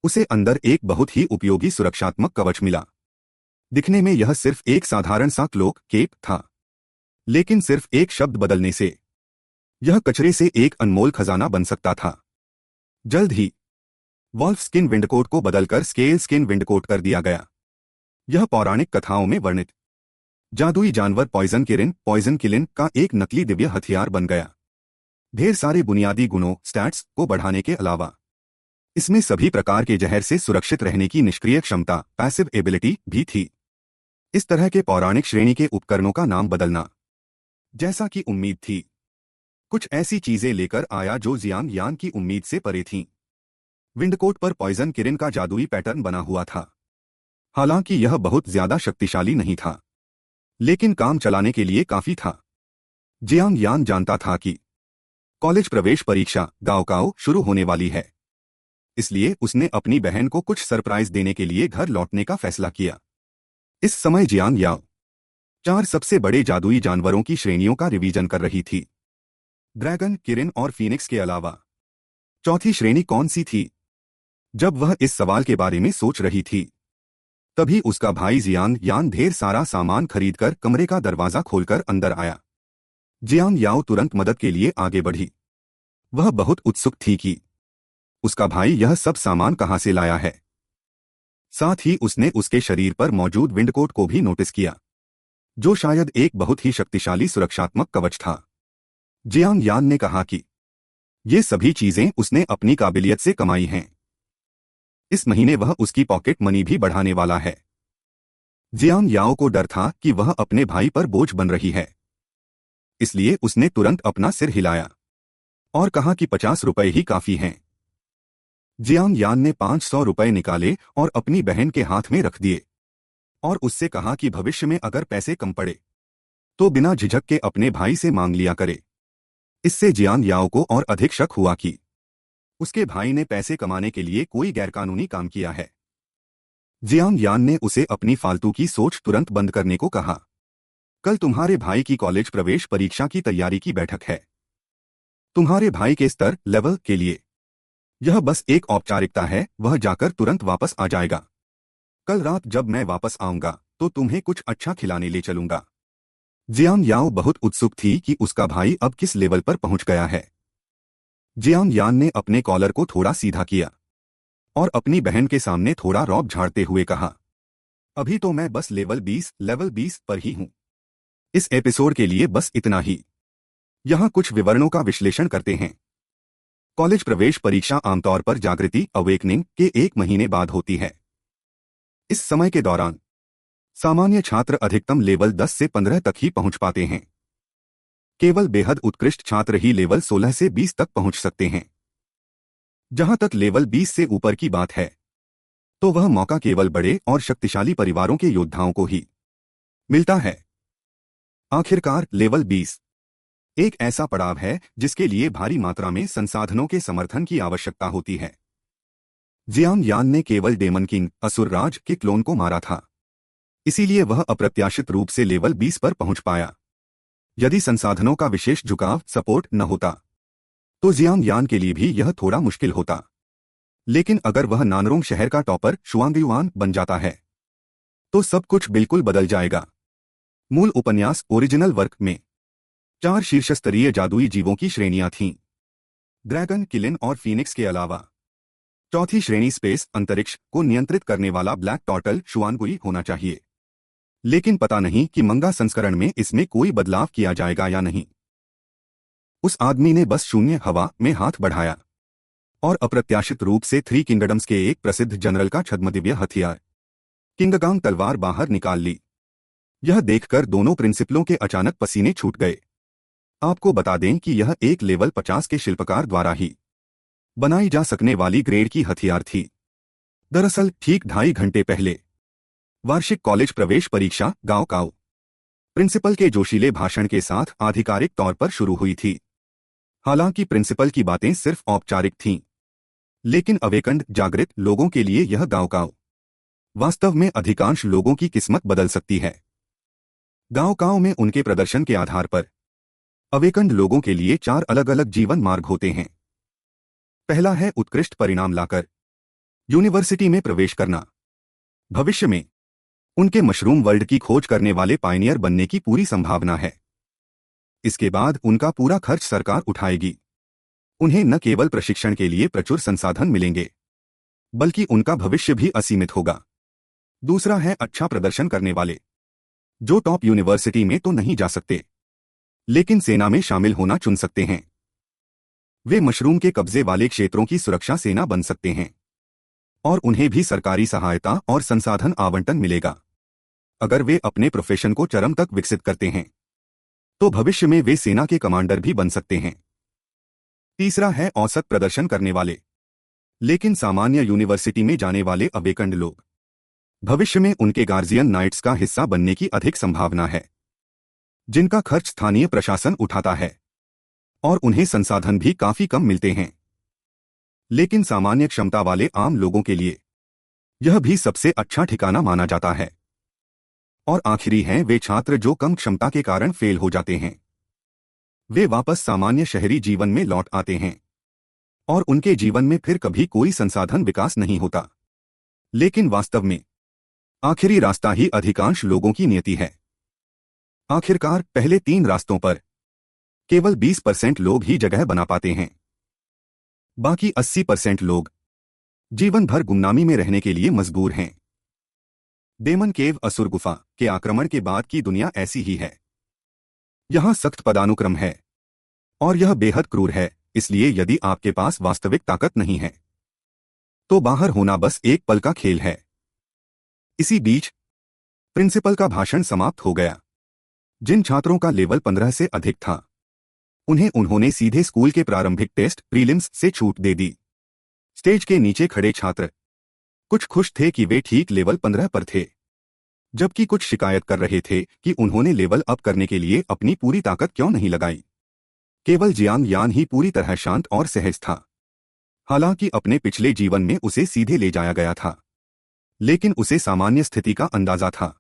उसे अंदर एक बहुत ही उपयोगी सुरक्षात्मक कवच मिला। दिखने में यह सिर्फ एक साधारण सा क्लोक केप था, लेकिन सिर्फ एक शब्द बदलने से यह कचरे से एक अनमोल खजाना बन सकता था। जल्द ही वॉल्फ स्किन विंडकोट को बदलकर स्केल स्किन विंडकोट कर दिया गया। यह पौराणिक कथाओं में वर्णित जादुई जानवर पॉइजन किलिन का एक नकली दिव्य हथियार बन गया। ढेर सारे बुनियादी गुणों स्टैट्स को बढ़ाने के अलावा इसमें सभी प्रकार के जहर से सुरक्षित रहने की निष्क्रिय क्षमता पैसिव एबिलिटी भी थी। इस तरह के पौराणिक श्रेणी के उपकरणों का नाम बदलना, जैसा कि उम्मीद थी, कुछ ऐसी चीजें लेकर आया जो जियांग यान की उम्मीद से परे थीं। विंडकोट पर पॉइजन किरण का जादुई पैटर्न बना हुआ था। हालांकि यह बहुत ज्यादा शक्तिशाली नहीं था, लेकिन काम चलाने के लिए काफी था। जियांग यान जानता था कि कॉलेज प्रवेश परीक्षा गाओकाओ शुरू होने वाली है, इसलिए उसने अपनी बहन को कुछ सरप्राइज देने के लिए घर लौटने का फैसला किया। इस समय जियांग याओ 4 सबसे बड़े जादुई जानवरों की श्रेणियों का रिवीजन कर रही थी। ड्रैगन, किरिन और फीनिक्स के अलावा चौथी श्रेणी कौन सी थी? जब वह इस सवाल के बारे में सोच रही थी, तभी उसका भाई जियांग यान ढेर सारा सामान खरीदकर कमरे का दरवाजा खोलकर अंदर आया। जियांग याओ तुरंत मदद के लिए आगे बढ़ी। वह बहुत उत्सुक थी कि उसका भाई यह सब सामान कहां से लाया है। साथ ही उसने उसके शरीर पर मौजूद विंडकोट को भी नोटिस किया, जो शायद एक बहुत ही शक्तिशाली सुरक्षात्मक कवच था। जियांग यान ने कहा कि ये सभी चीजें उसने अपनी काबिलियत से कमाई हैं। इस महीने वह उसकी पॉकेट मनी भी बढ़ाने वाला है। जियांग याओ को डर था कि वह अपने भाई पर बोझ बन रही है, इसलिए उसने तुरंत अपना सिर हिलाया और कहा कि 50 रुपए ही काफी हैं। जियांग यान ने 500 रुपए निकाले और अपनी बहन के हाथ में रख दिए और उससे कहा कि भविष्य में अगर पैसे कम पड़े तो बिना झिझक के अपने भाई से मांग लिया करे। इससे जियांग याओ को और अधिक शक हुआ कि उसके भाई ने पैसे कमाने के लिए कोई गैरकानूनी काम किया है। जियांग यान ने उसे अपनी फालतू की सोच तुरंत बंद करने को कहा। कल तुम्हारे भाई की कॉलेज प्रवेश परीक्षा की तैयारी की बैठक है। तुम्हारे भाई के स्तर लेवल के लिए यह बस एक औपचारिकता है, वह जाकर तुरंत वापस आ जाएगा। कल रात जब मैं वापस आऊंगा तो तुम्हें कुछ अच्छा खिलाने ले चलूंगा। जियांग याओ बहुत उत्सुक थी कि उसका भाई अब किस लेवल पर पहुंच गया है। जियांग यान ने अपने कॉलर को थोड़ा सीधा किया और अपनी बहन के सामने थोड़ा रौब झाड़ते हुए कहा, अभी तो मैं बस लेवल 20 पर ही हूं। इस एपिसोड के लिए बस इतना ही। यहां कुछ विवरणों का विश्लेषण करते हैं। कॉलेज प्रवेश परीक्षा आमतौर पर जागृति अवेकनिंग के 1 महीने बाद होती है। इस समय के दौरान सामान्य छात्र अधिकतम लेवल 10 से 15 तक ही पहुंच पाते हैं। केवल बेहद उत्कृष्ट छात्र ही लेवल 16 से 20 तक पहुंच सकते हैं। जहां तक लेवल 20 से ऊपर की बात है तो वह मौका केवल बड़े और शक्तिशाली परिवारों के योद्धाओं को ही मिलता है। आखिरकार लेवल 20 एक ऐसा पड़ाव है जिसके लिए भारी मात्रा में संसाधनों के समर्थन की आवश्यकता होती है। जियांग यान ने केवल डेमन किंग असुर राज के क्लोन को मारा था, इसीलिए वह अप्रत्याशित रूप से लेवल 20 पर पहुंच पाया। यदि संसाधनों का विशेष झुकाव सपोर्ट न होता तो जियांग यान के लिए भी यह थोड़ा मुश्किल होता। लेकिन अगर वह नानरोंग शहर का टॉपर शुआंगयुआन बन जाता है तो सब कुछ बिल्कुल बदल जाएगा। मूल उपन्यास ओरिजिनल वर्क में 4 शीर्षस्तरीय जादुई जीवों की श्रेणियां थीं, ड्रैगन, किलिन और फीनिक्स के अलावा चौथी श्रेणी स्पेस अंतरिक्ष को नियंत्रित करने वाला ब्लैक टॉर्टल शुआनगुई होना चाहिए। लेकिन पता नहीं कि मंगा संस्करण में इसमें कोई बदलाव किया जाएगा या नहीं। उस आदमी ने बस शून्य हवा में हाथ बढ़ाया और अप्रत्याशित रूप से 3 किंगडम्स के एक प्रसिद्ध जनरल का छद्मदिव्य हथियार किंगगांग तलवार बाहर निकाल ली। यह देखकर दोनों प्रिंसिपलों के अचानक पसीने छूट गए। आपको बता दें कि यह एक लेवल 50 के शिल्पकार द्वारा ही बनाई जा सकने वाली ग्रेड की हथियार थी। दरअसल ठीक 2.5 घंटे पहले वार्षिक कॉलेज प्रवेश परीक्षा गांव काओ प्रिंसिपल के जोशीले भाषण के साथ आधिकारिक तौर पर शुरू हुई थी। हालांकि प्रिंसिपल की बातें सिर्फ औपचारिक थीं, लेकिन अवेकंड जागृत लोगों के लिए यह गांव काओ वास्तव में अधिकांश लोगों की किस्मत बदल सकती है। गांव काओ में उनके प्रदर्शन के आधार पर अवेकंड लोगों के लिए 4 अलग अलग जीवन मार्ग होते हैं। पहला है उत्कृष्ट परिणाम लाकर यूनिवर्सिटी में प्रवेश करना। भविष्य में उनके मशरूम वर्ल्ड की खोज करने वाले पायनियर बनने की पूरी संभावना है। इसके बाद उनका पूरा खर्च सरकार उठाएगी। उन्हें न केवल प्रशिक्षण के लिए प्रचुर संसाधन मिलेंगे, बल्कि उनका भविष्य भी असीमित होगा। दूसरा है अच्छा प्रदर्शन करने वाले, जो टॉप यूनिवर्सिटी में तो नहीं जा सकते, लेकिन सेना में शामिल होना चुन सकते हैं। वे मशरूम के कब्जे वाले क्षेत्रों की सुरक्षा सेना बन सकते हैं और उन्हें भी सरकारी सहायता और संसाधन आवंटन मिलेगा। अगर वे अपने प्रोफेशन को चरम तक विकसित करते हैं तो भविष्य में वे सेना के कमांडर भी बन सकते हैं। तीसरा है औसत प्रदर्शन करने वाले, लेकिन सामान्य यूनिवर्सिटी में जाने वाले अवेकंड लोग। भविष्य में उनके गार्जियन नाइट्स का हिस्सा बनने की अधिक संभावना है, जिनका खर्च स्थानीय प्रशासन उठाता है और उन्हें संसाधन भी काफी कम मिलते हैं। लेकिन सामान्य क्षमता वाले आम लोगों के लिए यह भी सबसे अच्छा ठिकाना माना जाता है। और आखिरी हैं वे छात्र जो कम क्षमता के कारण फेल हो जाते हैं। वे वापस सामान्य शहरी जीवन में लौट आते हैं और उनके जीवन में फिर कभी कोई संसाधन विकास नहीं होता। लेकिन वास्तव में आखिरी रास्ता ही अधिकांश लोगों की नियति है। आखिरकार पहले 3 रास्तों पर केवल 20% लोग ही जगह बना पाते हैं। बाकी 80% लोग जीवन भर गुमनामी में रहने के लिए मजबूर हैं। डेमन केव असुर गुफा के आक्रमण के बाद की दुनिया ऐसी ही है। यहां सख्त पदानुक्रम है और यह बेहद क्रूर है, इसलिए यदि आपके पास वास्तविक ताकत नहीं है तो बाहर होना बस एक पल का खेल है। इसी बीच प्रिंसिपल का भाषण समाप्त हो गया। जिन छात्रों का लेवल 15 से अधिक था उन्होंने सीधे स्कूल के प्रारंभिक टेस्ट प्रीलिम्स से छूट दे दी। स्टेज के नीचे खड़े छात्र कुछ खुश थे कि वे ठीक लेवल 15 पर थे, जबकि कुछ शिकायत कर रहे थे कि उन्होंने लेवल अप करने के लिए अपनी पूरी ताकत क्यों नहीं लगाई। केवल जियांग यान ही पूरी तरह शांत और सहज था। हालांकि अपने पिछले जीवन में उसे सीधे ले जाया गया था, लेकिन उसे सामान्य स्थिति का अंदाजा था।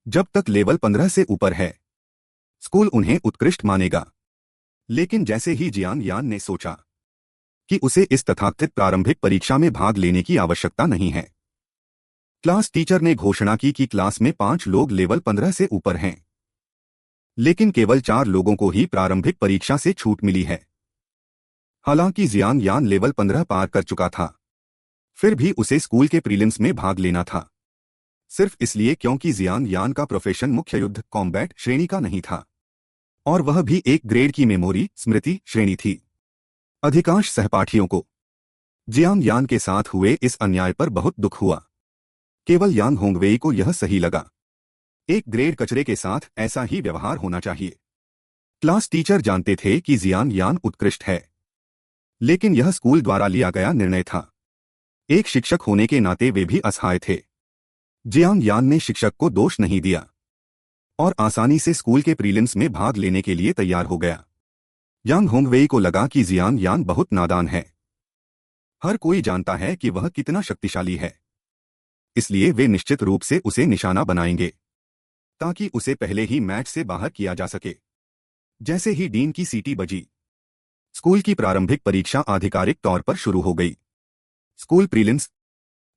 जब तक लेवल 15 से ऊपर है स्कूल उन्हें उत्कृष्ट मानेगा। लेकिन जैसे ही जियांग यान ने सोचा कि उसे इस तथाकथित प्रारंभिक परीक्षा में भाग लेने की आवश्यकता नहीं है, क्लास टीचर ने घोषणा की कि क्लास में 5 लोग लेवल 15 से ऊपर हैं, लेकिन केवल 4 लोगों को ही प्रारंभिक परीक्षा से छूट मिली है। हालांकि जियांग यान लेवल 15 पार कर चुका था, फिर भी उसे स्कूल के प्रीलिम्स में भाग लेना था, सिर्फ इसलिए क्योंकि जियांग यान का प्रोफेशन मुख्य युद्ध कॉम्बैट श्रेणी का नहीं था, और वह भी एक ग्रेड की मेमोरी स्मृति श्रेणी थी। अधिकांश सहपाठियों को जियांग यान के साथ हुए इस अन्याय पर बहुत दुख हुआ। केवल यांग होंगवेई को यह सही लगा। एक ग्रेड कचरे के साथ ऐसा ही व्यवहार होना चाहिए। क्लास टीचर जानते थे कि जियांग यान उत्कृष्ट है, लेकिन यह स्कूल द्वारा लिया गया निर्णय था। एक शिक्षक होने के नाते वे भी असहाय थे। जियांग यान ने शिक्षक को दोष नहीं दिया और आसानी से स्कूल के प्रीलिम्स में भाग लेने के लिए तैयार हो गया। यांग होंगवेई को लगा कि जियांग यान बहुत नादान है। हर कोई जानता है कि वह कितना शक्तिशाली है, इसलिए वे निश्चित रूप से उसे निशाना बनाएंगे ताकि उसे पहले ही मैच से बाहर किया जा सके। जैसे ही डीन की सीटी बजी, स्कूल की प्रारंभिक परीक्षा आधिकारिक तौर पर शुरू हो गई। स्कूल प्रीलिम्स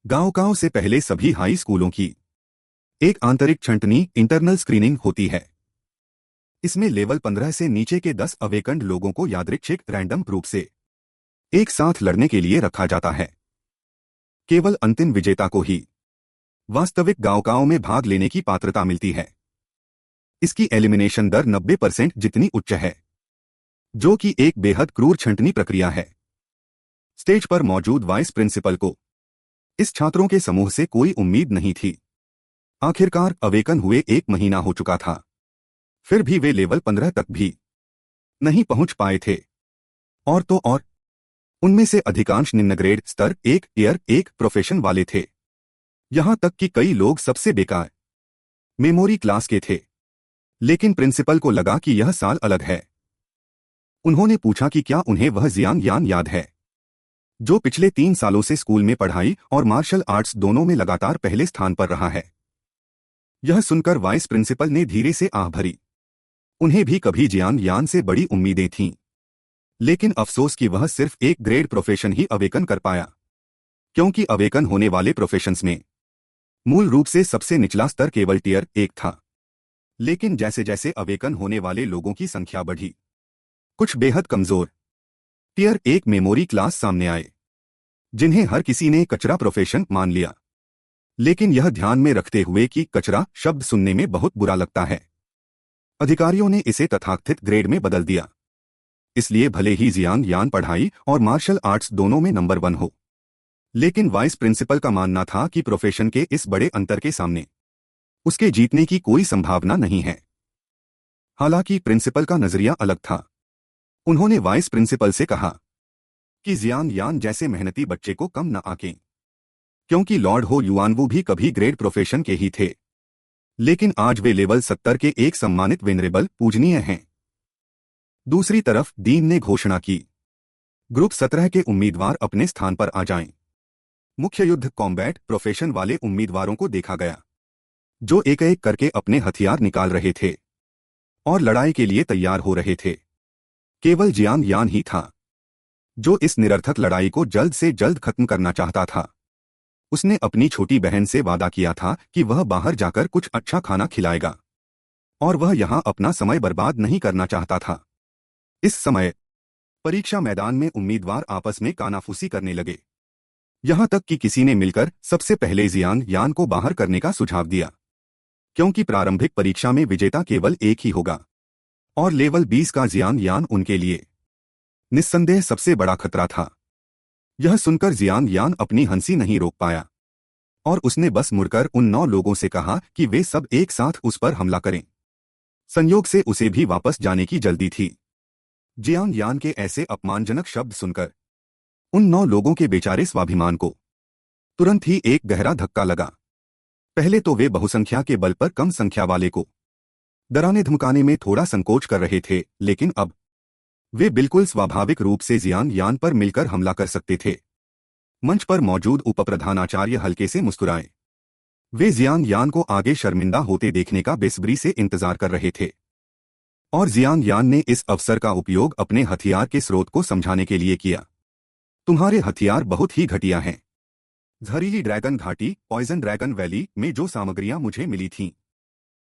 गांव से पहले सभी हाई स्कूलों की एक आंतरिक छंटनी इंटरनल स्क्रीनिंग होती है। इसमें लेवल 15 से नीचे के 10 अवेकन्ड लोगों को यादृच्छिक रैंडम रूप से एक साथ लड़ने के लिए रखा जाता है। केवल अंतिम विजेता को ही वास्तविक गांव में भाग लेने की पात्रता मिलती है। इसकी एलिमिनेशन दर 90% जितनी उच्च है, जो कि एक बेहद क्रूर छंटनी प्रक्रिया है। स्टेज पर मौजूद वाइस प्रिंसिपल को इस छात्रों के समूह से कोई उम्मीद नहीं थी। आखिरकार अवेकन हुए 1 महीना हो चुका था, फिर भी वे लेवल 15 तक भी नहीं पहुंच पाए थे। और तो और उनमें से अधिकांश निम्न ग्रेड स्तर 1 टियर 1 प्रोफेशन वाले थे। यहां तक कि कई लोग सबसे बेकार मेमोरी क्लास के थे। लेकिन प्रिंसिपल को लगा कि यह साल अलग है। उन्होंने पूछा कि क्या उन्हें वह जियांग यान याद है, जो पिछले 3 सालों से स्कूल में पढ़ाई और मार्शल आर्ट्स दोनों में लगातार पहले स्थान पर रहा है। यह सुनकर वाइस प्रिंसिपल ने धीरे से आह भरी। उन्हें भी कभी जियांग यान से बड़ी उम्मीदें थीं, लेकिन अफसोस कि वह सिर्फ एक ग्रेड प्रोफेशन ही अवेकन कर पाया, क्योंकि अवेकन होने वाले प्रोफेशंस में मूल रूप से सबसे निचला स्तर केवल टियर 1 था। लेकिन जैसे जैसे अवेकन होने वाले लोगों की संख्या बढ़ी, कुछ बेहद कमजोर टियर 1 मेमोरी क्लास सामने आए, जिन्हें हर किसी ने कचरा प्रोफेशन मान लिया। लेकिन यह ध्यान में रखते हुए कि कचरा शब्द सुनने में बहुत बुरा लगता है, अधिकारियों ने इसे तथाकथित ग्रेड में बदल दिया। इसलिए भले ही जियांग यान पढ़ाई और मार्शल आर्ट्स दोनों में नंबर 1 हो, लेकिन वाइस प्रिंसिपल का मानना था कि प्रोफेशन के इस बड़े अंतर के सामने उसके जीतने की कोई संभावना नहीं है। हालांकि प्रिंसिपल का नजरिया अलग था। उन्होंने वाइस प्रिंसिपल से कहा कि जियांग यान जैसे मेहनती बच्चे को कम न आंकें, क्योंकि लॉर्ड हो युआनवू भी कभी ग्रेड प्रोफेशन के ही थे, लेकिन आज वे लेवल 70 के एक सम्मानित वेनरेबल पूजनीय हैं। दूसरी तरफ डीन ने घोषणा की, ग्रुप 17 के उम्मीदवार अपने स्थान पर आ जाएं। मुख्य युद्ध कॉम्बैट प्रोफेशन वाले उम्मीदवारों को देखा गया, जो एक एक करके अपने हथियार निकाल रहे थे और लड़ाई के लिए तैयार हो रहे थे। केवल जियांग यान ही था जो इस निरर्थक लड़ाई को जल्द से जल्द खत्म करना चाहता था। उसने अपनी छोटी बहन से वादा किया था कि वह बाहर जाकर कुछ अच्छा खाना खिलाएगा, और वह यहां अपना समय बर्बाद नहीं करना चाहता था। इस समय परीक्षा मैदान में उम्मीदवार आपस में कानाफूसी करने लगे। यहां तक कि किसी ने मिलकर सबसे पहले जियान यान को बाहर करने का सुझाव दिया, क्योंकि प्रारंभिक परीक्षा में विजेता केवल एक ही होगा और लेवल 20 का जियान यान उनके लिए निस्संदेह सबसे बड़ा खतरा था। यह सुनकर जियान यान अपनी हंसी नहीं रोक पाया और उसने बस मुड़कर उन 9 लोगों से कहा कि वे सब एक साथ उस पर हमला करें। संयोग से उसे भी वापस जाने की जल्दी थी। जियांग यान के ऐसे अपमानजनक शब्द सुनकर उन 9 लोगों के बेचारे स्वाभिमान को तुरंत ही एक गहरा धक्का लगा। पहले तो वे बहुसंख्या के बल पर कम संख्या वाले को डराने धमकाने में थोड़ा संकोच कर रहे थे, लेकिन अब वे बिल्कुल स्वाभाविक रूप से जियांग यान पर मिलकर हमला कर सकते थे। मंच पर मौजूद उपप्रधानाचार्य हल्के से मुस्कुराए। वे जियांग यान को आगे शर्मिंदा होते देखने का बेसब्री से इंतजार कर रहे थे और जियांग यान ने इस अवसर का उपयोग अपने हथियार के स्रोत को समझाने के लिए किया। तुम्हारे हथियार बहुत ही घटिया हैं। जहरीली ड्रैगन घाटी, पॉइजन ड्रैगन वैली में जो सामग्रियां मुझे मिली थीं,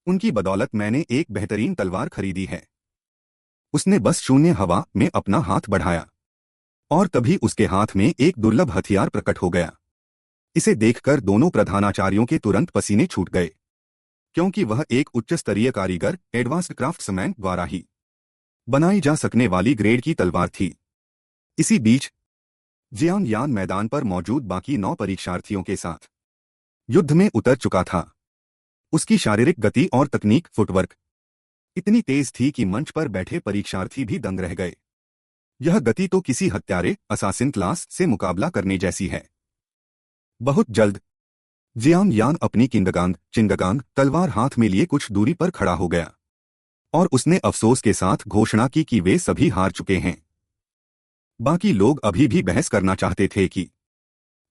उनकी बदौलत मैंने एक बेहतरीन तलवार खरीदी है। उसने बस शून्य हवा में अपना हाथ बढ़ाया और तभी उसके हाथ में एक दुर्लभ हथियार प्रकट हो गया। इसे देखकर दोनों प्रधानाचार्यों के तुरंत पसीने छूट गए, क्योंकि वह एक उच्च स्तरीय कारीगर एडवांस्ड क्राफ्ट्समैन द्वारा ही बनाई जा सकने वाली ग्रेड की तलवार थी। इसी बीच जियांग यान मैदान पर मौजूद बाकी 9 परीक्षार्थियों के साथ युद्ध में उतर चुका था। उसकी शारीरिक गति और तकनीक फुटवर्क इतनी तेज थी कि मंच पर बैठे परीक्षार्थी भी दंग रह गए। यह गति तो किसी हत्यारे असासिन क्लास से मुकाबला करने जैसी है। बहुत जल्द जियांग यान अपनी चिंगगांग तलवार हाथ में लिए कुछ दूरी पर खड़ा हो गया और उसने अफसोस के साथ घोषणा की कि वे सभी हार चुके हैं। बाकी लोग अभी भी बहस करना चाहते थे कि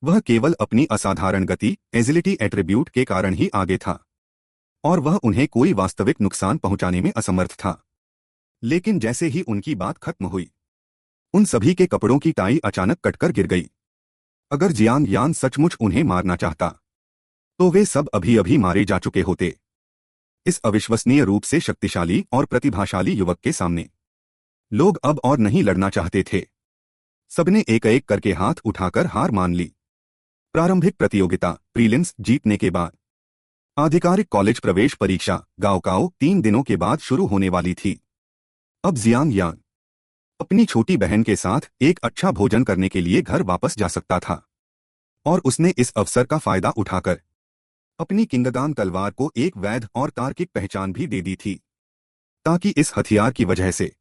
वह केवल अपनी असाधारण गति एजिलिटी एट्रीब्यूट के कारण ही आगे था और वह उन्हें कोई वास्तविक नुकसान पहुंचाने में असमर्थ था। लेकिन जैसे ही उनकी बात खत्म हुई, उन सभी के कपड़ों की टाई अचानक कटकर गिर गई। अगर जियांग यान सचमुच उन्हें मारना चाहता तो वे सब अभी अभी मारे जा चुके होते। इस अविश्वसनीय रूप से शक्तिशाली और प्रतिभाशाली युवक के सामने लोग अब और नहीं लड़ना चाहते थे। सबने एक एक करके हाथ उठाकर हार मान ली। प्रारंभिक प्रतियोगिता प्रीलिम्स जीतने के बाद आधिकारिक कॉलेज प्रवेश परीक्षा गाओकाओ 3 दिनों के बाद शुरू होने वाली थी। अब जियांग यान अपनी छोटी बहन के साथ एक अच्छा भोजन करने के लिए घर वापस जा सकता था और उसने इस अवसर का फायदा उठाकर अपनी किंगगांग तलवार को एक वैध और तार्किक पहचान भी दे दी थी, ताकि इस हथियार की वजह से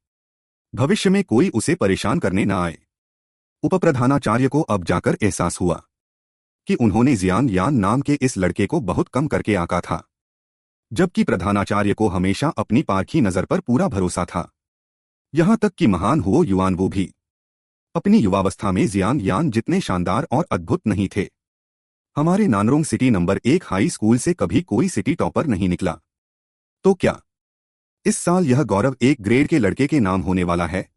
भविष्य में कोई उसे परेशान करने न आए। उपप्रधानाचार्य को अब जाकर एहसास हुआ कि उन्होंने जियांग यान नाम के इस लड़के को बहुत कम करके आंका था, जबकि प्रधानाचार्य को हमेशा अपनी पारखी नजर पर पूरा भरोसा था। यहां तक कि महान हुओ युआन वो भी अपनी युवावस्था में जियांग यान जितने शानदार और अद्भुत नहीं थे। हमारे नानरोंग सिटी नंबर 1 हाई स्कूल से कभी कोई सिटी टॉपर नहीं निकला, तो क्या इस साल यह गौरव एक ग्रेड के लड़के के नाम होने वाला है?